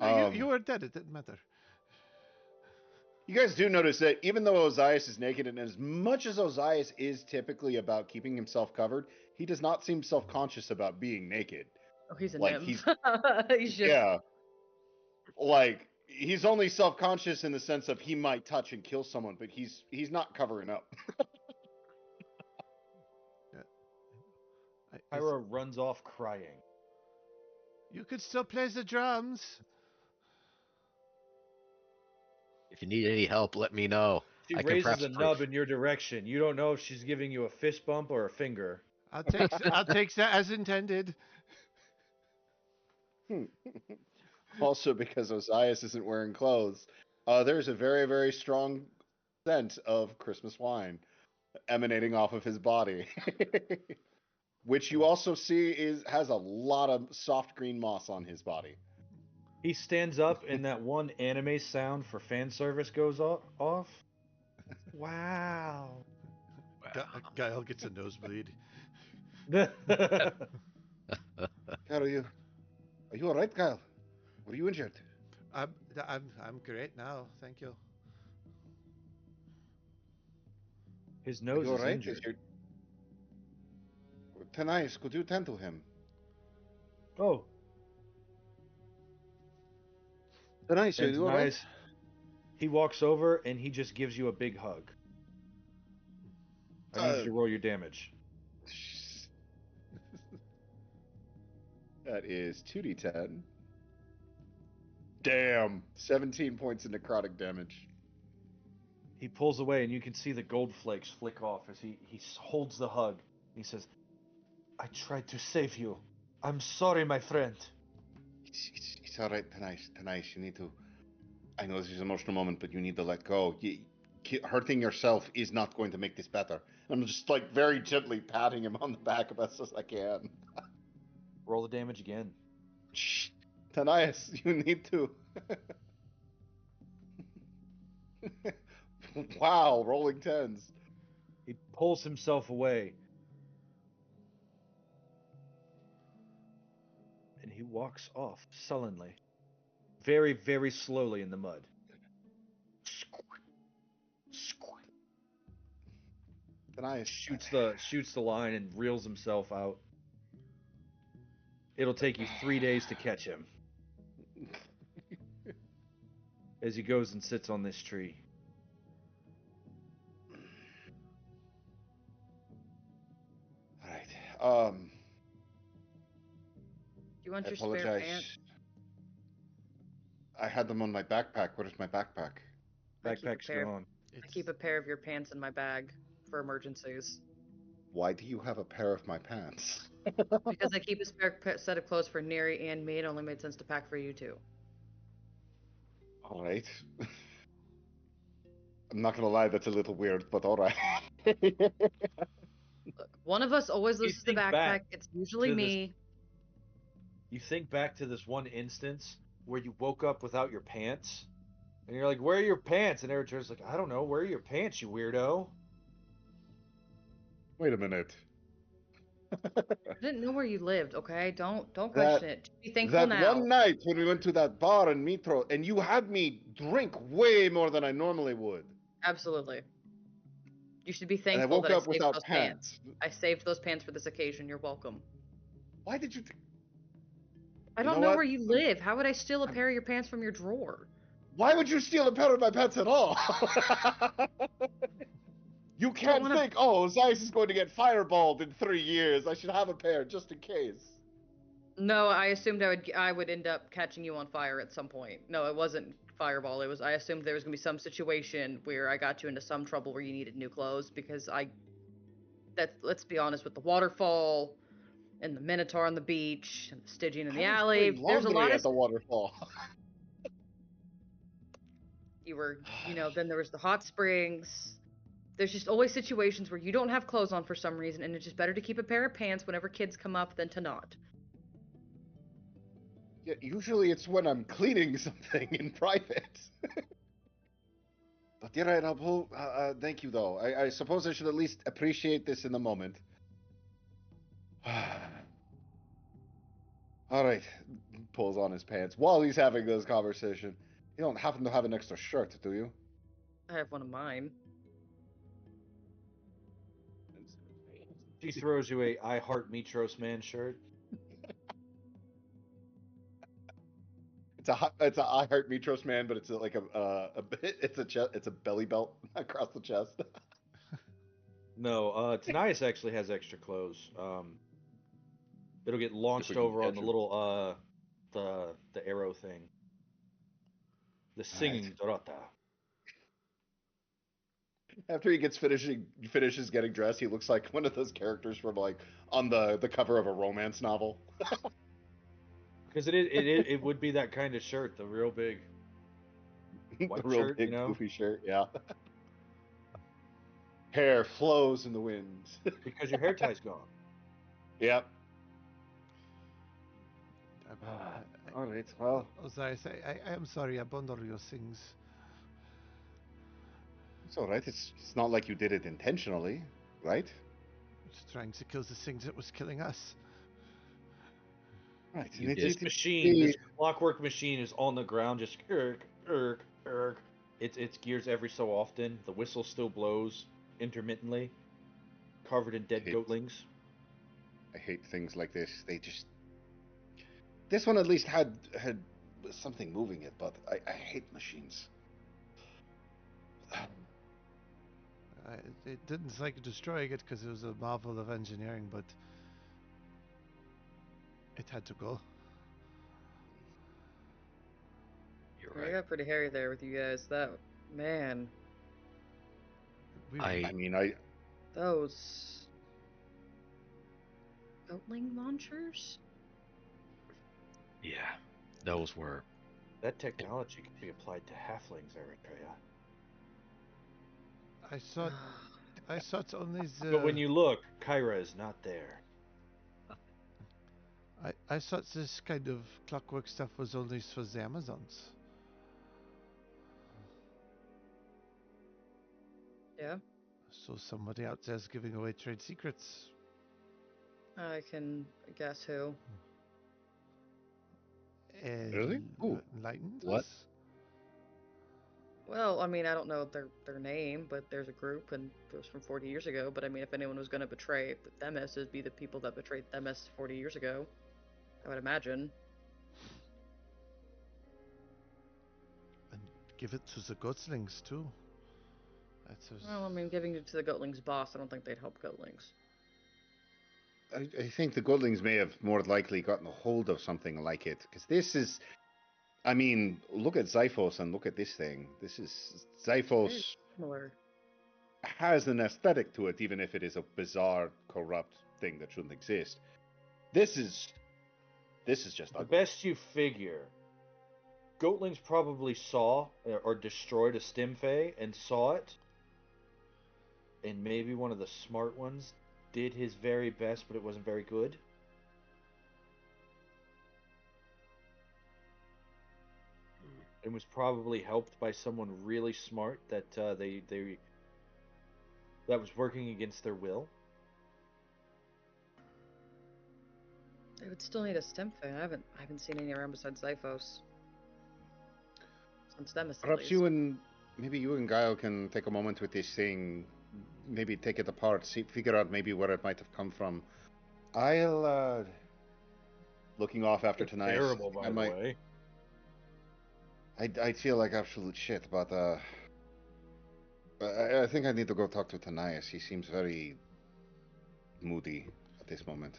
No, you were dead, it didn't matter. You guys do notice that even though Ozias is naked, and as much as Ozias is typically about keeping himself covered, he does not seem self-conscious about being naked. Oh, he's a Like, nymph. He's just... Yeah. Like, he's only self-conscious in the sense of he might touch and kill someone, but he's not covering up. Pyro runs off crying. You could still play the drums. If you need any help, let me know. She I can raises perhaps a nub in your direction. You don't know if she's giving you a fist bump or a finger. I'll take that as intended. Also, because Ozias isn't wearing clothes, there's a very, very strong scent of Christmas wine emanating off of his body. Which you also see has a lot of soft green moss on his body. He stands up and that one anime sound for fan service goes off. Wow. Guile gets a nosebleed. Kyle, are you all right, Kyle? Were you injured? I'm great now, thank you. His nose you all is right? injured. Tanais, could you tend to him? Oh. Tanais, are And you all right? Tanais, he walks over and he just gives you a big hug. I need you to roll your damage. That is 2d10. Damn. 17 points of necrotic damage. He pulls away and you can see the gold flakes flick off as he holds the hug. He says, I tried to save you. I'm sorry, my friend. It's all right, Tanais. You need to... I know this is an emotional moment, but you need to let go. Hurting yourself is not going to make this better. I'm just, like, very gently patting him on the back as best as I can. Roll the damage again. Shh. Tanais, you need to... Wow, rolling 10s. He pulls himself away. And he walks off sullenly. Very, very slowly in the mud. Tanais. Shoots the line and reels himself out. It'll take you 3 days to catch him. As he goes and sits on this tree. All right. Do you want I your spare apologize. pants? I had them on my backpack. What is my backpack? Backpack's gone. I keep a pair of your pants in my bag for emergencies. Why do you have a pair of my pants? Because I keep a spare set of clothes for Neri and me. It only made sense to pack for you too. All right. I'm not gonna lie, that's a little weird, but all right. Look, one of us always loses the think backpack. back It's usually to me. You think back to this one instance where you woke up without your pants. And you're like, where are your pants? And Eritr's like, I don't know. Where are your pants, you weirdo? Wait a minute. I didn't know where you lived, okay? Don't question it. Just be thankful That now. one night when we went to that bar in Mitro, and you had me drink way more than I normally would. Absolutely. You should be And I thankful woke that I up saved without those pants. I saved those pants for this occasion. You're welcome. Why did you... I You don't know know what? where you live. How would I steal a pair of your pants from your drawer? Why would you steal a pair of my pants at all? You can't wanna- think, oh, Zeiss is going to get fireballed in 3 years. I should have a pair just in case. No, I assumed I would end up catching you on fire at some point. No, it wasn't fireball. I assumed there was gonna be some situation where I got you into some trouble where you needed new clothes because let's be honest, with the waterfall and the Minotaur on the beach and the Stygian in the I was alley, doing there's a lot laundry of at the waterfall. then there was the hot springs. There's just always situations where you don't have clothes on for some reason, and it's just better to keep a pair of pants whenever kids come up than to not. Yeah, usually it's when I'm cleaning something in private. But you're right, Abu. Thank you, though. I suppose I should at least appreciate this in the moment. All right. Pulls on his pants while he's having this conversation. You don't happen to have an extra shirt, do you? I have one of mine. She throws you a I Heart Mitros Man shirt. It's a I Heart Mitros Man, but it's like it's a belly belt across the chest. No, Tanias actually has extra clothes. It'll get If launched we can over on catch the him. little the arrow thing. The singing Dorota. After he finishes getting dressed, he looks like one of those characters from like on the cover of a romance novel. Because it would be that kind of shirt, the real big white The real shirt, big goofy shirt, yeah. Hair flows in the wind. because your hair tie's gone. Yep. I, All right. Well, Osiris, I am sorry, I bundle your things. it's all right. It's not like you did it intentionally, right? Just trying to kill the things that was killing us. Right. You and did. This clockwork machine is on the ground, just irk. It's gears every so often. The whistle still blows intermittently, covered in dead goatlings. I hate things like this. This one at least had something moving it, but I hate machines. It didn't like destroying it because it was a marvel of engineering, but it had to go. You're I right. got pretty hairy there with you guys. Man, I mean, those Goatling launchers? Yeah, those were. That technology can be applied to halflings, Eritrea. I thought only the. But when you look, Kyra is not there. I thought this kind of clockwork stuff was only for the Amazons. Yeah, So somebody out there's giving away trade secrets. I can guess who. Really? Ooh. Enlightened What? us? Well, I mean, I don't know their name, but there's a group, and it was from 40 years ago. But I mean, if anyone was going to betray the Themis, it'd be the people that betrayed Themis 40 years ago. I would imagine. And give it to the Goatslings too. Well, I mean, giving it to the Goatling's boss, I don't think they'd help Goatlings. I think the Goodlings may have more likely gotten a hold of something like it, because this is. I mean, look at Xiphos and look at this thing. This is Very Xiphos similar. has an aesthetic to it, even if it is a bizarre, corrupt thing that shouldn't exist. This is just The ugly. best you figure, Goatlings probably saw or destroyed a Stimfey and saw it, and maybe one of the smart ones did his very best, but it wasn't very good. And was probably helped by someone really smart that that was working against their will. They would still need a stem fan. I haven't seen any around besides Xiphos. Since Themis, at Perhaps least. maybe you and Guile can take a moment with this thing, maybe take it apart, figure out maybe where it might have come from. I'll looking off after It's tonight. terrible, by the way. I feel like absolute shit, but I think I need to go talk to Tanias. He seems very moody at this moment.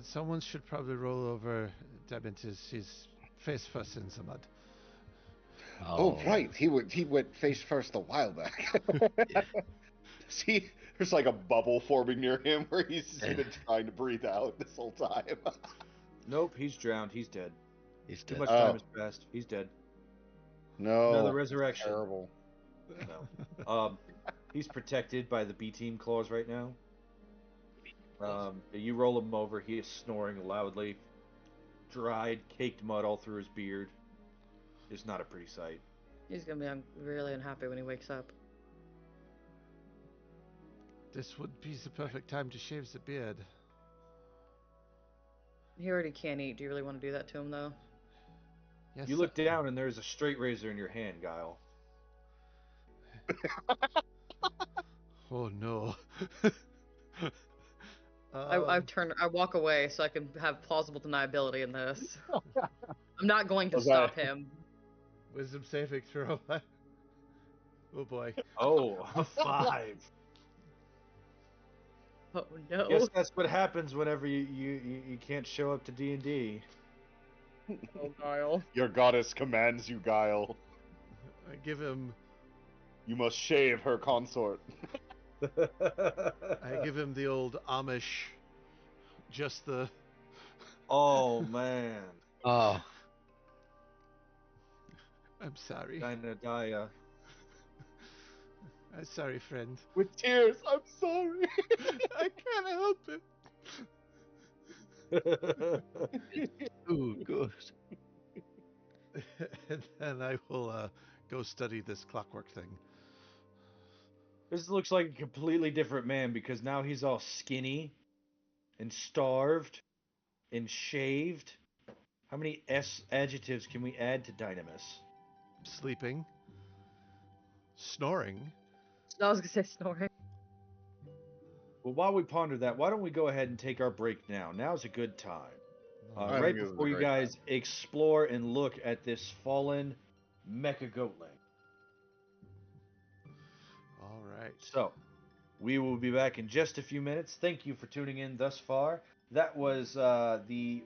Someone should probably roll over his face first in the mud. Oh, right. He went face first a while back. Yeah. See, there's like a bubble forming near him where he's been trying to breathe out this whole time. Nope, he's drowned. He's dead. He's Too dead. much Oh. time has passed. He's dead. No, Another that's resurrection. terrible. No. He's protected by the B team claws right now. You roll him over. He is snoring loudly. Dried, caked mud all through his beard. It's not a pretty sight. He's gonna be really unhappy when he wakes up. This would be the perfect time to shave the beard. He already can't eat. Do you really want to do that to him, though? Yes. You look down and there's a straight razor in your hand, Guile. Oh no. I walk away so I can have plausible deniability in this. I'm not going to Okay. stop him. Wisdom saving throw. Oh boy. Oh, a 5. Oh no. Guess that's what happens whenever you can't show up to D&D. Oh, Guile. Your goddess commands you, Guile. I give him You must shave her consort. I give him the old Amish, just the. Oh man. Oh, I'm sorry. Dynadaya. I'm sorry, friend. With tears, I'm sorry. I can't help it. ooh, good. And then I will go study this clockwork thing. This looks like a completely different man because now he's all skinny and starved and shaved. How many adjectives can we add to Dynamis? Sleeping. Snoring. I was gonna say snoring. Well, while we ponder that, why don't we go ahead and take our break now? Now's a good time. I Right think this is a before you great guys explore and look at this fallen Mecha-Goatling. All right. So, we will be back in just a few minutes. Thank you for tuning in thus far. That was the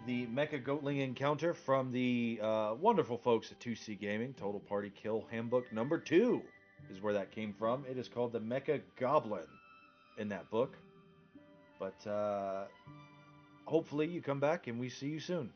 Mecha-Goatling encounter from the wonderful folks at 2C Gaming. Total Party Kill Handbook number 2 is where that came from. It is called the Mecha-Goblin in that book. But hopefully you come back and we see you soon.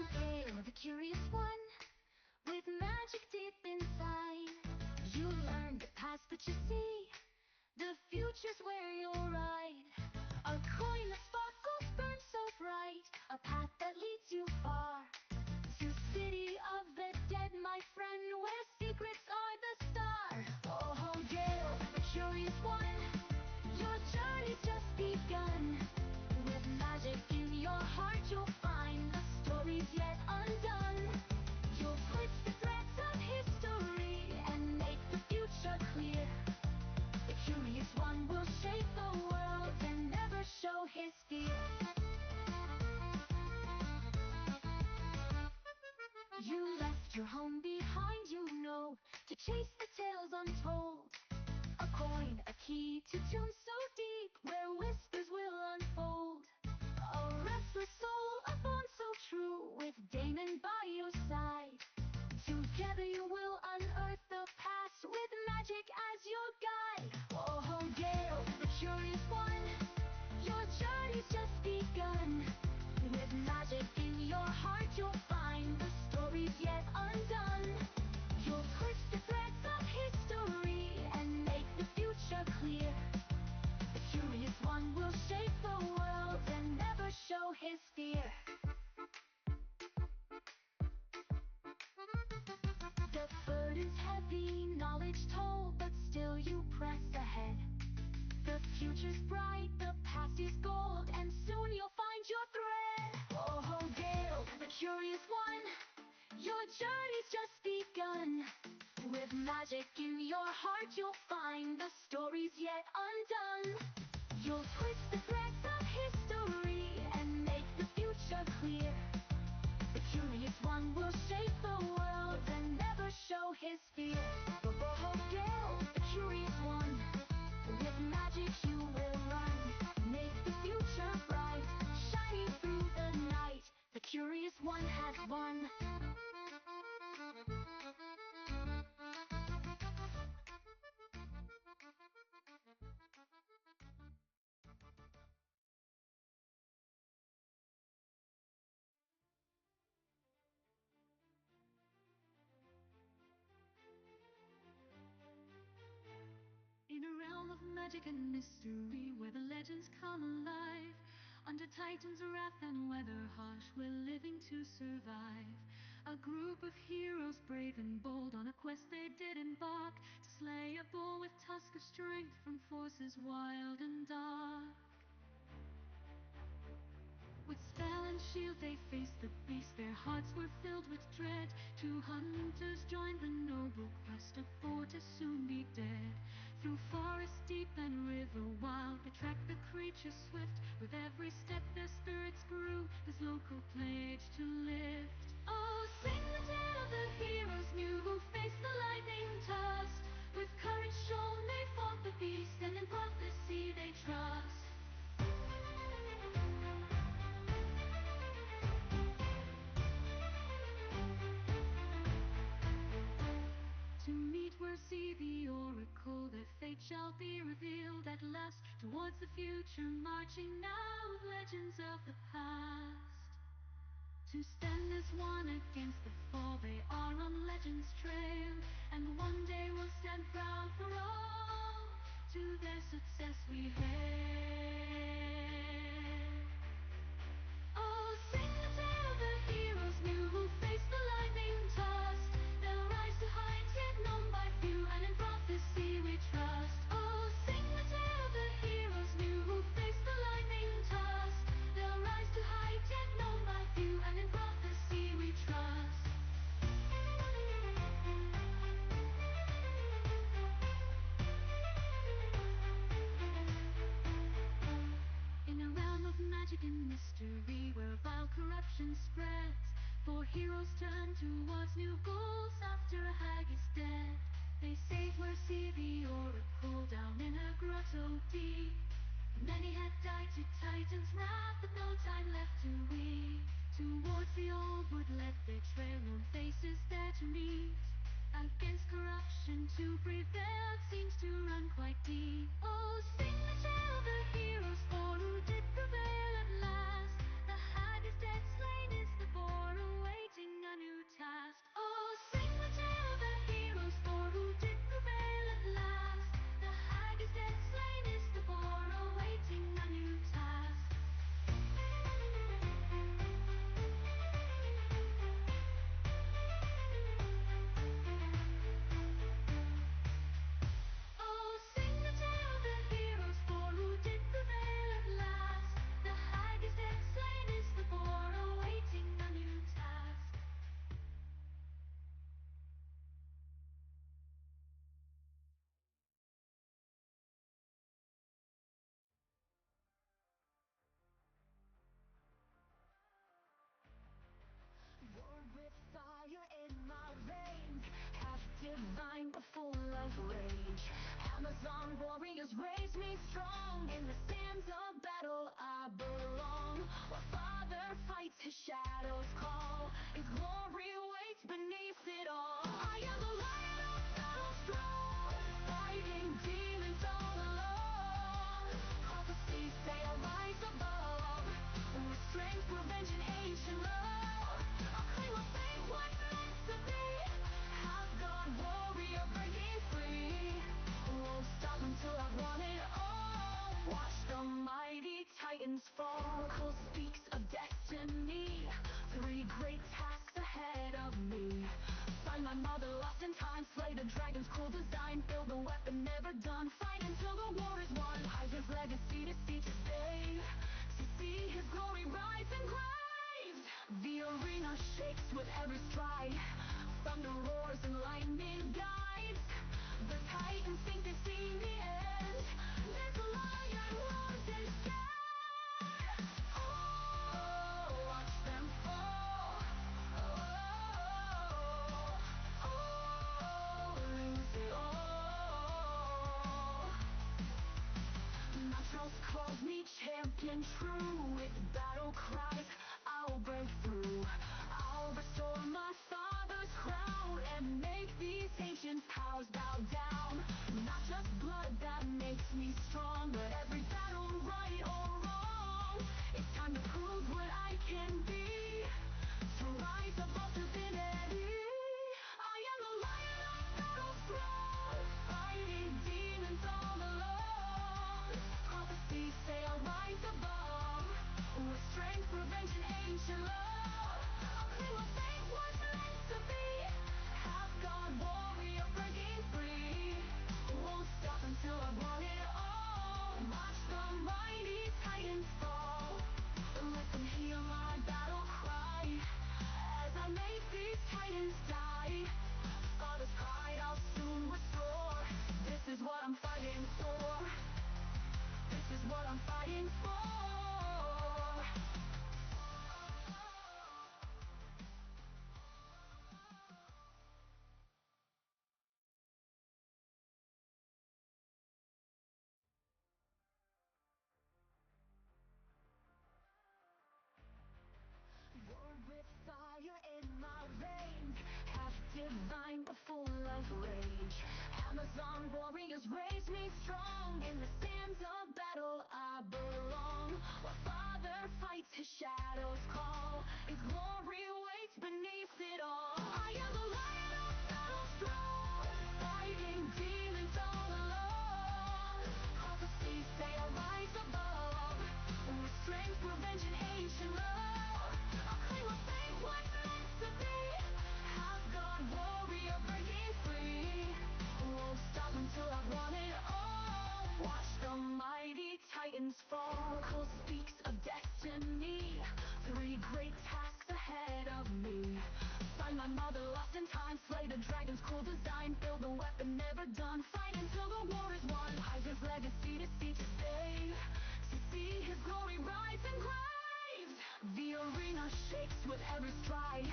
Gale, the curious one, with magic deep inside. You learn the past that you see, the future's where you'll ride. A coin that sparkles burns so bright, a path that leads you far. To city of the dead, my friend, where secrets are the star. Oh, Gale, the curious one, your journey's just begun. With magic in your heart, you'll find the stories yet undone. You'll twist the threads of history and make the future clear. The curious one will shape the world and never show his fear. You left your home behind, you know, to chase the tales untold. A coin, a key to tunes so deep, where whispers will unfold. A restless soul, a bond so true, with Damon by your side. Together you will unearth the past, with magic as your guide. Oh, Gale, the curious one, your journey's just begun. With magic in your heart, you'll find the stories yet undone. You'll twist the threads of history and make the future clear. The curious one will shape the world and never show his fear. The burden's heavy, knowledge told, but still you press ahead. The future's bright, the past is gold, and soon you'll find your thread. Oh, Gale, the curious one, your journey's just begun. With magic in your heart, you'll find the stories yet undone. You'll twist the threads of history and make the future clear. The curious one will shape the world and never show his fear. Oh, Gale, the curious one, with magic you will run. Make the future bright, shining through the night. The curious one has won. In a realm of magic and mystery, where the legends come alive, under Titan's wrath and weather harsh, we're living to survive. A group of heroes brave and bold, on a quest they did embark, to slay a bull with tusk of strength from forces wild and dark. With spell and shield they faced the beast, their hearts were filled with dread. Two hunters joined the noble quest, a foe to soon be dead. Through forest deep and river wild, they tracked the creature swift. With every step their spirits grew, this local pledge to lift. Oh, sing the tale the heroes knew, who faced the lightning tusk. With courage shown they fought the beast, and in prophecy they trust. To meet where see the oracle, their fate shall be revealed at last. Towards the future marching now, with legends of the past. To stand as one against the fall, they are on legend's trail. And one day we'll stand proud for all, to their success we hail. Oh, sing the tale the heroes knew, who faced the lightning tusk. They'll rise to heights yet known by few, and in prophecy we trust. Oh, sing the tale the heroes knew, who faced the lightning tusk. They'll rise to heights yet known by few, and in prophecy we trust. of rage. Amazon warriors raise me strong. In the sands of battle I belong. While father fights, his shadows call. His glory waits beneath it all. I am the lion of battle throne, fighting demons all alone. Prophecies say I rise above, with strength, revenge, and ancient love. I'll claim my fate, what's meant to be. Half god warrior breaking free. Won't stop until I've won it all. Watch the mighty titans fall. Cole speaks of destiny. 3 great tasks ahead of me. Find my mother lost in time. Slay the dragon's cruel design. Build the weapon never done. Fight until the war is won. Hydra's legacy to see to save. To see his glory rise engraved. The arena shakes with every stride. Thunder roars and lightning guides. The titans think they've seen the end. This lion roars instead. Oh, watch them fall. Lose it all. Natros calls me champion true. With battle cries, I'll break through. I'll restore my father's crown and make these ancient powers bow down. Not just blood that makes me strong, but every battle, right or wrong. It's time to prove what I can be. To rise above divinity. I am the lion of battle throne, fighting demons all alone. Prophecies say I'll rise above, with strength, revenge, and ancient love. I'll claim my fate, what's meant to be. Half god warrior breaking free. Won't stop until I've won it all. Watch the mighty titans fall. Let them hear my battle cry. As I make these titans die. Father's pride I'll soon restore. This is what I'm fighting for. This is what I'm fighting for. War with fire in my veins, half divine but full of rage. Amazon warriors raise me strong. In the sands of battle I belong. While father fights, his shadows call. His glory waits beneath it all. I am the lion of battle throne, fighting demons all alone. Prophecies say I'll rise above, with strength, revenge, and ancient love. I'll claim my fate, what's meant to be. Half god warrior breaking free. Won't stop until I've won it all. Watch the mighty titans fall. Cole speaks of destiny. 3 great tasks ahead of me. Find my mother lost in time. Slay the dragon's cruel design. Build a weapon never done. Fight until the war is won. Hydra's legacy to see to save. To see his glory rise engraved. The arena shakes with every stride.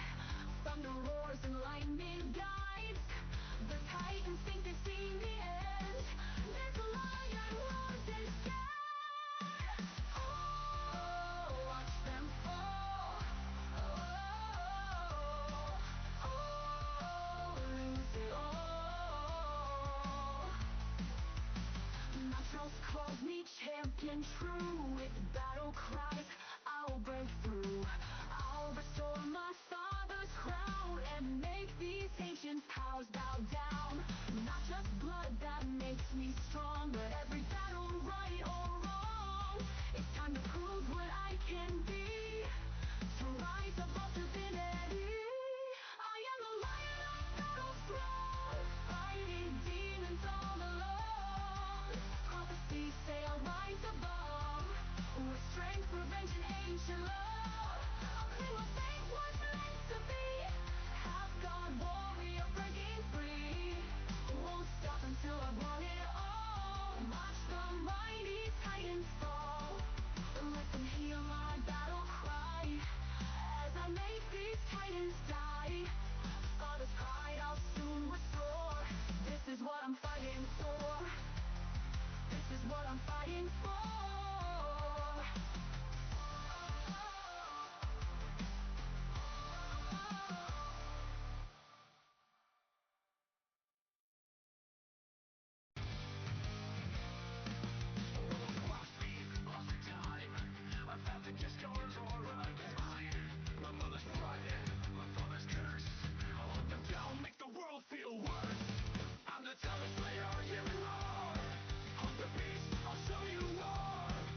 Thunder roars and lightning guides. The titans think they've seen the end. This lion roars instead. Oh, watch them fall. Lose it all. Natros calls me champion true. With battle cries, I'll break through. I'll restore my father's crown and make these ancient powers bow down. Not just blood that makes me strong, but every battle, right or wrong. It's time to prove what I can be. To rise above divinity. I am the lion of battle throne, fighting demons all alone. Prophecies say I'll rise above, with strength, revenge, and ancient love. I'll claim my fate, what's meant to be. Half god warrior I'm fighting for. I'm the toughest player you are. I'm the beast, I'll show you war.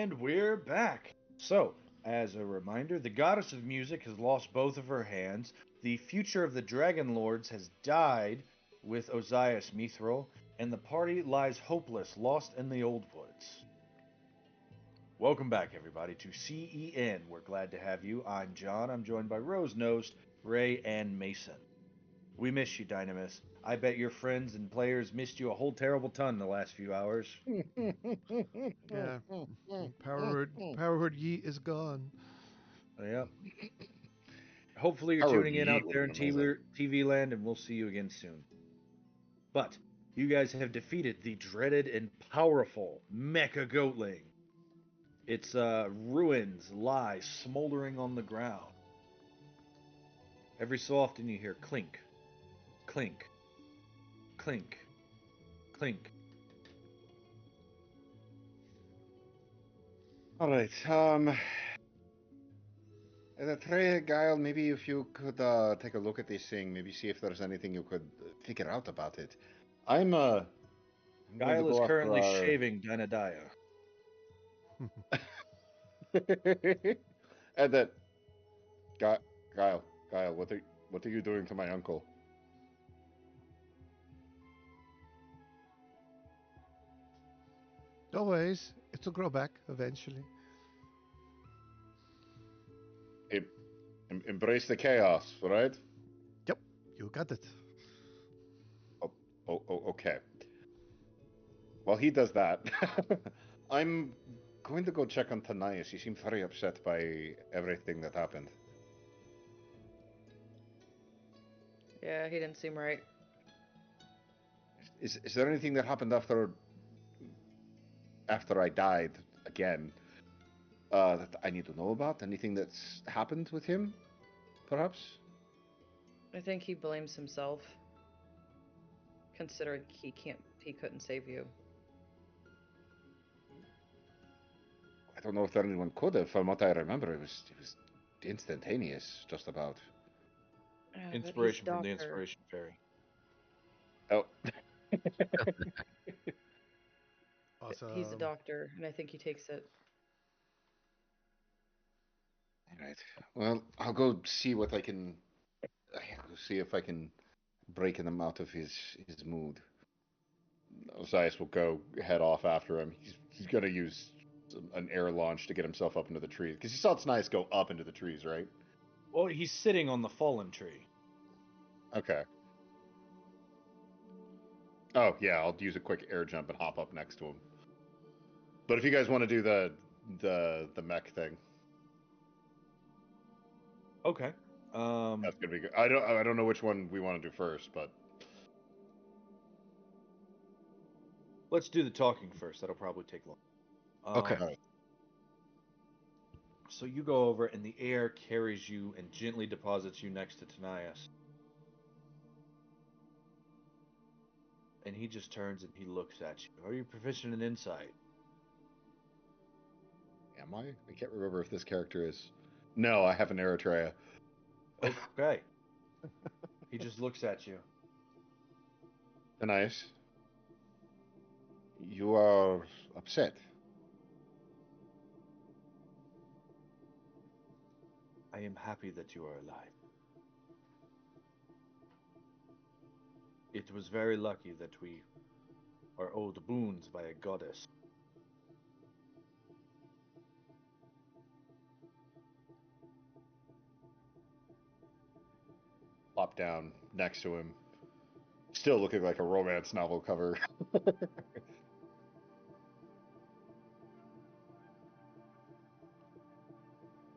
And we're back. So, as a reminder, the goddess of music has lost both of her hands. The future of the Dragonlords has died with Ozias Mithril, and the party lies hopeless, lost in the old woods. Welcome back, everybody, to CEN. We're glad to have you. I'm John. I'm joined by Rose-Nosed, Ray, and Mason. We miss you, Dynamis. I bet your friends and players missed you a whole terrible ton the last few hours. Yeah. Power word yeet is gone. Yep. Hopefully you're Howard tuning in Yeet out would there have in been amazing. TV land, and we'll see you again soon. But you guys have defeated the dreaded and powerful Mecha-Goatling. Its ruins lie smoldering on the ground. Every so often you hear clink, clink, clink, clink. All right. Trey, Guile, maybe if you could take a look at this thing, maybe see if there's anything you could figure out about it. I'm going to Guile is go after currently our... shaving Dynadiah. And then, Guile, what are you doing to my uncle? Always. It'll grow back eventually. Embrace the chaos, right? Yep, you got it. Okay. While he does that, I'm going to go check on Tanais. He seemed very upset by everything that happened. Yeah, he didn't seem right. Is there anything that happened after I died again that I need to know about? Anything that's happened with him, perhaps? I think he blames himself, considering he couldn't save you. I don't know if anyone could have. From what I remember, it was instantaneous, just about. Inspiration from the Inspiration Fairy. Oh. Awesome. He's a doctor, and I think he takes it. All right. Well, I'll go see what I can. I'll see if I can break him out of his mood. Osias will go head off after him. He's gonna use an air launch to get himself up into the trees because he saw Tanais go up into the trees, right? Well, he's sitting on the fallen tree. Okay. Oh yeah, I'll use a quick air jump and hop up next to him. But if you guys want to do the mech thing, Okay. that's gonna be good. I don't know which one we want to do first, but Let's do the talking first. That'll probably take long. Okay. all right. So you go over, and the air carries you and gently deposits you next to Tanais. And he just turns and he looks at you. Are you proficient in insight? Am I? I can't remember if this character is. No, I have an Eritrea. Okay. He just looks at you. Tanais, you are upset. I am happy that you are alive. It was very lucky that we are owed boons by a goddess. Plop down next to him, still looking like a romance novel cover.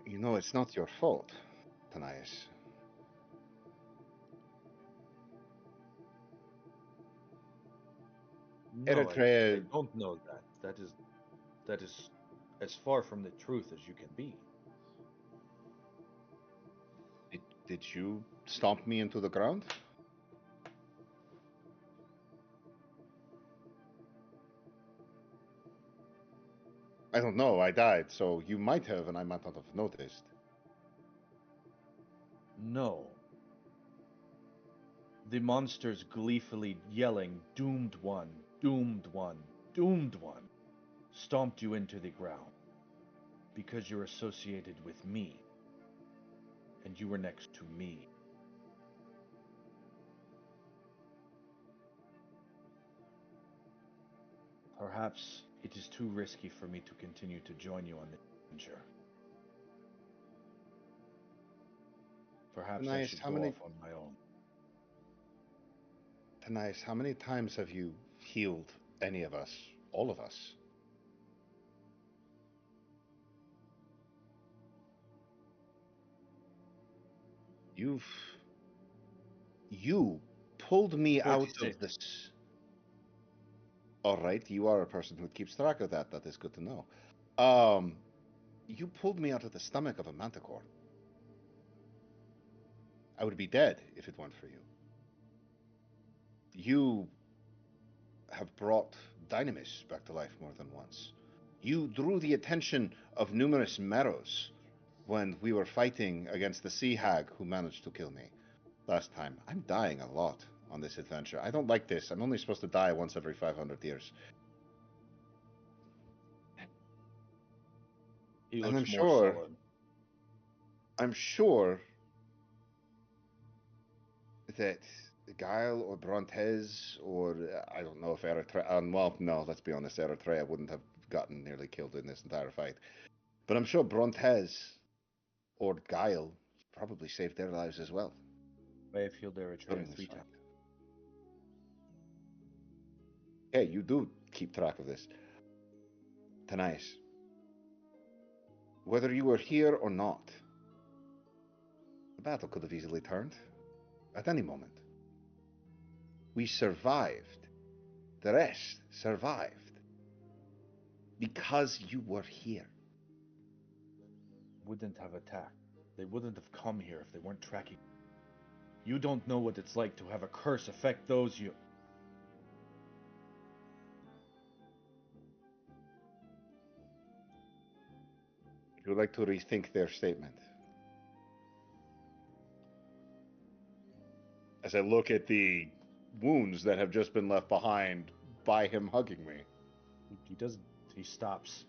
You know, it's not your fault, Tanais. No, Eritrea. I don't know that. That is as far from the truth as you can be. Did you stomp me into the ground? I don't know. I died, so you might have, and I might not have noticed. No. The monsters gleefully yelling, "Doomed one, doomed one, doomed one," stomped you into the ground. because you're associated with me, and you were next to me. Perhaps it is too risky for me to continue to join you on this adventure. Perhaps I Nice. should How go many off on my own. Nice. How many times have you healed any of us? All of us? You've You pulled me out 46. of this. All right, you are a person who keeps track of that. That is good to know. You pulled me out of the stomach of a manticore. I would be dead if it weren't for you. You have brought Dynamis back to life more than once. You drew the attention of numerous Meros when we were fighting against the sea hag who managed to kill me last time. I'm dying a lot on this adventure. I don't like this. I'm only supposed to die once every 500 years. He And looks more sullen. I'm sure that Guile or Brontes or I don't know if Eritrea. Well, no, let's be honest, Eritrea wouldn't have gotten nearly killed in this entire fight. But I'm sure Brontes or Guile probably saved their lives as well I have healed Eritrea during this 3 fight. times. Hey, you do keep track of this. Tanais, whether you were here or not, the battle could have easily turned at any moment. We survived. The rest survived because you were here. Wouldn't have attacked. They wouldn't have come here if they weren't tracking. You don't know what it's like to have a curse affect those you... Would you like to rethink their statement? As I look at the wounds that have just been left behind by him hugging me. He doesn't. He stops.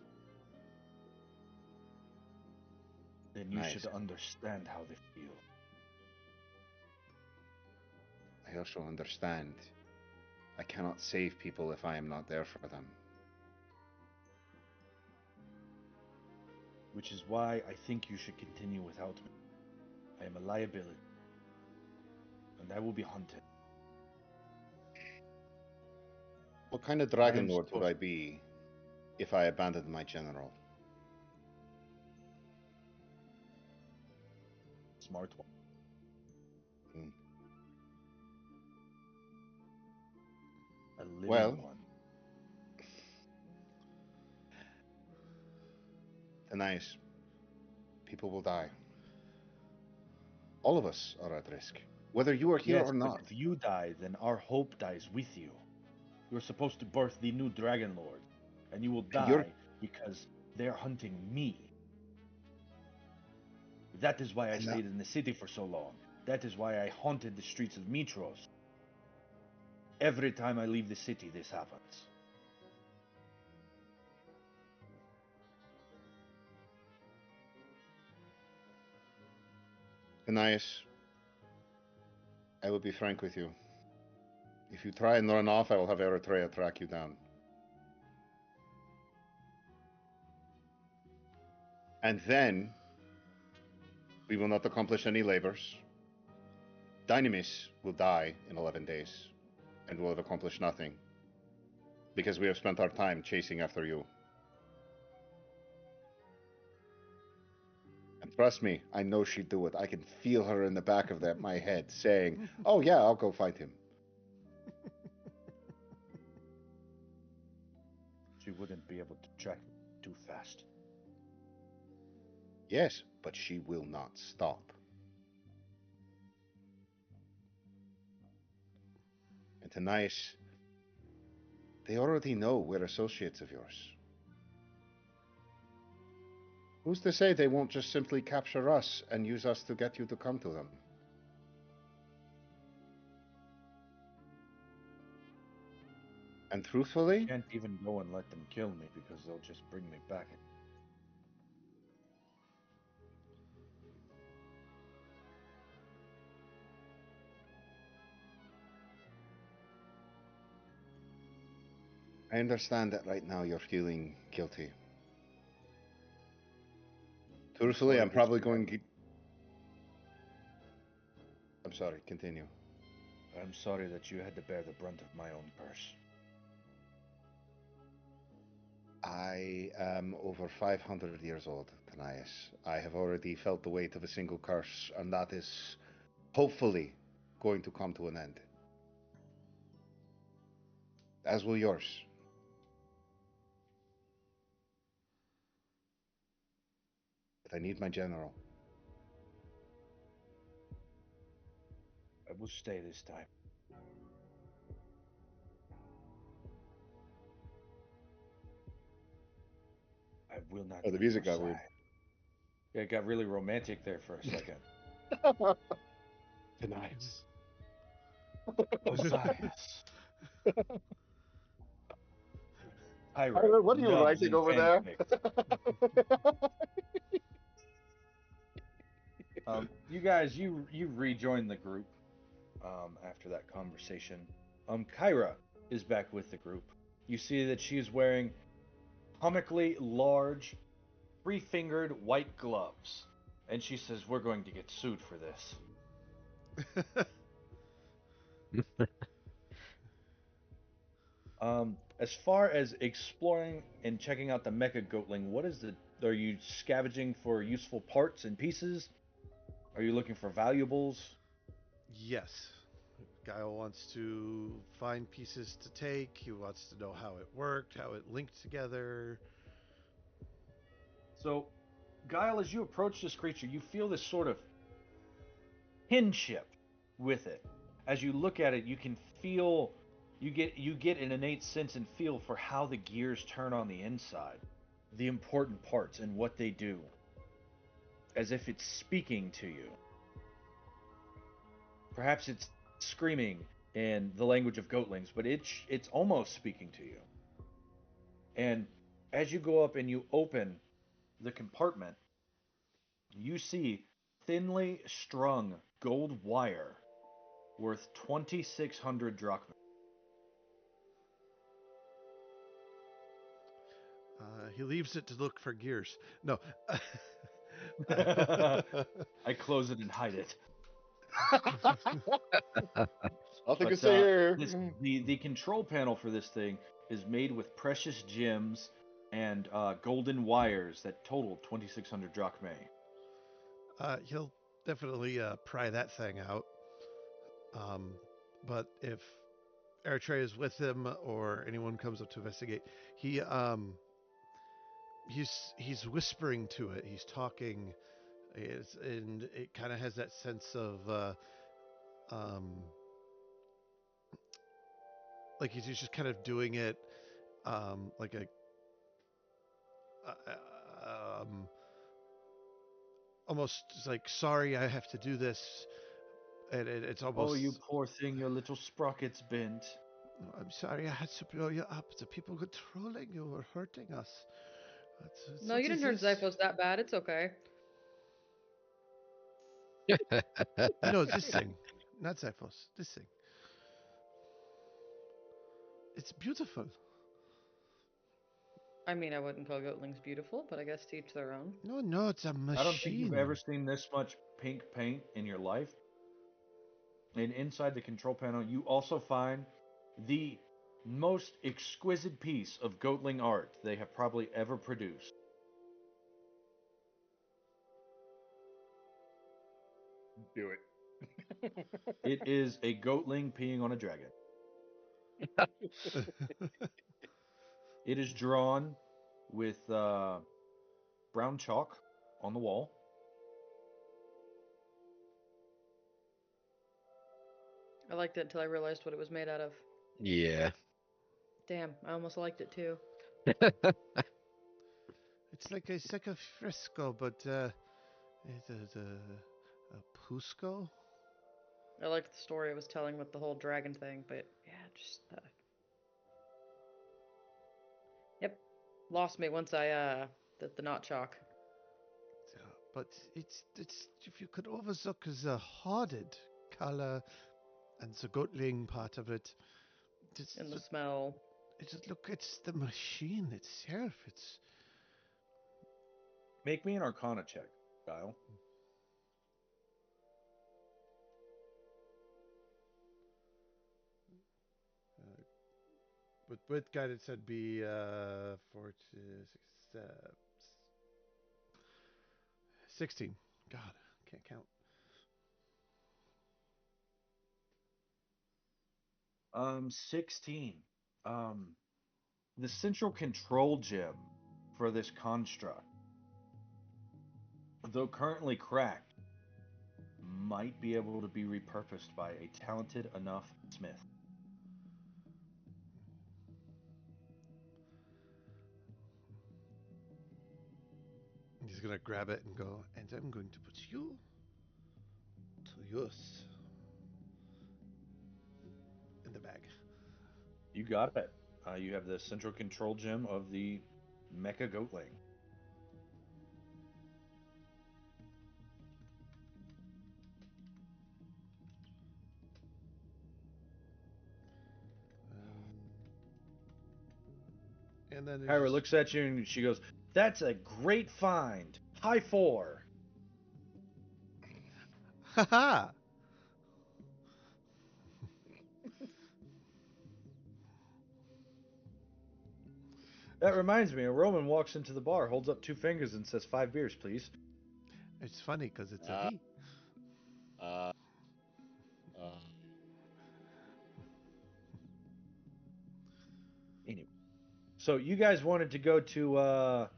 Then you Nice. should understand how they feel. I also understand I cannot save people if I am not there for them. Which is why I think you should continue without me. I am a liability. And I will be hunted. What kind of I am Dragonlord would supposed- I be if I abandoned my general? Smart one. Hmm. A living Well, one. Nice. People will die. All of us are at risk, whether you are here Yes, or but not. if you die, then our hope dies with you. You're supposed to birth the new Dragonlord, and you will And you're- die because they're hunting me. That is why I And that- stayed in the city for so long. That is why I haunted the streets of Mitros. Every time I leave the city, this happens. Anais, I will be frank with you. If you try and run off, I will have Eritrea track you down. And then we will not accomplish any labors. Dynamis will die in 11 days, and will have accomplished nothing. Because we have spent our time chasing after you. And trust me, I know she'd do it. I can feel her in the back of my head saying, "Oh yeah, I'll go find him." She wouldn't be able to track me too fast. Yes, but she will not stop. And tonight, they already know we're associates of yours. Who's to say they won't just simply capture us and use us to get you to come to them? And truthfully, I can't even go and let them kill me because they'll just bring me back. I understand that right now you're feeling guilty. Truthfully, Or I'm at least probably you going have- to. I'm sorry, continue. I'm sorry that you had to bear the brunt of my own curse. I am over 500 years old, Tanias. I have already felt the weight of a single curse, and that is hopefully going to come to an end. As will yours. But I need my general. I will stay this time. I will not. Oh, the leave music your got weird. side. Yeah, it got really romantic there for a second. Tanias. Osiris. Tyler, Pyro, what are you nubs, writing and over there? pancakes. You guys, you rejoin the group after that conversation. Kyra is back with the group. You see that she is wearing comically large, three-fingered white gloves, and she says, "We're going to get sued for this." As far as exploring and checking out the Mecha-Goatling, what is the? Are you scavenging for useful parts and pieces? Are you looking for valuables? Yes. Guile wants to find pieces to take. He wants to know how it worked, how it linked together. So, Guile, as you approach this creature, you feel this sort of kinship with it. As you look at it, you can feel you get an innate sense and feel for how the gears turn on the inside, the important parts and what they do, as if it's speaking to you. Perhaps it's screaming in the language of goatlings, but it's almost speaking to you. And as you go up and you open the compartment, you see thinly strung gold wire worth 2,600 drachma. He leaves it to look for gears. No. I close it and hide it. Nothing to But say here. the control panel for this thing is made with precious gems and golden wires that total 2,600 drachmae. He'll definitely pry that thing out. But if Eritrea is with him or anyone comes up to investigate, he he's whispering to it. He's talking, and it kind of has that sense of um, like he's just kind of doing it like a um, almost like, sorry, I have to do this, and it's almost. Oh, you poor thing, your little sprocket's bent. I'm sorry, I had to blow you up. The people controlling you were hurting us. No, you didn't hurt Zyphos that bad. It's okay. No, this thing, not Zyphos. This thing. It's beautiful. I mean, I wouldn't call goatlings beautiful, but I guess to each their own. No, it's a machine. I don't think you've ever seen this much pink paint in your life. And inside the control panel, you also find the most exquisite piece of Goatling art they have probably ever produced. Do it. It is a Goatling peeing on a dragon. It is drawn with brown chalk on the wall. I liked it until I realized what it was made out of. Yeah. Damn, I almost liked it too. It's like a fresco, but it's a Pusco. I liked the story it was telling with the whole dragon thing, but yeah, just yep, lost me once I the not chalk. But it's if you could overlook the hoarded color and the Goatling part of it. And the smell. Look, it's the machine itself. It's Make me an Arcana check, Kyle. with guidance that'd be 4 to 6, 16. God, can't count. 16. The central control gem for this construct, though currently cracked, might be able to be repurposed by a talented enough smith. He's gonna grab it and go, and I'm going to put you to use in the bag. You got it. You have the central control gem of the Mecha-Goatling. And then Kyra there's looks at you and she goes, "That's a great find. High 4." haha. That reminds me, a Roman walks into the bar, holds up 2 fingers, and says, "5 beers, please." It's funny because it's a Uh, he. Uh, Anyway, so you guys wanted to go to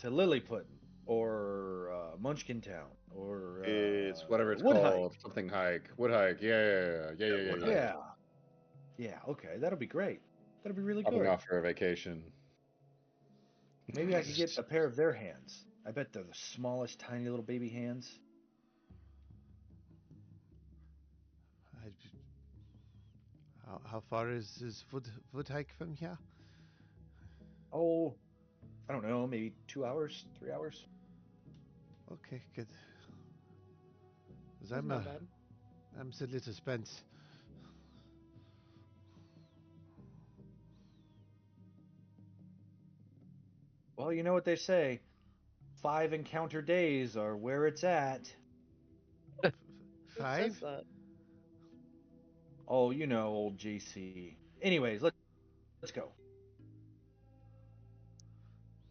Lilliput or Munchkin Town or it's whatever it's Wood Hike. called. Something hike. Wood hike. Yeah. Wood Hike. Yeah, yeah. Okay, that'll be great. That'll be really Popping good. off for a vacation. Maybe I could get a pair of their hands. I bet they're the smallest, tiny little baby hands. How far is wood hike from here? Oh, I don't know, maybe 2 hours, 3 hours. Okay, good. 'Cause That's not bad. I'm a little spent. Well, you know what they say. 5 encounter days are where it's at. Who 5? says that? Oh, you know, old JC. Anyways, let's go.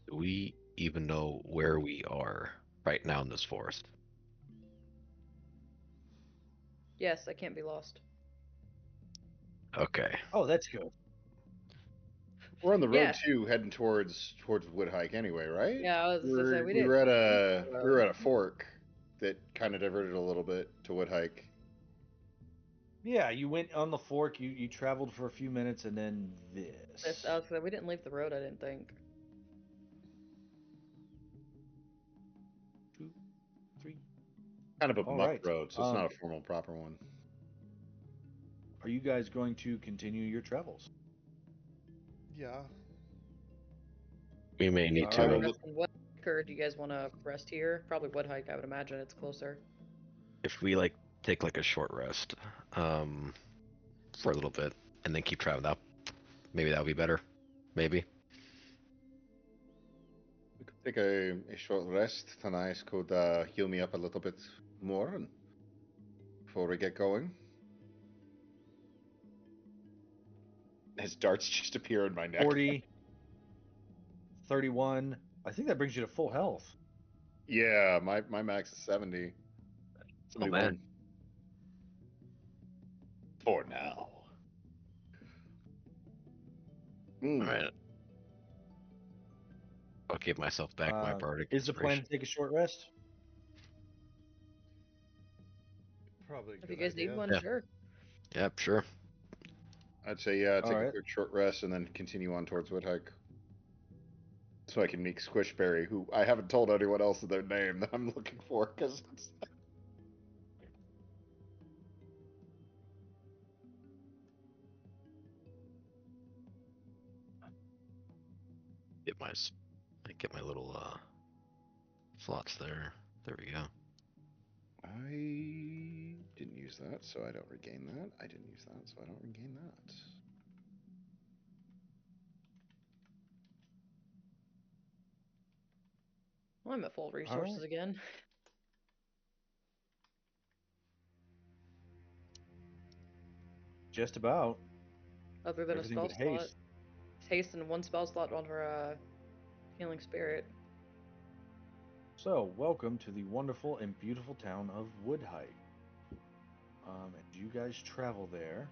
Do we even know where we are right now in this forest? Yes, I can't be lost. Okay. Oh, that's good. We're on the road Yeah. too, heading towards Wood Hike anyway, right? Yeah, I was just gonna say, we We were didn't. we were at a fork that kind of diverted a little bit to Wood Hike. Yeah, you went on the fork, you traveled for a few minutes, and then this. I was gonna say, we didn't leave the road. I didn't think. 2, 3. Kind of a All muck right. road, so it's not a formal proper one. Are you guys going to continue your travels? Yeah. We may need All to. right. Are we resting Wood Hike, or do you guys want to rest here? Probably Wood Hike. I would imagine it's closer. If we like take like a short rest, for a little bit, and then keep traveling up, maybe that would be better. Maybe. We could take a short rest. Tanais could heal me up a little bit more and before we get going. His darts just appear in my neck. 40, 31. I think that brings you to full health. Yeah, my max is 70. Oh man. For now. All right. I'll give myself back my bardic Is the plan inspiration. to take a short rest? Probably a If good you guys idea. need one, Yeah. sure. Yep, sure. I'd say yeah, take a Alright. quick short rest and then continue on towards Wood Hike. So I can meet Squishberry, who I haven't told anyone else their name that I'm looking for, because it's... Get my little slots there. There we go. I didn't use that, so I don't regain that. I didn't use that, so I don't regain that. I'm at full resources again. Just about. Other than Everything a spell but slot. haste. Haste and one spell slot on her healing spirit. So, welcome to the wonderful and beautiful town of Woodhite. As you guys travel there,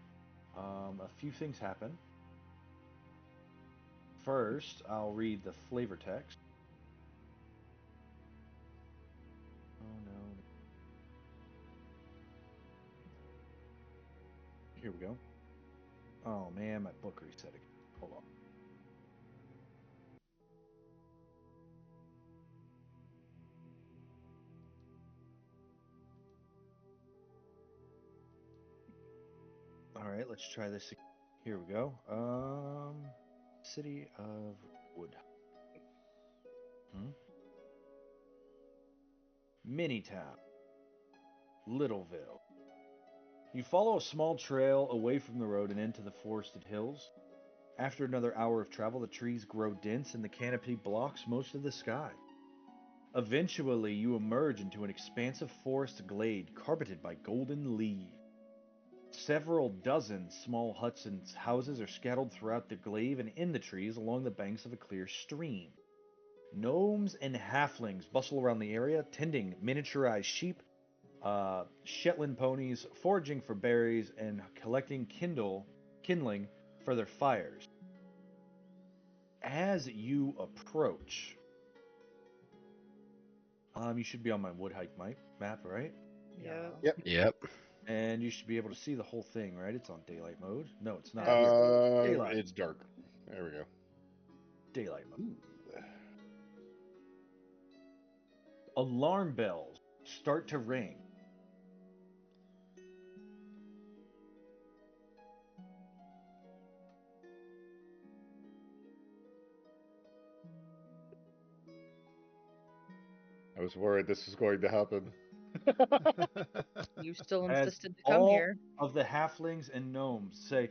a few things happen. First, I'll read the flavor text. Oh no. Here we go. Oh man, my book reset again. Hold on. Alright, let's try this again. Here we go. City of Wood. Minitown. Littleville. You follow a small trail away from the road and into the forested hills. After another hour of travel, the trees grow dense and the canopy blocks most of the sky. Eventually, you emerge into an expansive forest glade carpeted by golden leaves. Several dozen small huts and houses are scattered throughout the glade and in the trees along the banks of a clear stream. Gnomes and halflings bustle around the area, tending miniaturized sheep, Shetland ponies, foraging for berries, and collecting kindling for their fires. As you approach, you should be on my Woodhite map, right? Yeah. Yep. Yep. And you should be able to see the whole thing, right? It's on daylight mode. No, it's not. Daylight. It's dark. There we go. Daylight mode. Alarm bells start to ring. I was worried this was going to happen. You still As insisted to come all here. of the halflings and gnomes say,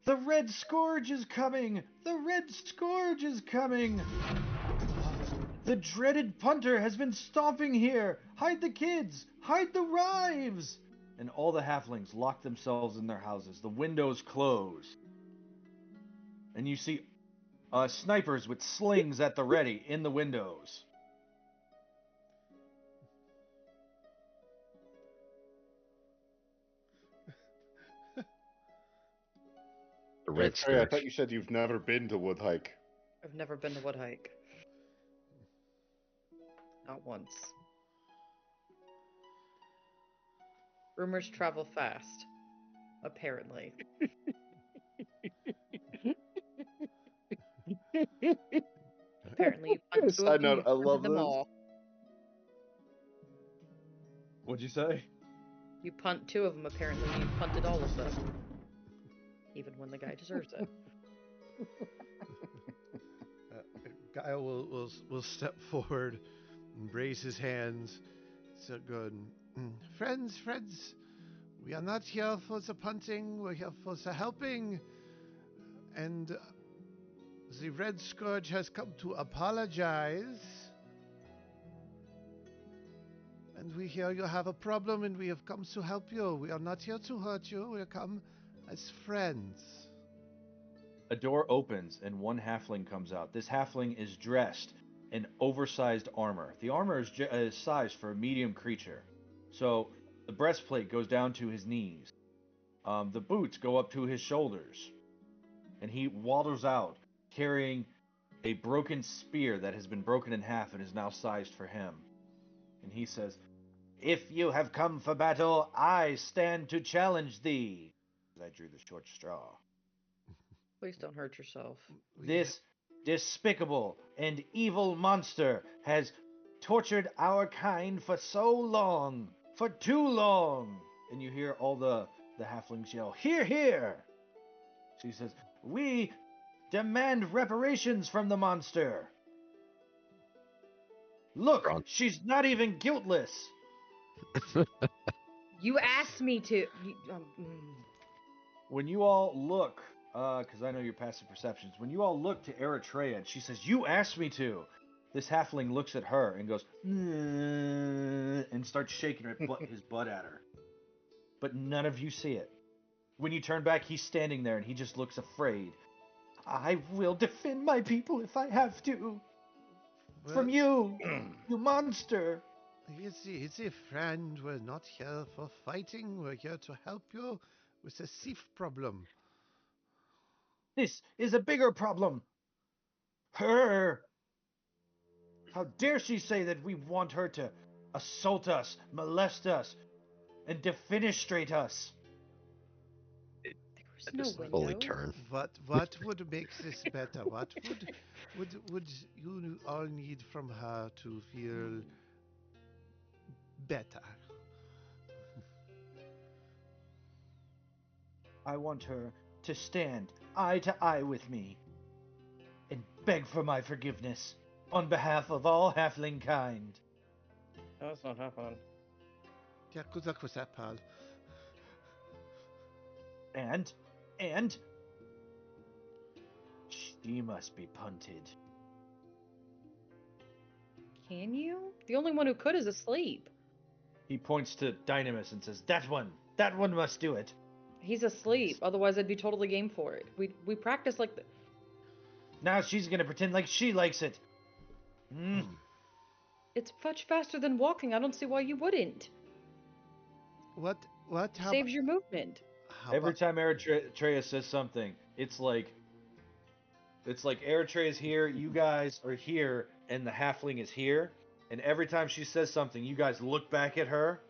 "The Red Scourge is coming! The Red Scourge is coming! The dreaded punter has been stomping here! Hide the kids! Hide the wives!" And all the halflings lock themselves in their houses. The windows close. And you see snipers with slings at the ready in the windows. The Red Sorry, I Scourge. thought you said you've never been to Woodhike. I've never been to Woodhike. Not once. Rumors travel fast. Apparently. Apparently, you punt two Side of them, note, you've I punted love them this. all. What'd you say? You punt two of them, apparently you punted all of them. Even when the guy deserves it. Guile will step forward and raise his hands. So good. Friends, we are not here for the punting. We're here for the helping. And the Red Scourge has come to apologize. And we hear you have a problem, and we have come to help you. We are not here to hurt you. We have come as friends. A door opens and one halfling comes out. This halfling is dressed in oversized armor. The armor is sized for a medium creature. So the breastplate goes down to his knees. The boots go up to his shoulders. And he waddles out carrying a broken spear that has been broken in half and is now sized for him. And he says, "If you have come for battle, I stand to challenge thee." I drew the short straw. Please don't hurt yourself. This despicable and evil monster has tortured our kind for so long, for too long. And you hear all the halflings yell, "Hear, hear!" She says, "We demand reparations from the monster. Look, Grunts. she's not even guiltless." You asked me to. When you all look, because I know your passive perceptions, when you all look to Eritrea, and she says, "You asked me to," This halfling looks at her and goes, and starts shaking his butt at her. But none of you see it. When you turn back, he's standing there and he just looks afraid. I will defend my people if I have to. From you, you monster. Easy, friend. We're not here for fighting. We're here to help you with a thief problem. This is a bigger problem. Her. How dare she say that we want her to assault us, molest us, and defenestrate us? There's no Just window. fully turn. What would make this better? What would you all need from her to feel better? I want her to stand eye to eye with me and beg for my forgiveness on behalf of all halfling kind. That's not happening. Yeah, good luck with that, pal. And she must be punted. Can you? The only one who could is asleep. He points to Dynamis and says, that one must do it. He's asleep. Otherwise, I'd be totally game for it. We practice like the... Now she's gonna pretend like she likes it. It's much faster than walking. I don't see why you wouldn't. What? How Saves your movement. Every time Eritrea says something, it's like Eritrea is here, you guys are here, and the halfling is here. And every time she says something, you guys look back at her.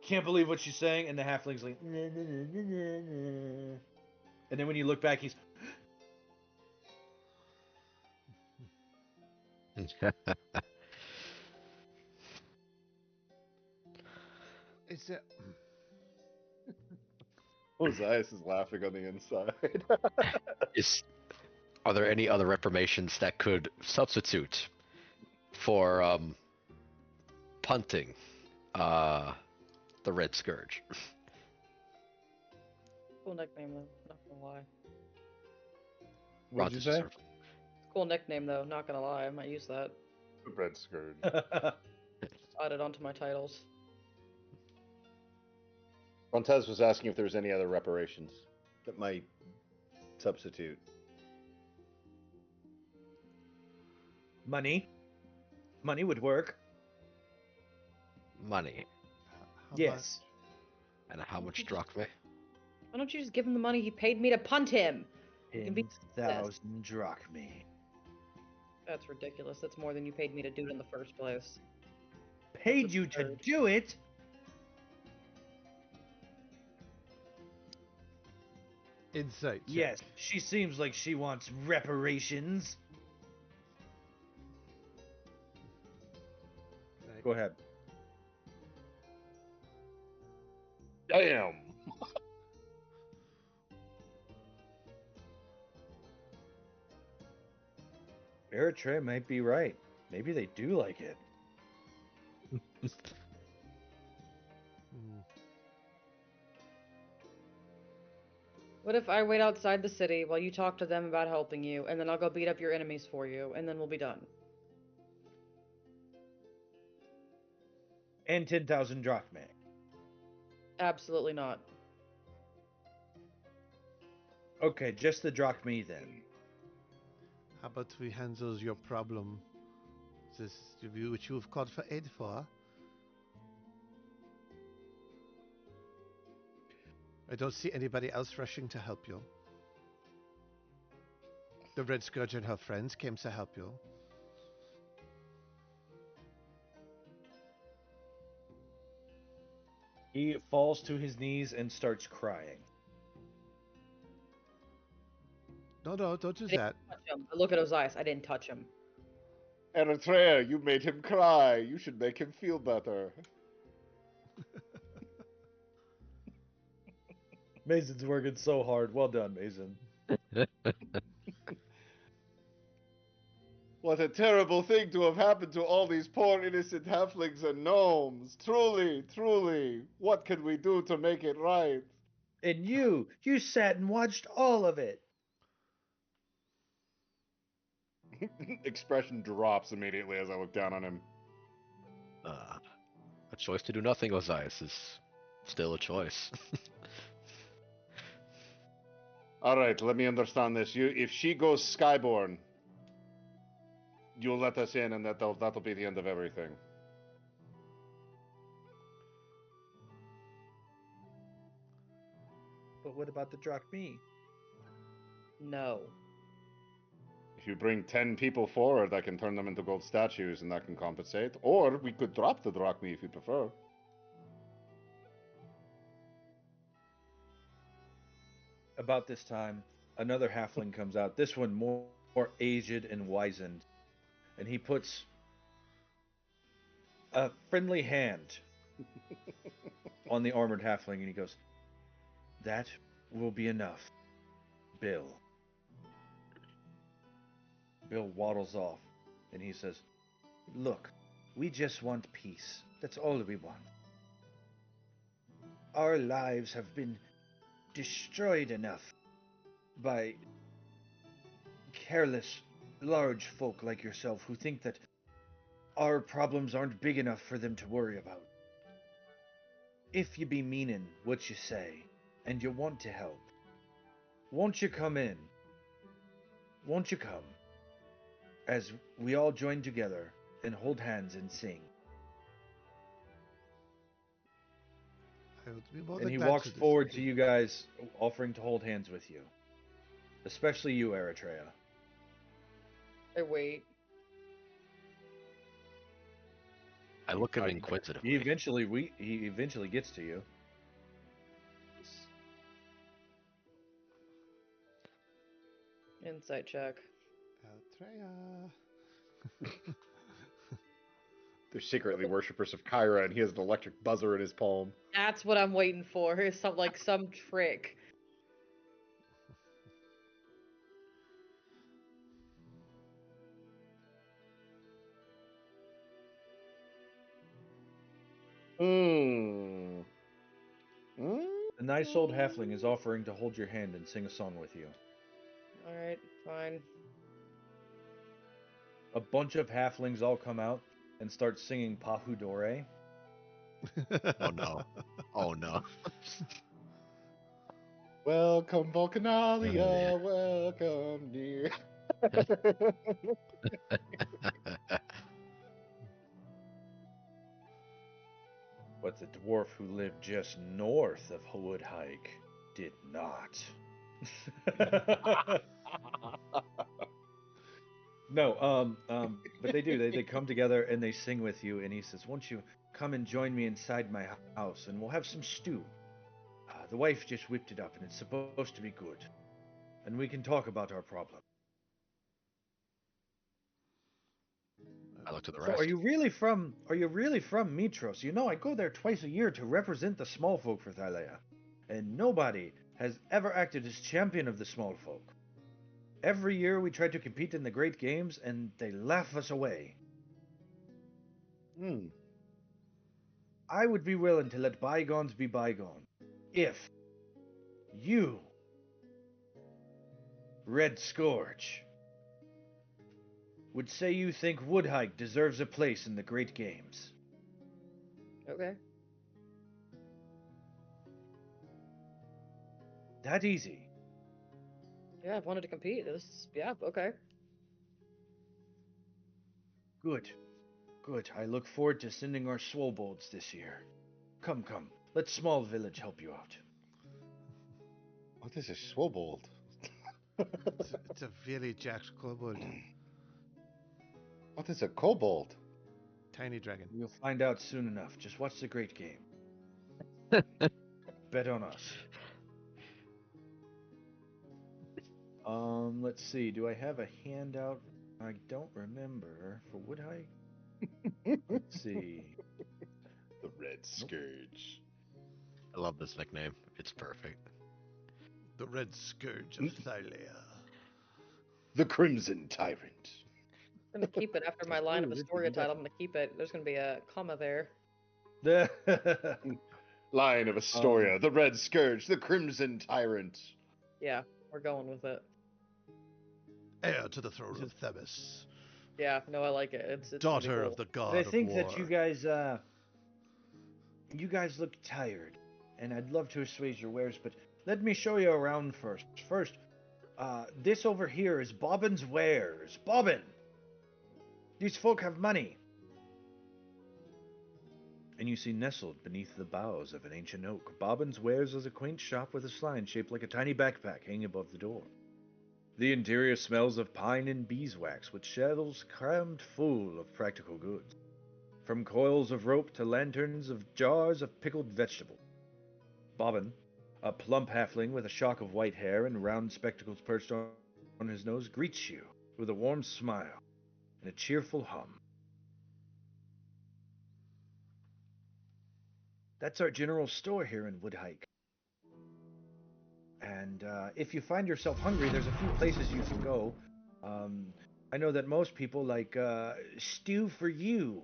Can't believe what she's saying, and the halfling's like, nah, nah, nah, nah, nah. And then when you look back, he's Is it? Ozias is laughing on the inside. Are there any other reformations that could substitute for punting the Red Scourge? Cool nickname, though. Not gonna lie. What'd you say? Cool nickname, though. Not gonna lie. I might use that. Red Scourge. Add it onto my titles. Montez was asking if there was any other reparations that might substitute. Money would work. Money. How Yes. And how much drachmae? Why don't you just give him the money he paid me to punt him? You can be 10,000 drachmae. That's ridiculous. That's more than you paid me to do it in the first place. Paid you to absurd. do it? Insight check. Yes, she seems like she wants reparations. Right. Go ahead. Damn! Eritrea might be right. Maybe they do like it. Hmm. What if I wait outside the city while you talk to them about helping you, and then I'll go beat up your enemies for you, and then we'll be done? And 10,000 drachmae. Absolutely not. Okay, just the drachmae then. How about we handle your problem? This review which you've called for aid for. I don't see anybody else rushing to help you. The Red Scourge and her friends came to help you. He falls to his knees and starts crying. No, don't do I didn't that. touch him. I look at Ozias. I didn't touch him. Eritrea, you made him cry. You should make him feel better. Mason's working so hard. Well done, Mason. What a terrible thing to have happened to all these poor innocent halflings and gnomes. Truly, truly, what can we do to make it right? And you sat and watched all of it. Expression drops immediately as I look down on him. A choice to do nothing, Osiris, is still a choice. All right, let me understand this. If she goes skyborn, you'll let us in, and that'll be the end of everything. But what about the Drachmi? No. If you bring 10 people forward, I can turn them into gold statues, and that can compensate. Or we could drop the drachmi if you prefer. About this time, another halfling comes out. This one more aged and wizened, and he puts a friendly hand on the armored halfling, and he goes, "That will be enough, Bill." Bill waddles off, and he says, "Look, we just want peace. That's all we want. Our lives have been destroyed enough by careless, large folk like yourself who think that our problems aren't big enough for them to worry about. If you be meanin' what you say, and you want to help, won't you come in? Won't you come? As we all join together and hold hands and sing." I would be more And than he glad walks to do forward so. to you guys, offering to hold hands with you. Especially you, Eritrea. I wait. I look at him He inquisitively. eventually gets to you. Insight check. Altrea. They're secretly worshippers of Kyra, and he has an electric buzzer in his palm. That's what I'm waiting for. Is some trick. Hmm. The nice old halfling is offering to hold your hand and sing a song with you. All right, fine. A bunch of halflings all come out and start singing Pahudore. Oh no. Oh no. Welcome, Vulcanalia. Yeah. Welcome, dear. But the dwarf who lived just north of Woodhike did not. No, but they do. They come together and they sing with you, and he says, "Won't you come and join me inside my house, and we'll have some stew. The wife just whipped it up, and it's supposed to be good, and we can talk about our problem." I look to the So, rest. are you really from? Are you really from Mitros? You know, I go there twice a year to represent the small folk for Thylea, and nobody has ever acted as champion of the small folk. Every year we try to compete in the great games, and they laugh us away. Hmm. I would be willing to let bygones be bygones if you, Red Scourge, would say you think Woodhike deserves a place in the great games. Okay. That easy. Yeah, I've wanted to compete. Yeah, okay. Good. Good. I look forward to sending our swobolds this year. Come, come. Let Small Village help you out. What is a swobold? It's a very jacked kobold. What is a kobold? Tiny dragon. You'll find out soon enough. Just watch the great game. Bet on us. Let's see. Do I have a handout? I don't remember for Woodhike. Let's see. The Red Scourge. I love this nickname. It's perfect. The Red Scourge of Thylea. The Crimson Tyrant. I'm gonna keep it after my line of a story title. I'm gonna keep it. There's gonna be a comma there. Line of Astoria. The Red Scourge. The Crimson Tyrant. Yeah, we're going with it. Heir to the throne of Themis. Yeah, no, I like it. It's gonna be Daughter cool. of the But god I of think war. that you guys look tired, and I'd love to assuage your wares, but let me show you around first. First, this over here is Bobbin's wares. Bobbin! These folk have money. And you see nestled beneath the boughs of an ancient oak, Bobbin's wares is a quaint shop with a sign shaped like a tiny backpack hanging above the door. The interior smells of pine and beeswax, with shelves crammed full of practical goods, from coils of rope to lanterns of jars of pickled vegetables. Bobbin, a plump halfling with a shock of white hair and round spectacles perched on his nose, greets you with a warm smile and a cheerful hum. That's our general store here in Woodhike. And if you find yourself hungry, there's a few places you can go. I know that most people like Stew for You.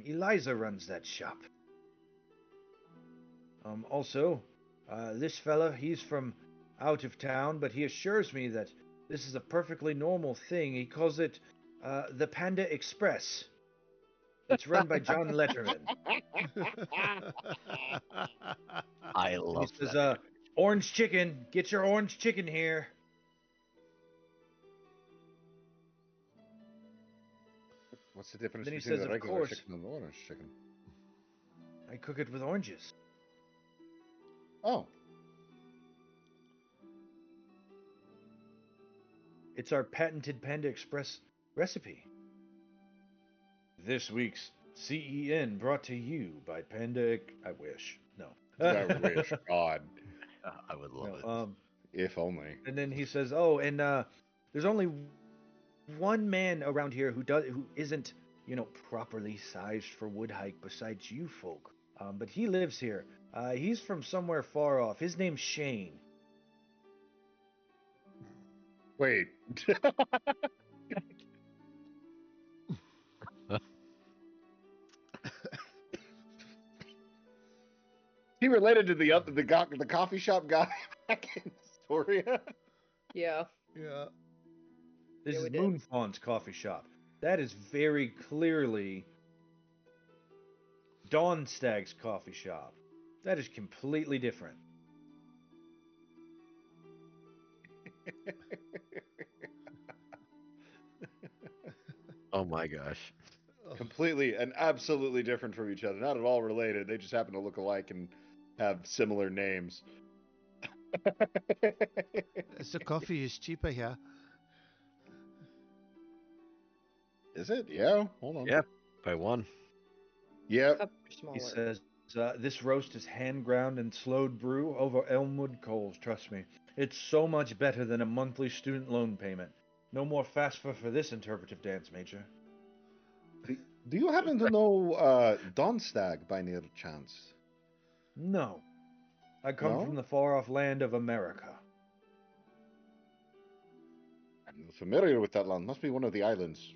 Eliza runs that shop. Also, this fella, he's from out of town, but he assures me that this is a perfectly normal thing. He calls it the Panda Express. It's run by John Letterman. I And he love says, that. orange chicken, get your orange chicken here. What's the difference Then he between says, the of regular course. chicken and the orange chicken? I cook it with oranges. Oh, It's our patented Panda Express recipe. This week's CEN brought to you by Panda. I wish. No. I wish. God, I would love it. No, if only. and then he says, "Oh, and there's only one man around here who isn't, properly sized for Woodhike besides you folk. But he lives here. He's from somewhere far off. His name's Shane. Wait. He related to the coffee shop guy back in Astoria. Yeah. Yeah. This Yeah, is we did. Moonfawn's coffee shop. That is very clearly Dawnstag's coffee shop. That is completely different. Oh my gosh. Completely and absolutely different from each other. Not at all related. They just happen to look alike and have similar names. The coffee is cheaper here. Is it? Yeah. Hold on. Yep. By one. Yep. Cups are smaller. He says, this roast is hand ground and slowed brew over Elmwood coals, trust me. It's so much better than a monthly student loan payment. No more FAFSA for this interpretive dance, Major. Do you happen to know Donstag by near chance? No. I come No? from the far off land of America. I'm familiar with that land. Must be one of the islands.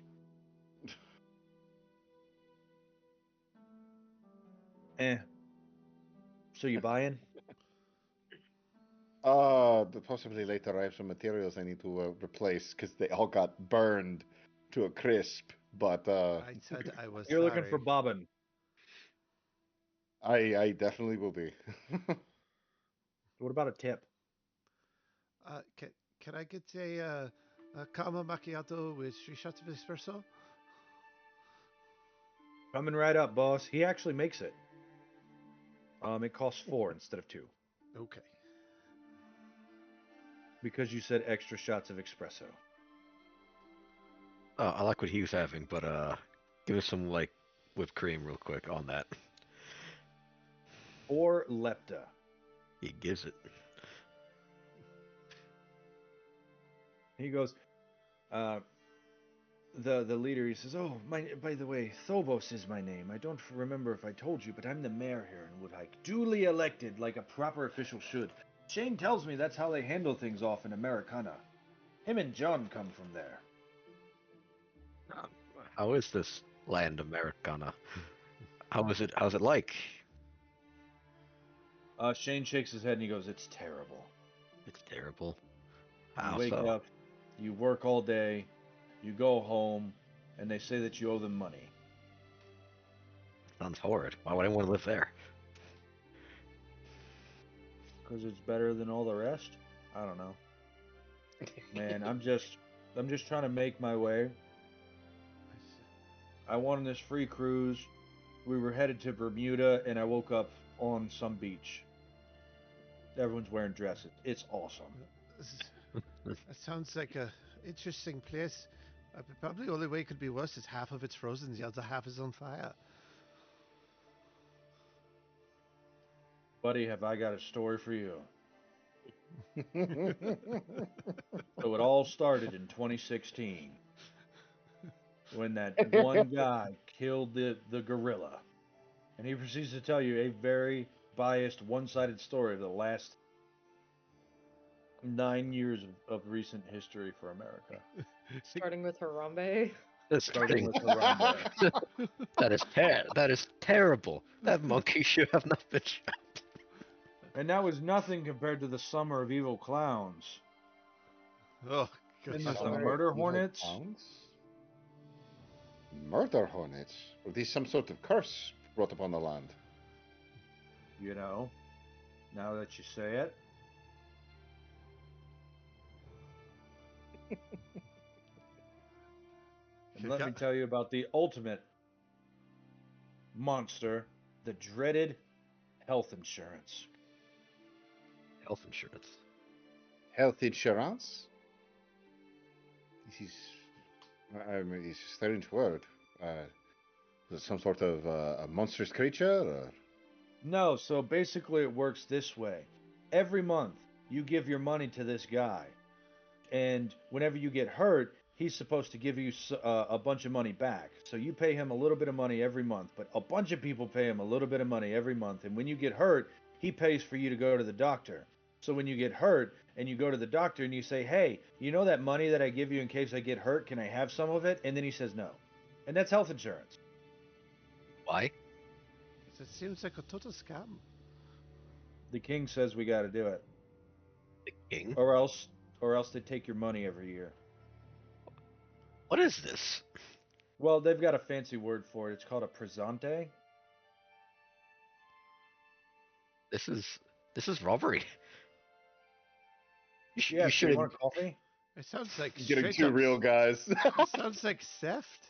So you buying? Possibly later I have some materials I need to replace because they all got burned to a crisp. But I said I was You're sorry. looking for bobbin. I definitely will be. What about a tip? Can I get a caramel macchiato with 3 shots of espresso? Coming right up, boss. He actually makes it. It costs 4 instead of 2. Okay. Because you said extra shots of espresso. I like what he was having, but give us some like whipped cream real quick on that. Or lepta. He gives it. He goes, the leader, he says, oh, by the way, Phobos is my name. I don't remember if I told you, but I'm the mayor here in Woodhike. Duly elected like a proper official should. Shane tells me that's how they handle things off in Americana. Him and John come from there. How is this land Americana? How's it like? Shane shakes his head and he goes, it's terrible. It's terrible. You How wake so? up, You work all day, you go home, and they say that you owe them money. Sounds horrid. Why would anyone live there? Because it's better than all the rest? I don't know. Man, I'm just trying to make my way. I won this free cruise. We were headed to Bermuda, and I woke up on some beach. Everyone's wearing dresses. It's awesome. That sounds like a interesting place. Probably the only way it could be worse is half of it's frozen, the other half is on fire. Buddy, have I got a story for you. So it all started in 2016 when that one guy killed the gorilla. And he proceeds to tell you a very biased, one-sided story of the last 9 years of recent history for America. Starting with Harambe. Starting with Harambe. That is terrible. That monkey should have not been shot. And that was nothing compared to the summer of evil clowns. Oh, And God. there's the murder hornets. Murder hornets? Were these some sort of curse brought upon the land? You know, now that you say it. And let me tell you about the ultimate monster, the dreaded health insurance. Health insurance. Health insurance? This is, I mean, it's a strange word. Is it some sort of a monstrous creature? Or? No, so basically it works this way. Every month, you give your money to this guy. And whenever you get hurt, he's supposed to give you a bunch of money back. So you pay him a little bit of money every month, but a bunch of people pay him a little bit of money every month. And when you get hurt, he pays for you to go to the doctor. So when you get hurt and you go to the doctor and you say, hey, you know that money that I give you in case I get hurt, can I have some of it? And then he says no. And that's health insurance. Why? It seems like a total scam. The king says we got to do it. The king? Or else they take your money every year. What is this? Well, they've got a fancy word for it. It's called a presente. This is robbery. Yeah, you should. you want coffee? It sounds like Getting straight too up- real, guys. It sounds like theft.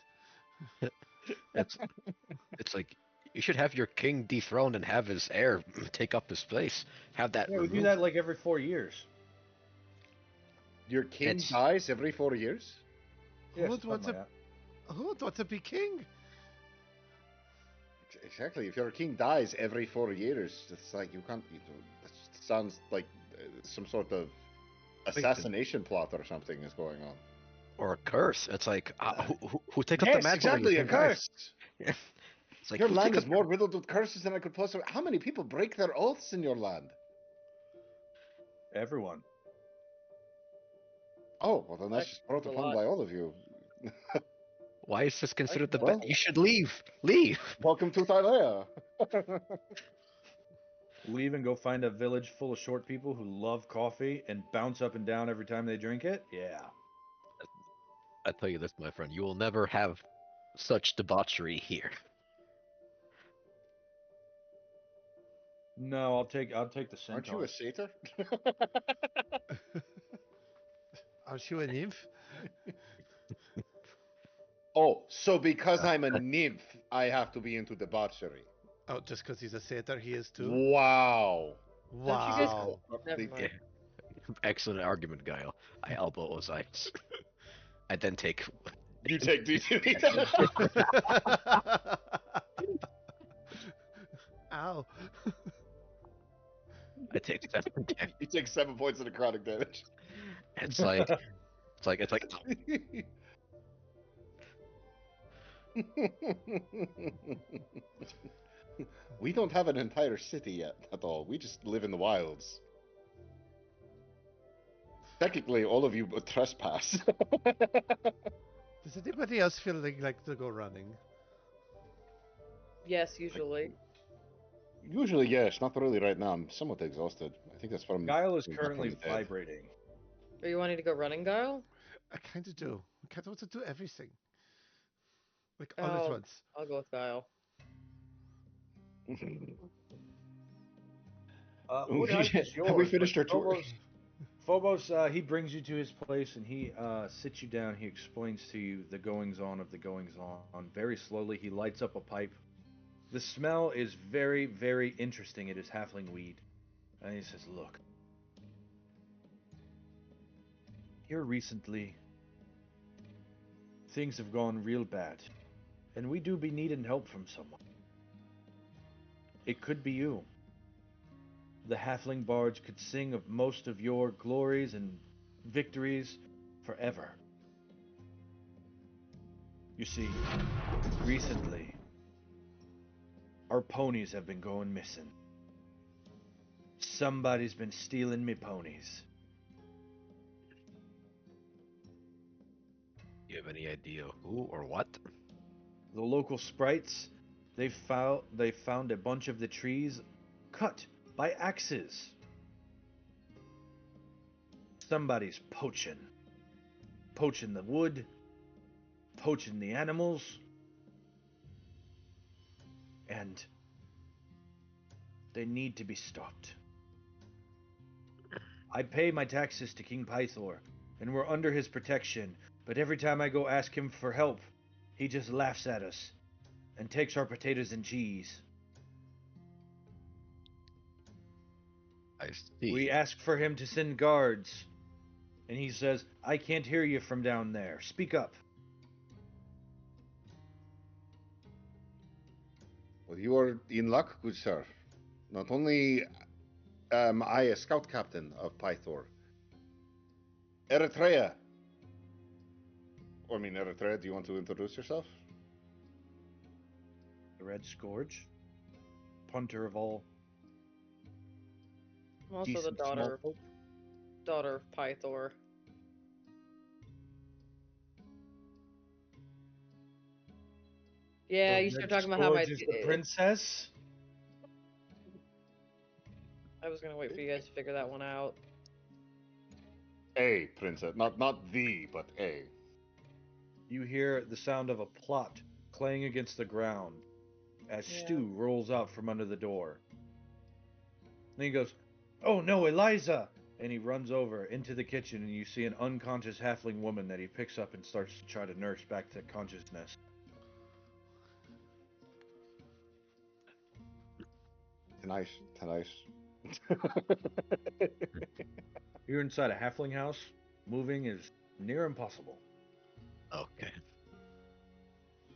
It's like you should have your king dethroned and have his heir take up his place. Have that. Yeah, we do removed. that like every 4 years. Your king It's- dies every 4 years? Yeah, Who would something want like to- that. Who would want to be king? Exactly. If your king dies every 4 years, it's like you can't. That sounds like some sort of assassination plot or something is going on. Or a curse. It's like who take up the Yes, mantle? when exactly. your A king dies? curse. Yeah. It's like Your who land take is up- more riddled with curses than I could possibly. How many people break their oaths in your land? Everyone. Oh, well, then that's That's just brought a upon lot. by all of you. Why is this considered the Well- best? You should leave. Leave. Welcome to Thailand. Leave and go find a village full of short people who love coffee and bounce up and down every time they drink it? Yeah. I tell you this, my friend, you will never have such debauchery here. No, I'll take the Aren't centaur. you a satyr? Aren't you a nymph? Oh, so because I'm a nymph, I have to be into debauchery. Oh, just because he's a satyr, he is too? Wow. Don't you guys- Wow. Never The- mind. Excellent argument, Guile. I elbow Osiris. I then take. You take D2. Ow. I take 7 damage. You take 7 points of necrotic damage. It's like. It's like. We don't have an entire city yet at all. We just live in the wilds. Technically, all of you trespass. Does anybody else feel like to go running? Yes, usually. Usually, yes. Not really right now. I'm somewhat exhausted. I think that's from... Guile is from currently the dead. vibrating. Are you wanting to go running, Guile? I kind of do. I kind of want to do everything. Like all at Oh, once. I'll go with Guile. Woodhike is yours. Have we but finished our tour? Phobos, he brings you to his place and he sits you down. He explains to you the goings on of the goings on. Very slowly, he lights up a pipe. The smell is very, very interesting. It is halfling weed. And he says, "Look, here recently, things have gone real bad. And we do be needing help from someone. It could be you. The halfling bards could sing of most of your glories and victories forever. You see, recently, our ponies have been going missing. Somebody's been stealing me ponies. You have any idea who or what? The local sprites, they found a bunch of the trees cut by axes. Somebody's poaching the wood, poaching the animals, and they need to be stopped. I pay my taxes to King Pythor, and we're under his protection, but every time I go ask him for help, he just laughs at us and takes our potatoes and cheese. I see. We ask for him to send guards, and he says, I can't hear you from down there. Speak up. Well, you are in luck, good sir. Not only am I a scout captain of Pythor, Eritrea. Eritrea, do you want to introduce yourself? The Red Scourge, punter of all I'm also the decent small folk. daughter of Pythor. Yeah, The you start Red talking about how my. Scourge is the princess. I was gonna wait for you guys to figure that one out. A princess, not the, but a. You hear the sound of a plot clang against the ground as Yeah. Stu rolls out from under the door. Then he goes, "Oh no, Eliza!" And he runs over into the kitchen, and you see an unconscious halfling woman that he picks up and starts to try to nurse back to consciousness. Tonight. You're inside a halfling house. Moving is near impossible. Okay.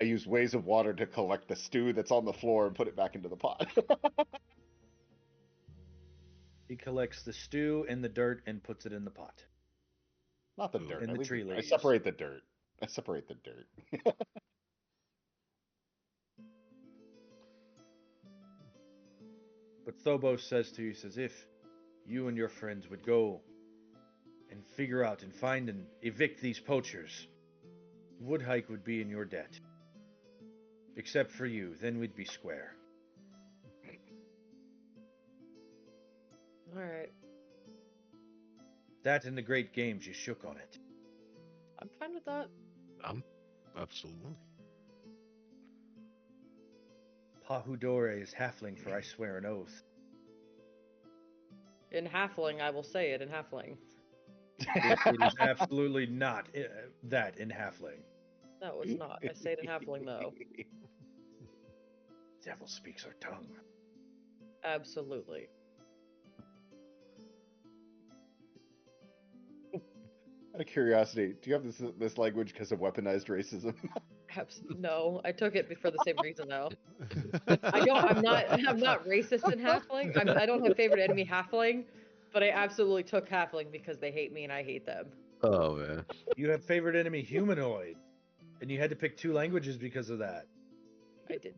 I use waves of water to collect the stew that's on the floor and put it back into the pot. He collects the stew and the dirt and puts it in the pot. Not the Ooh. dirt. And I the leave tree I leaves. separate the dirt. I separate the dirt. But Phobos says to you, he says, if you and your friends would go and figure out and find and evict these poachers, Woodhike would be in your debt. Except for you, then we'd be square. Alright. That and the great games you shook on it. I'm fine with that. Absolutely. Pahudore is halfling, for I swear an oath. In halfling, I will say it in halfling. It is absolutely not that in halfling. No, it's not. I say it in halfling, though. Devil speaks our tongue. Absolutely. Out of curiosity, do you have this language because of weaponized racism? No, I took it for the same reason, though. I'm not racist in halfling. I don't have favorite enemy halfling, but I absolutely took halfling because they hate me and I hate them. Oh man. You have favorite enemy humanoid, and you had to pick 2 languages because of that. I did.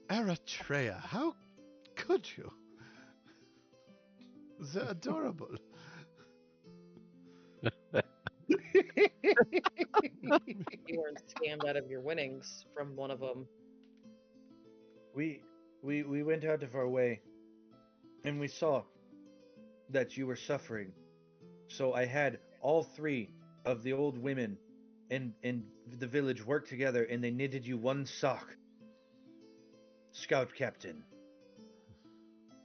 Eritrea, how could you? They're adorable. You weren't scammed out of your winnings from one of them. We went out of our way, and we saw that you were suffering So I had all three of the old women in the village work together, and they knitted you one sock. Scout Captain.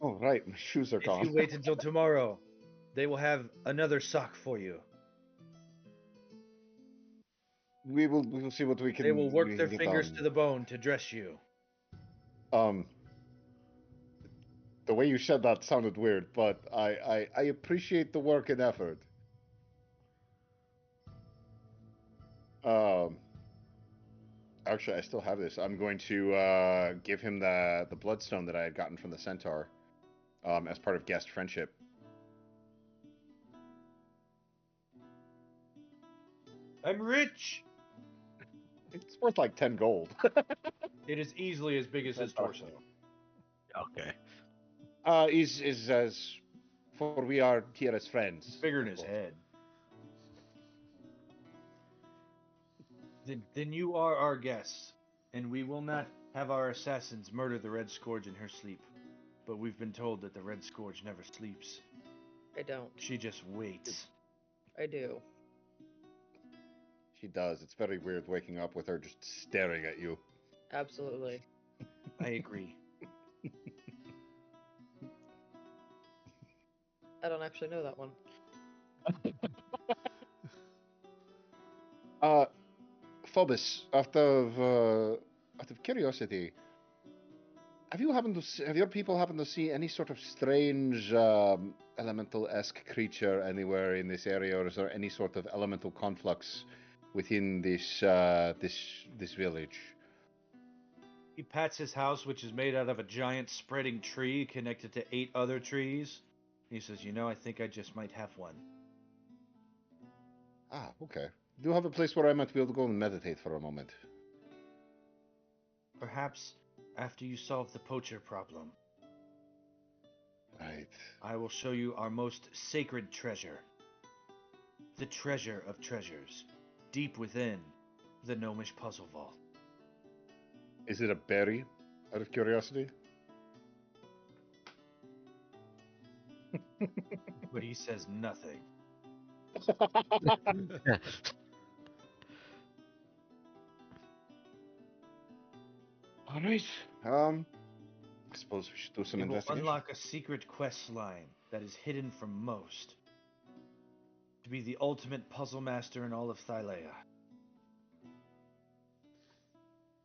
Oh, right. My shoes are If gone. you wait until tomorrow, they will have another sock for you. We will see what They will work we their can get fingers done. to the bone to dress you. Um, the way you said that sounded weird, but I appreciate the work and effort. Um, actually, I still have this. I'm going to give him the bloodstone that I had gotten from the centaur, as part of guest friendship. I'm rich! It's worth like 10 gold. It is easily as big as his torso. Okay. Is as for we are here as friends. It's bigger than of his course. head. Then you are our guests, and we will not have our assassins murder the Red Scourge in her sleep. But we've been told that the Red Scourge never sleeps. I don't. She just waits. I do. She does. It's very weird waking up with her just staring at you. Absolutely. I agree. I don't actually know that one. Phobos, out of curiosity, have your people happened to see any sort of strange elemental-esque creature anywhere in this area, or is there any sort of elemental conflux within this village? He pats his house, which is made out of a giant spreading tree connected to 8 other trees. He says, I think I just might have one. Ah, okay. Do you have a place where I might be able to go and meditate for a moment? Perhaps after you solve the poacher problem, Right. I will show you our most sacred treasure. The treasure of treasures, deep within the gnomish puzzle vault. Is it a berry, out of curiosity? But he says nothing. All right. I suppose we should do some It will investigation. unlock a secret quest line that is hidden from most. To be the ultimate puzzle master in all of Thylea.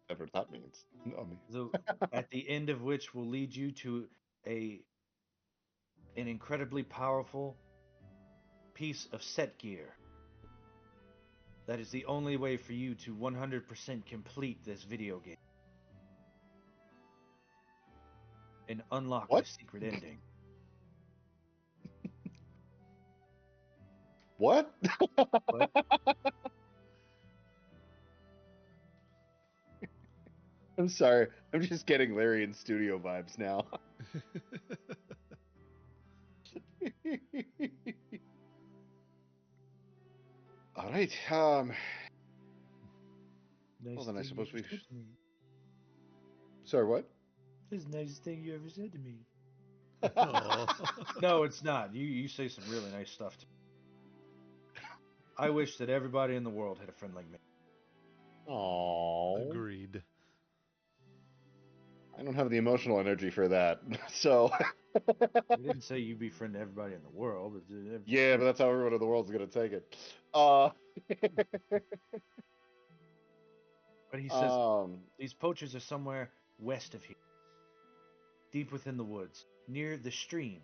Whatever that means. At the end of which will lead you to an incredibly powerful piece of set gear. That is the only way for you to 100% complete this video game. And unlock What? the secret ending. What? What? I'm sorry. I'm just getting Larry in studio vibes now. All right. Nice Well, then I thing suppose you we. ever said to me. Sorry, what? This is the nicest thing you ever said to me. Aw. No, it's not. You say some really nice stuff to me. I wish that everybody in the world had a friend like me. Aww. Agreed. I don't have the emotional energy for that. So. I didn't say you befriend everybody in the world, but Yeah, but that's how everyone in the world's gonna take it. But he says Um. these poachers are somewhere west of here, deep within the woods, near the stream.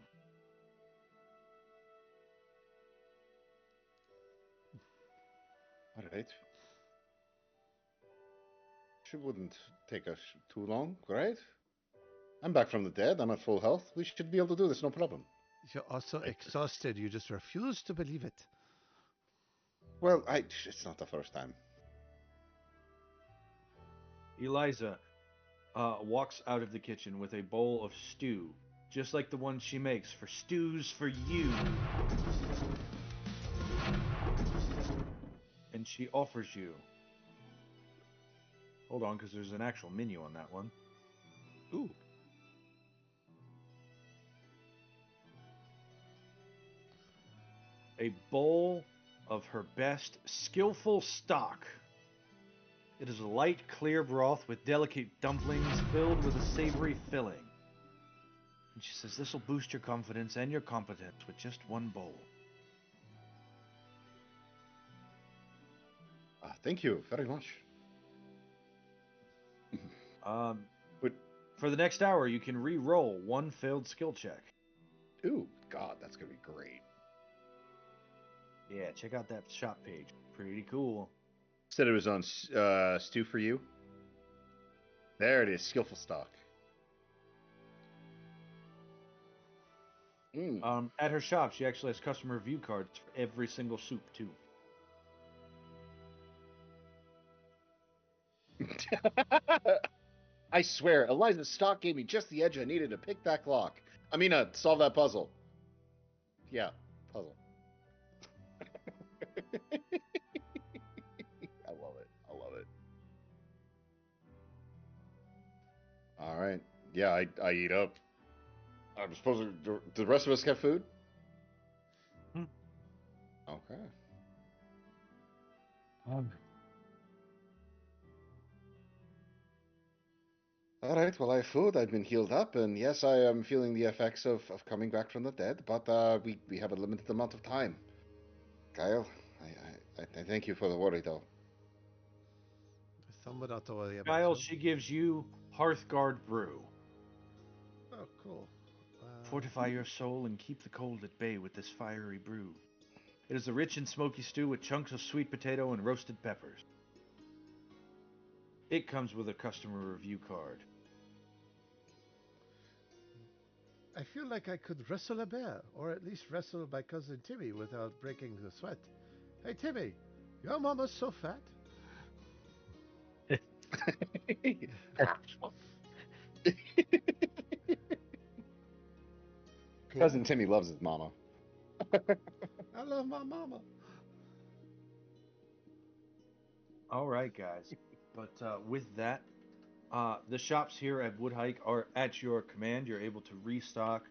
All right. She wouldn't take us too long, right? I'm back from the dead. I'm at full health. We should be able to do this, no problem. You're also exhausted. You just refuse to believe it. Well, it's not the first time. Eliza walks out of the kitchen with a bowl of stew, just like the one she makes for stews for you. And she offers you. Hold on, because there's an actual menu on that one. Ooh. a bowl of her best skillful stock. It is a light, clear broth with delicate dumplings filled with a savory filling. And she says this will boost your confidence and your competence with just one bowl. Thank you very much. But For the next hour, you can re-roll one failed skill check. ooh, God, that's gonna be great. Yeah, check out that shop page. Pretty cool. Said it was on Stew for You. There it is, skillful stock. At her shop, she actually has customer review cards for every single soup, too. I swear, Eliza's stock gave me just the edge I needed to pick that lock. I mean, solve that puzzle. Yeah, puzzle. I love it. I love it. All right. Yeah, I eat up. I'm supposed to. Do the rest of us get food? Okay. All right. Well, I have food. I've been healed up, and yes, I am feeling the effects of coming back from the dead. But we have a limited amount of time. Kyle, I thank you for the worry, though. Someone not to worry about. Kyle, so. she gives you Hearthguard Brew. Oh, cool. Fortify your soul and keep the cold at bay with this fiery brew. It is a rich and smoky stew with chunks of sweet potato and roasted peppers. It comes with a customer review card. I feel like I could wrestle a bear, or at least wrestle my cousin Timmy without breaking the sweat. Hey, Timmy, your mama's so fat. Cousin Timmy loves his mama. I love my mama. All right, guys. But with that, the shops here at Woodhike are at your command. You're able to restock,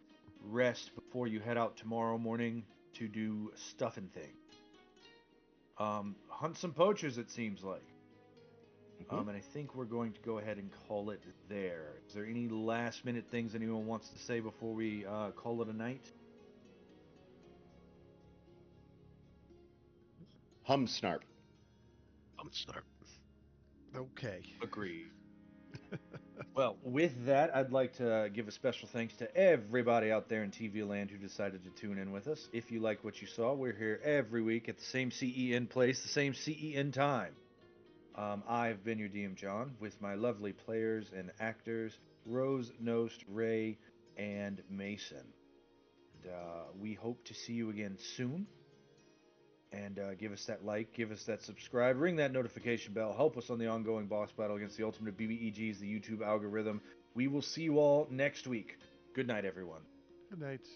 rest before you head out tomorrow morning to do stuff and things. Hunt some poachers, it seems like. And I think we're going to go ahead and call it there. Is there any last minute things anyone wants to say before we call it a night? Hum snarp. Okay. Agreed. Well, with that, I'd like to give a special thanks to everybody out there in TV land who decided to tune in with us. If you like what you saw, we're here every week at the same CEN place, the same CEN time. I've been your DM, John, with my lovely players and actors, Rose, Nost, Ray, and Mason. And, we hope to see you again soon. And give us that like, give us that subscribe, ring that notification bell, help us on the ongoing boss battle against the ultimate BBEGs, the YouTube algorithm. We will see you all next week. Good night, everyone. Good night.